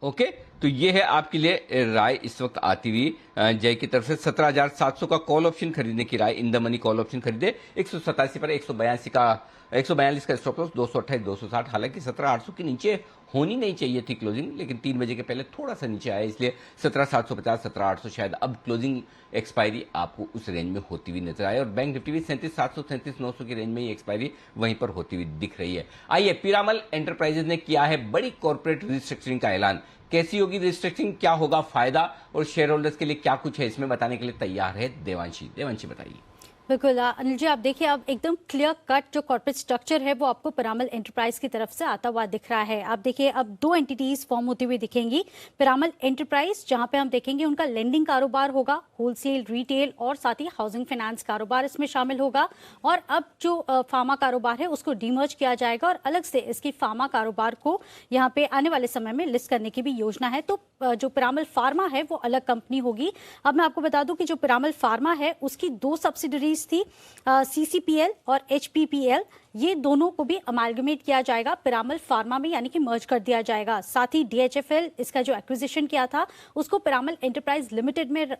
ओके, तो ये है आपके लिए राय इस वक्त आती हुई जय की तरफ से। 17,700 का कॉल ऑप्शन खरीदने की राय, in the money call option खरीदे। 187 पर 142 का स्टॉप लॉस, 228 260। हालांकि 17,800 के नीचे होनी नहीं चाहिए थी क्लोजिंग, लेकिन 3 बजे के पहले थोड़ा सा नीचे आया, इसलिए 17,750 17,800 शायद अब क्लोजिंग एक्सपायरी आपको उस रेंज में होती हुई नजर आए। और बैंक निफ्टी भी 37,700 37,900 की रेंज में ही एक्सपायरी वहीं पर होती हुई दिख रही है। आइए, पीरामल एंटरप्राइजेज ने किया है बड़ी कॉर्पोरेट रिस्ट्रक्चरिंग का ऐलान। कैसी होगी रिस्ट्रक्चरिंग, क्या होगा फायदा, और शेयर होल्डर्स के लिए क्या कुछ है, इसमें बताने के लिए तैयार है देवांशी। देवांशी बताइए। बिल्कुल अनिल जी, आप देखिए अब एकदम क्लियर कट जो कॉर्पोरेट स्ट्रक्चर है वो आपको पिरामल एंटरप्राइज की तरफ से आता हुआ दिख रहा है। आप देखिए अब 2 एंटिटीज फॉर्म होती हुई दिखेंगी। पिरामल एंटरप्राइज, जहां पे हम देखेंगे उनका लेंडिंग कारोबार होगा, होलसेल, रिटेल और साथ ही हाउसिंग फाइनेंस कारोबार इसमें शामिल होगा। और अब जो फार्मा कारोबार है उसको डीमर्ज किया जाएगा और अलग से इसकी फार्मा कारोबार को यहाँ पे आने वाले समय में लिस्ट करने की भी योजना है। तो जो पिरामल फार्मा है वो अलग कंपनी होगी। अब मैं आपको बता दूं कि जो पिरामल फार्मा है उसकी 2 सब्सिडरीज थी, CCPL और HPPL, ये दोनों को भी अमालगमेट किया जाएगा पिरामल फार्मा में, यानी कि मर्ज कर दिया जाएगा। साथ ही DHFL इसका जो एक्विजिशन किया था उसको पिरामल एंटरप्राइज लिमिटेड में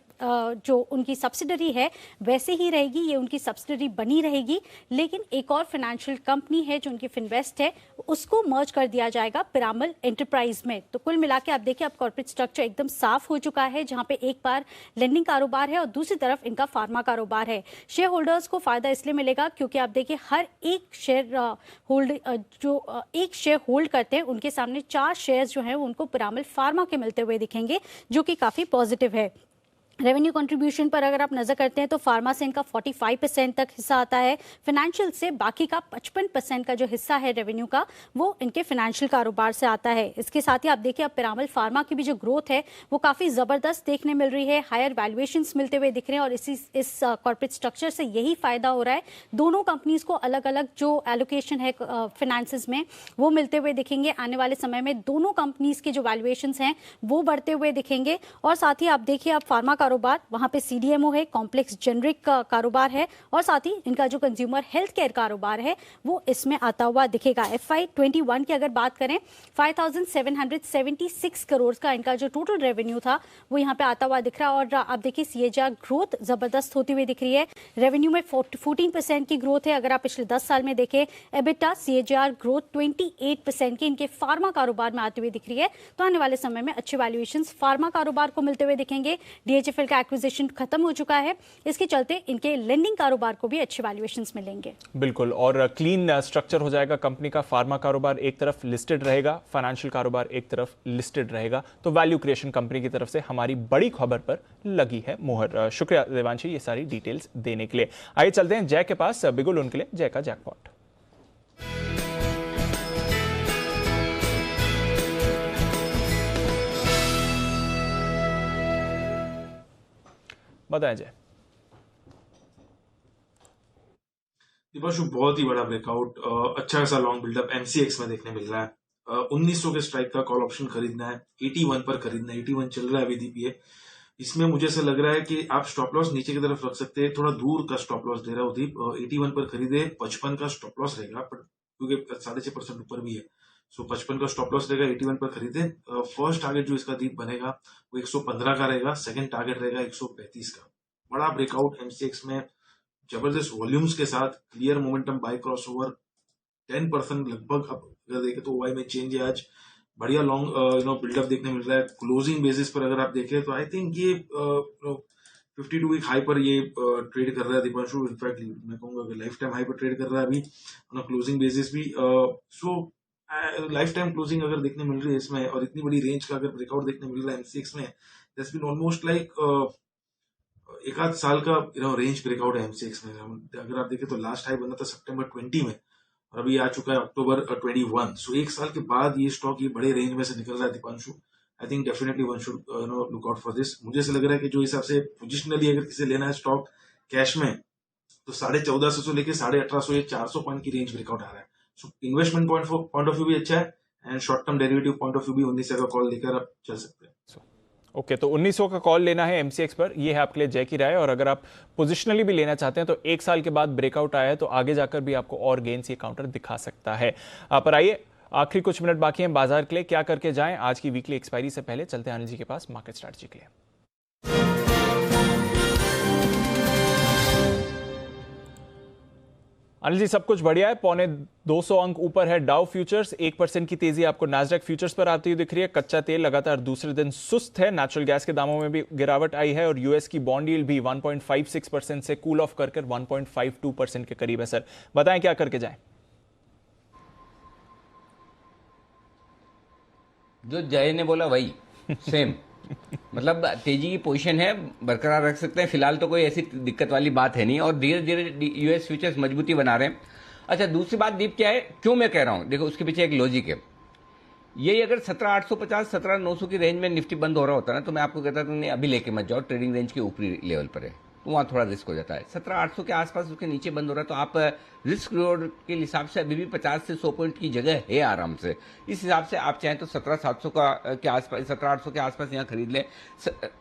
जो उनकी सब्सिडरी है वैसे ही रहेगी, ये उनकी सब्सिडरी बनी रहेगी। लेकिन एक और फाइनेंशियल कंपनी है जो उनकी फिनवेस्ट है, उसको मर्ज कर दिया जाएगा पिरामल एंटरप्राइज में। तो कुल मिला के आप देखिए अब कॉर्पोरेट स्ट्रक्चर एकदम साफ हो चुका है, जहां पे एक बार लेंडिंग कारोबार है और दूसरी तरफ इनका फार्मा कारोबार है। शेयर होल्डर्स को फायदा इसलिए मिलेगा क्योंकि आप देखिए हर एक शेयर एक शेयर होल्ड करते हैं उनके सामने 4 शेयर्स जो हैं उनको पिरामल फार्मा के मिलते हुए दिखेंगे, जो कि काफी पॉजिटिव है। रेवेन्यू कंट्रीब्यूशन पर अगर आप नजर करते हैं तो फार्मा से इनका 45% तक हिस्सा आता है, फाइनेंशियल से बाकी का 55% का जो हिस्सा है रेवेन्यू का वो इनके फाइनेंशियल कारोबार से आता है। इसके साथ ही आप देखिए अब पिरामल फार्मा की भी जो ग्रोथ है वो काफी जबरदस्त देखने मिल रही है, हायर वैल्यूएशंस मिलते हुए दिख रहे हैं और इस कॉर्पोरेट स्ट्रक्चर से यही फायदा हो रहा है। दोनों कंपनीज को अलग अलग जो एलोकेशन है फाइनेंसेस में वो मिलते हुए दिखेंगे। आने वाले समय में दोनों कंपनीज के जो वैल्यूएशंस हैं वो बढ़ते हुए दिखेंगे। और साथ ही आप देखिए अब फार्मा कारोबार, वहां पे सीडीएमओ है, कॉम्प्लेक्स जेनरिक का कारोबार है और साथ ही इनका जो कंज्यूमर हेल्थ केयर कारोबार है वो इसमें आता हुआ दिखेगा। FY21 की अगर बात करें 5776 करोड़ का इनका जो टोटल रेवेन्यू था वो यहाँ पे आता हुआ दिख रहा है। और आप देखिए सीएजीआर ग्रोथ जबरदस्त होती हुई दिख रही है, रेवेन्यू में 14% की ग्रोथ है। अगर आप पिछले 10 साल में देखें एबिटा सीएजीआर ग्रोथ 28% की इनके फार्मा कारोबार में आती हुई दिख रही है। तो आने वाले समय में अच्छे वैल्यूएशंस फार्मा कारोबार को मिलते हुए दिखेंगे। DHFL का एक्विजिशन खत्म हो चुका है, इसके चलते इनके लेंडिंग कारोबार को भी अच्छे वैल्यूएशंस मिलेंगे। बिल्कुल, और क्लीन स्ट्रक्चर हो जाएगा कंपनी का। फार्मा कारोबार एक तरफ लिस्टेड रहेगा, फाइनेंशियल कारोबार एक तरफ लिस्टेड रहेगा। तो वैल्यू क्रिएशन कंपनी की तरफ से हमारी बड़ी खबर पर लगी है मोहर। शुक्रिया देवांशी ये सारी डिटेल्स देने के लिए। आइए चलते हैं जय के पास, बिगुल उनके लिए जय का जैकपॉट। बताएं जय। दीपांशु, बहुत ही बड़ा ब्रेकआउट, अच्छा खासा लॉन्ग बिल्डअप MCX में देखने मिल रहा है। 1900 के स्ट्राइक का कॉल ऑप्शन खरीदना है, 81 पर खरीदना है, 81 चल रहा है अभी DPA। इसमें मुझे ऐसा लग रहा है कि आप स्टॉप लॉस नीचे की तरफ रख सकते हैं, थोड़ा दूर का स्टॉप लॉस दे रहा है उदीप। 81 पर खरीदे, 55 का स्टॉप लॉस रहेगा, क्योंकि 6.5% ऊपर भी है। सो 55 का स्टॉप लॉस रहेगा, 81 पर खरीदे। फर्स्ट टारगेट जो इसका दीप बनेगा वो 115 का रहेगा, सेकंड टारगेट रहेगा 135 का। बड़ा ब्रेकआउट MCX में, जबरदस्त वॉल्यूम्स के साथ, clear momentum by cross over, 10% लगभग। अब अगर देखें तो OI में चेंज है आज, बढ़िया लॉन्ग बिल्डअप देखने मिल रहा है। क्लोजिंग बेसिस पर अगर आप देखें तो आई थिंक ये 52 वीक हाई पर ये ट्रेड कर रहा है दीपांशु। इनफैक्ट मैं कहूंगा कि लाइफ टाइम हाई पर ट्रेड कर रहा है अभी क्लोजिंग बेसिस भी। सो लाइफ टाइम क्लोजिंग अगर देखने मिल रही है इसमें, और इतनी बड़ी रेंज का अगर ब्रेकआउट देखने मिल रहा है MCX में, दैट्स बीन ऑलमोस्ट लाइक एक आध साल का रेंज ब्रेकआउट है MCX में। अगर आप देखें तो लास्ट हाई बना था सितंबर 20 में और अभी आ चुका है अक्टूबर 21। सो एक साल के बाद ये स्टॉक ये बड़े रेंज में से निकल रहा है Deepanshu. I think definitely one should look out for this. मुझे ऐसा लग रहा है कि जो हिसाब से पोजिशनली अगर किसी लेना है स्टॉक कैश में, तो 1450 से लेकर 1850 या 400 पॉइंट की रेंज ब्रेकआउट आ रहा है। So investment point of view भी अच्छा है and short term derivative point of view भी 1900 का कॉल लेकर आप चल सकते हैं। ओके, तो 1900 का कॉल लेना है MCX पर, ये है आपके लिए जय की राय। और अगर आप पोजिशनली भी लेना चाहते हैं तो एक साल के बाद ब्रेकआउट आया है तो आगे जाकर भी आपको और गेन्स ये काउंटर दिखा सकता है। पर आइए, आखिरी कुछ मिनट बाकी हैं बाजार के लिए, क्या करके जाएं आज की वीकली एक्सपायरी से पहले। चलते हैं अनिल जी के पास मार्केट स्ट्रैटेजी के लिए। अनिल जी, सब कुछ बढ़िया है, 2.25 अंक ऊपर है डाउ फ्यूचर्स, 1% की तेजी आपको नास्डैक फ्यूचर्स पर आती हुई दिख रही है। कच्चा तेल लगातार दूसरे दिन सुस्त है, नेचुरल गैस के दामों में भी गिरावट आई है और यूएस की बॉन्ड यील्ड भी 1.56% से कूल ऑफ कर 1.52% के करीब है। सर बताएं क्या करके जाएं? जो जय ने बोला वही सेम मतलब तेजी की पोजीशन है, बरकरार रख सकते हैं। फिलहाल तो कोई ऐसी दिक्कत वाली बात है नहीं और धीरे धीरे यूएस फ्यूचर्स मजबूती बना रहे हैं। अच्छा, दूसरी बात दीप क्या है, क्यों मैं कह रहा हूं, देखो उसके पीछे एक लॉजिक है। यही अगर 17,850 17,900 की रेंज में निफ्टी बंद हो रहा होता ना, तो मैं आपको कहता था नहीं अभी लेके मत जाओ, ट्रेडिंग रेंज के ऊपरी लेवल पर है, तो वहाँ थोड़ा रिस्क हो जाता है। 17,800 के आसपास उसके नीचे बंद हो रहा है तो आप रिस्क रिवॉर्ड के हिसाब से अभी भी 50 से 100 पॉइंट की जगह है आराम से। इस हिसाब से आप चाहें तो 17,700 के आसपास, 17,800 के आसपास यहाँ खरीद लें।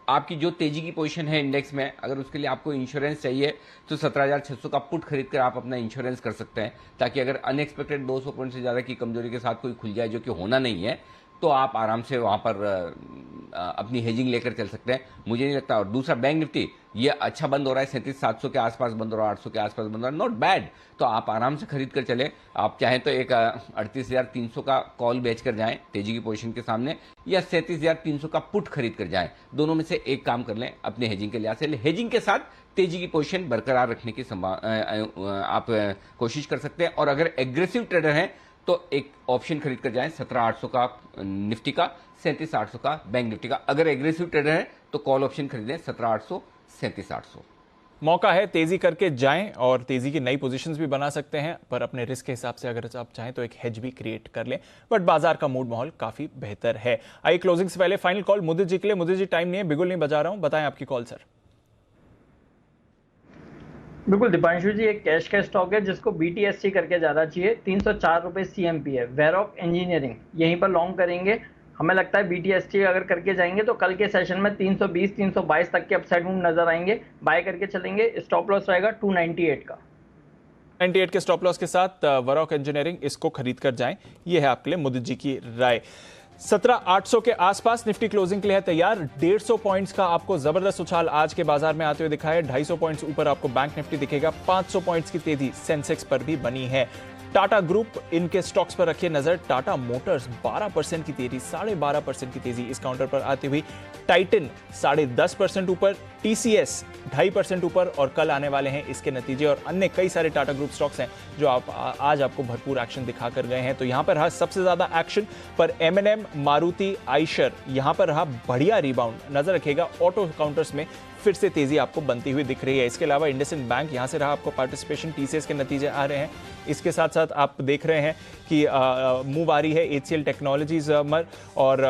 आपकी जो तेजी की पोजीशन है इंडेक्स में, अगर उसके लिए आपको इंश्योरेंस चाहिए तो 17,600 का पुट खरीद कर आप अपना इंश्योरेंस कर सकते हैं, ताकि अगर अनएक्सपेक्टेड 200 पॉइंट से ज़्यादा की कमजोरी के साथ कोई खुल जाए, जो कि होना नहीं है, तो आप आराम से वहाँ पर अपनी हेजिंग लेकर चल सकते हैं, मुझे नहीं लगता। और दूसरा बैंक निफ्टी ये अच्छा बंद हो रहा है, 37,700 के आसपास बंद हो रहा है, 800 के आसपास बंद हो रहा है, नॉट बैड, तो आप आराम से खरीद कर चले। आप चाहें तो एक 38,300 का कॉल बेच कर जाएं तेजी की पोजीशन के सामने, या 37,300 का पुट खरीद कर जाएं, दोनों में से एक काम कर लें अपने हेजिंग के लिहाज से। हेजिंग के साथ तेजी की पोजीशन बरकरार रखने की आप कोशिश कर सकते हैं। और अगर एग्रेसिव ट्रेडर हैं तो एक ऑप्शन खरीद कर जाएं 17,800 का निफ्टी का, 37,800 का बैंक निफ्टी का। अगर एग्रेसिव ट्रेडर है तो कॉल ऑप्शन खरीदें 17,800 37,800। मौका है, तेजी करके जाएं और तेजी की नई पोजीशंस भी बना सकते हैं, पर अपने रिस्क के हिसाब से अगर आप चाहें तो एक हेज भी क्रिएट कर लें। बट बाजार का मूड माहौल काफी बेहतर है। आइए क्लोजिंग से पहले फाइनल कॉल मुदित जी के लिए। मुदित जी, टाइम नहीं है, बिगुल नहीं बजा रहा हूं, बताएं आपकी कॉल सर। बिल्कुल दीपांशु जी, एक कैश का स्टॉक है जिसको BTSC करके ज्यादा चाहिए। 304 रुपए CMP है। वेरॉक इंजीनियरिंग यहीं पर लॉन्ग करेंगे। हमें लगता है BTSC अगर करके जाएंगे तो कल के सेशन में 320 322 तक के अपसाइड मूव नजर आएंगे। बाय करके चलेंगे। स्टॉप लॉस रहेगा 298 का। 98 के स्टॉप लॉस के साथ वेरॉक इंजीनियरिंग, इसको खरीद कर जाएं। ये है आपके लिए मुदित जी की राय। 17,800 के आसपास निफ्टी क्लोजिंग के लिए है तैयार। 150 पॉइंट्स का आपको जबरदस्त उछाल आज के बाजार में आते हुए दिखा है। 250 पॉइंट्स ऊपर आपको बैंक निफ्टी दिखेगा। 500 पॉइंट्स की तेजी सेंसेक्स पर भी बनी है। टाटा ग्रुप, इनके स्टॉक्स पर रखिए नजर। टाटा मोटर्स 12% की तेजी, 12.5% की तेजी इस काउंटर पर आती हुई। टाइटन 10.5% ऊपर, TCS 2.5% ऊपर, और कल आने वाले हैं इसके नतीजे और अन्य कई सारे टाटा ग्रुप स्टॉक्स हैं जो आज आपको भरपूर एक्शन दिखाकर गए हैं। तो यहां पर रहा सबसे ज्यादा एक्शन पर M&M, मारुति, आइशर, यहां पर रहा बढ़िया रिबाउंड। नजर रखिएगा ऑटो काउंटर्स में फिर से तेजी आपको बनती हुई दिख रही है। इसके अलावा इंडसइंड बैंक, यहां से रहा आपको पार्टिसिपेशन। TCS के नतीजे आ रहे हैं। इसके साथ साथ आप देख रहे हैं कि मूव आ रही है HCL टेक्नोलॉजीज और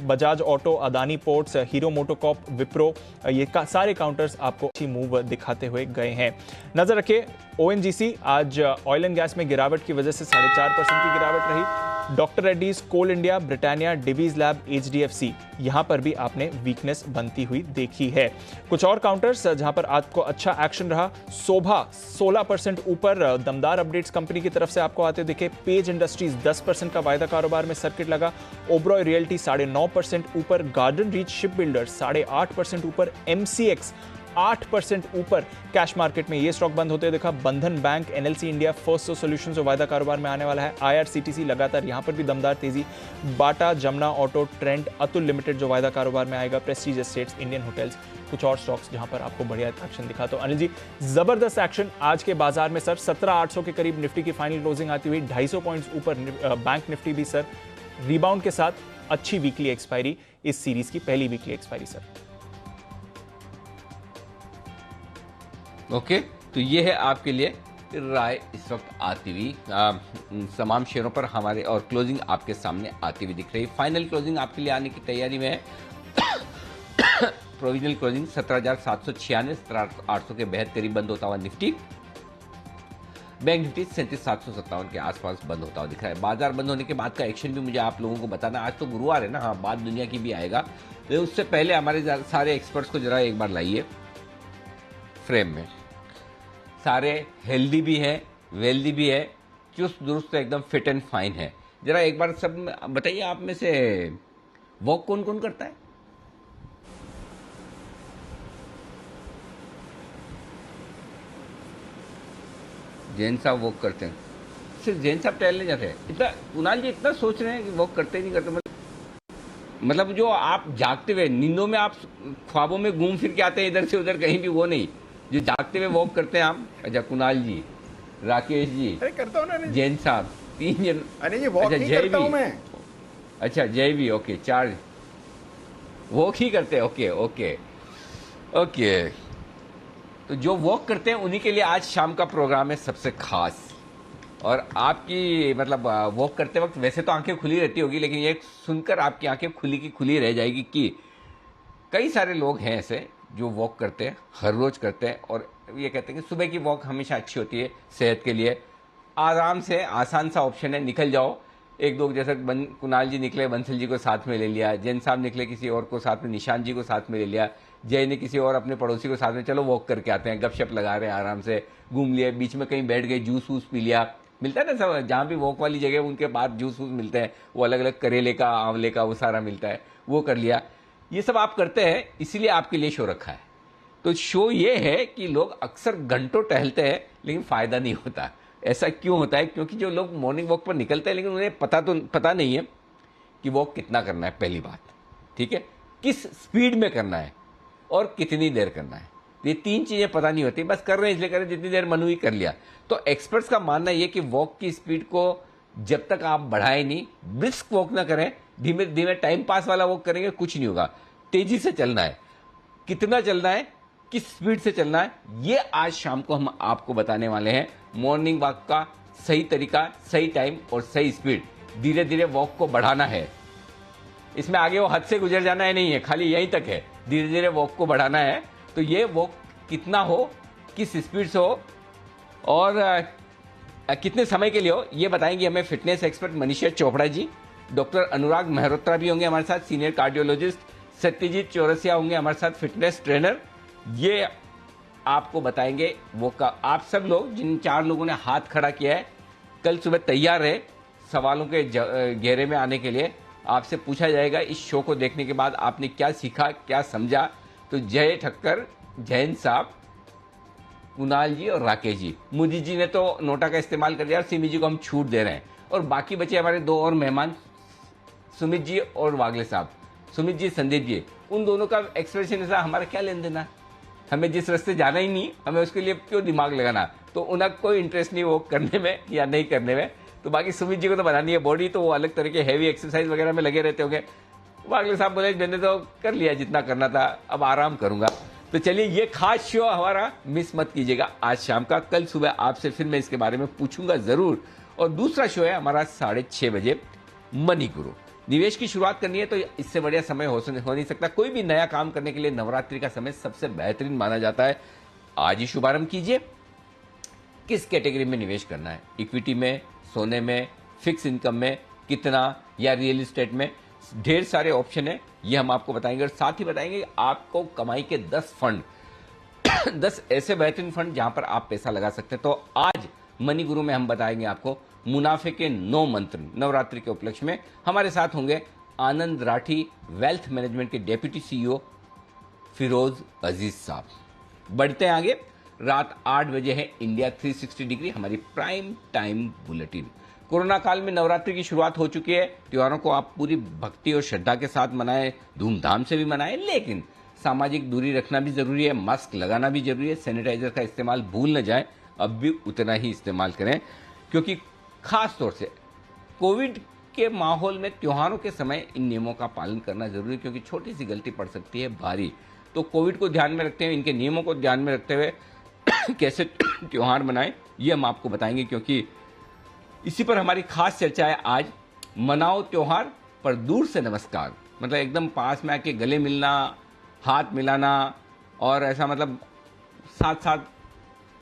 Bajaj auto, Adani ports, hero MotoCorp, Wipro, ये सारे काउंटर्स आपको अच्छी मूव दिखाते हुए गए हैं। नजर रखिए ONGC, आज ऑयल एंड गैस में गिरावट की वजह से 4.5% की गिरावट रही। Doctor Reddy's, coal India, Britannia, Divi's lab, HDFC, यहां पर भी आपने वीकनेस बनती हुई देखी है। कुछ और काउंटर्स जहां पर आपको अच्छा एक्शन रहा। शोभा 16% ऊपर, दमदार अपडेट्स कंपनी की तरफ से आपको आते दिखे। पेज इंडस्ट्रीज 10% का वायदा कारोबार में सर्किट लगा। ओबरॉय रियल्टी 9.5% ऊपर। गार्डन रीच शिप बिल्डर 8.5% ऊपर। MCX 8% ऊपर। कैश मार्केट में ये स्टॉक बंद होते दिखा। बंधन bank, NLC India, first solution जो वायदा कारोबार में आने वाला है। IRCTC लगातार यहां पर भी दमदार तेजी। Bata, Jamuna auto, trend, Atul limited जो वायदा कारोबार में आएगा। प्रेस्टीज एस्टेट्स, इंडियन होटल्स, कुछ और स्टॉक्स जहां पर आपको बढ़िया एक्शन दिखा। तो अनिल जी, जबरदस्त एक्शन आज के बाजार में सर। 17,800 के करीब निफ्टी की फाइनल क्लोजिंग आती हुई। 250 पॉइंट्स ऊपर बैंक निफ्टी भी सर, रिबाउंड के साथ अच्छी वीकली एक्सपायरी, इस सीरीज की पहली वीकली एक्सपायरी सर। ओके, तो ये है आपके लिए राय इस वक्त आती हुई तमाम शेयरों पर हमारे, और क्लोजिंग आपके सामने आती हुई दिख रही। फाइनल क्लोजिंग आपके लिए आने की तैयारी में है। प्रोविजनल क्लोजिंग 17,796, 17,800 के बेहद करीब बंद होता हुआ निफ्टी। बैंक निफ्टी 37,757 के आसपास बंद होता हुआ दिख रहा है। बाजार बंद होने के बाद का एक्शन भी मुझे आप लोगों को बताना। आज तो गुरुवार है ना, हाँ, बात दुनिया की भी आएगा। तो उससे पहले हमारे सारे एक्सपर्ट्स को जरा एक बार लाइए फ्रेम में। सारे हेल्दी भी है, वेल्दी भी है, चुस्त दुरुस्त एकदम फिट एंड फाइन है। जरा एक बार सब बताइए, आप में से वॉक कौन कौन करता है? जैन साहब वॉक करते हैं। सिर्फ जैन साहब टहलने जाते हैं? इतना कुणाल जी इतना सोच रहे हैं कि वॉक करते नहीं करते? मतलब जो आप जागते हुए नींदों में, आप ख्वाबों में घूम फिर के आते हैं इधर से उधर, कहीं भी वो नहीं, जो जागते हुए वॉक करते हैं आप। अच्छा, कुणाल जी, राकेश जी, अरे करता हूँ ना जैन साहब, 3 जन। अरे ये वॉक ही करता हूँ मैं। अच्छा, जय भी, ओके, 4 वॉक ही करते हैं। Okay okay okay. तो जो वॉक करते हैं उन्हीं के लिए आज शाम का प्रोग्राम है सबसे खास। और आपकी मतलब वॉक करते वक्त वैसे तो आंखें खुली रहती होगी, लेकिन ये सुनकर आपकी आंखें खुली की खुली रह जाएगी कि कई सारे लोग हैं ऐसे जो वॉक करते हैं, हर रोज करते हैं, और ये कहते हैं कि सुबह की वॉक हमेशा अच्छी होती है सेहत के लिए। आराम से आसान सा ऑप्शन है, निकल जाओ। एक दो जैसे कुणाल जी निकले, बंसल जी को साथ में ले लिया, जैन साहब निकले किसी और को साथ में, निशान जी को साथ में ले लिया, जय ने किसी और अपने पड़ोसी को साथ में, चलो वॉक करके आते हैं, गपशप लगा रहे हैं, आराम से घूम लिए, बीच में कहीं बैठ गए, जूस वूस पी लिया। मिलता है ना सब, जहाँ भी वॉक वाली जगह उनके बाद जूस वूस मिलते हैं, वो अलग अलग करेले का, आंवले का, वो सारा मिलता है, वो कर लिया। ये सब आप करते हैं, इसीलिए आपके लिए शो रखा है। तो शो ये है कि लोग अक्सर घंटों टहलते हैं लेकिन फायदा नहीं होता। ऐसा क्यों होता है? क्योंकि जो लोग मॉर्निंग वॉक पर निकलते हैं लेकिन उन्हें पता नहीं है कि वॉक कितना करना है, पहली बात, ठीक है, किस स्पीड में करना है और कितनी देर करना है। ये 3 चीजें पता नहीं होती, बस कर रहे हैं इसलिए कर रहे हैं, जितनी देर मन हुई कर लिया। तो एक्सपर्ट्स का मानना यह कि वॉक की स्पीड को जब तक आप बढ़ाए नहीं, ब्रिस्क वॉक ना करें, धीमे धीमे टाइम पास वाला वॉक करेंगे, कुछ नहीं होगा, तेजी से चलना है। कितना चलना है, किस स्पीड से चलना है, ये आज शाम को हम आपको बताने वाले हैं। मॉर्निंग वॉक का सही तरीका, सही टाइम और सही स्पीड। धीरे धीरे वॉक को बढ़ाना है, इसमें आगे वो हद से गुजर जाना है नहीं है, खाली यहीं तक है। धीरे धीरे वॉक को बढ़ाना है, तो ये वॉक कितना हो, किस स्पीड से हो और कितने समय के लिए हो, ये बताएंगे हमें fitness expert Manisha Chopra ji. Doctor अनुराग मेहरोत्रा भी होंगे हमारे साथ, सीनियर कार्डियोलॉजिस्ट। सत्यजीत चौरसिया होंगे हमारे साथ, फिटनेस ट्रेनर। ये आपको बताएंगे वो का आप सब लोग जिन 4 लोगों ने हाथ खड़ा किया है, कल सुबह तैयार रहे सवालों के घेरे में आने के लिए। आपसे पूछा जाएगा इस शो को देखने के बाद आपने क्या सीखा, क्या समझा। तो जय ठक्कर, जयंत साहब, कुणाल जी और राकेश जी। मोदी जी ने तो नोटा का इस्तेमाल कर दिया और सिमी जी को हम छूट दे रहे हैं। और बाकी बचे हमारे 2 और मेहमान, सुमित जी और वागले साहब। सुमित जी, संदीप जी, उन दोनों का एक्सप्रेशन ऐसा, हमारा क्या लेन देना, हमें जिस रास्ते जाना ही नहीं, हमें उसके लिए क्यों दिमाग लगाना। तो उनका कोई इंटरेस्ट नहीं वो करने में या नहीं करने में। तो बाकी सुमित जी को तो बनानी है बॉडी, तो वो अलग तरह के हैवी एक्सरसाइज वगैरह में लगे रहते होंगे। वागले साहब बोले मैंने तो कर लिया जितना करना था, अब आराम करूंगा। तो चलिए, ये खास शो हमारा मिस मत कीजिएगा आज शाम का। कल सुबह आपसे फिर मैं इसके बारे में पूछूंगा जरूर। और दूसरा शो है हमारा 6:30 बजे, मनी गुरु। निवेश की शुरुआत करनी है तो इससे बढ़िया समय हो नहीं सकता। कोई भी नया काम करने के लिए नवरात्रि का समय सबसे बेहतरीन माना जाता है। आज ही शुभारंभ कीजिए। किस कैटेगरी में निवेश करना है, इक्विटी में, सोने में, फिक्स इनकम में, कितना, या रियल एस्टेट में, ढेर सारे ऑप्शन है, ये हम आपको बताएंगे। और साथ ही बताएंगे आपको कमाई के 10 फंड 10 ऐसे बेहतरीन फंड जहां पर आप पैसा लगा सकते हैं। तो आज मनी गुरु में हम बताएंगे आपको मुनाफे के 9 मंत्र। नवरात्रि के उपलक्ष्य में हमारे साथ होंगे आनंद राठी, वेल्थ मैनेजमेंट के डेप्यूटी सीईओ फिरोज अजीज साहब। बढ़ते हैं आगे। रात 8 बजे है इंडिया 360 डिग्री, हमारी प्राइम टाइम बुलेटिन। कोरोना काल में नवरात्रि की शुरुआत हो चुकी है। त्योहारों को आप पूरी भक्ति और श्रद्धा के साथ मनाएं, धूमधाम से भी मनाएं, लेकिन सामाजिक दूरी रखना भी जरूरी है, मास्क लगाना भी जरूरी है, सैनिटाइजर का इस्तेमाल भूल न जाएं, अब भी उतना ही इस्तेमाल करें। क्योंकि खास तौर से कोविड के माहौल में त्योहारों के समय इन नियमों का पालन करना जरूरी है, क्योंकि छोटी सी गलती पड़ सकती है भारी। तो कोविड को ध्यान में रखते हुए, इनके नियमों को ध्यान में रखते हुए कैसे त्योहार मनाएं, ये हम आपको बताएंगे, क्योंकि इसी पर हमारी खास चर्चा है आज। मनाओ त्योहार पर दूर से नमस्कार, मतलब एकदम पास में आके गले मिलना, हाथ मिलाना और ऐसा मतलब साथ साथ,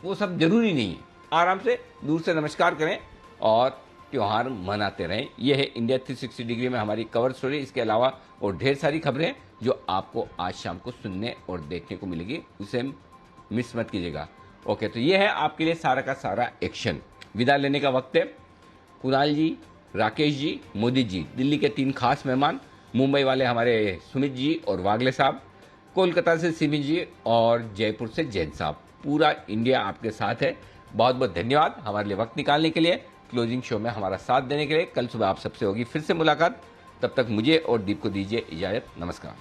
वो सब जरूरी नहीं है। आराम से दूर से नमस्कार करें और त्योहार मनाते रहें। यह है इंडिया 360 डिग्री में हमारी कवर स्टोरी। इसके अलावा और ढेर सारी खबरें जो आपको आज शाम को सुनने और देखने को मिलेगी, उसे मिस मत कीजिएगा। ओके, तो ये है आपके लिए सारा का सारा एक्शन। विदा लेने का वक्त है। कुणाल जी, राकेश जी, मोदी जी, दिल्ली के 3 खास मेहमान, मुंबई वाले हमारे सुमित जी और वागले साहब, कोलकाता से सिमी जी और जयपुर से जैन साहब। पूरा इंडिया आपके साथ है। बहुत बहुत धन्यवाद हमारे लिए वक्त निकालने के लिए, क्लोजिंग शो में हमारा साथ देने के लिए। कल सुबह आप सबसे होगी फिर से मुलाकात। तब तक मुझे और दीप को दीजिए इजाजत। नमस्कार।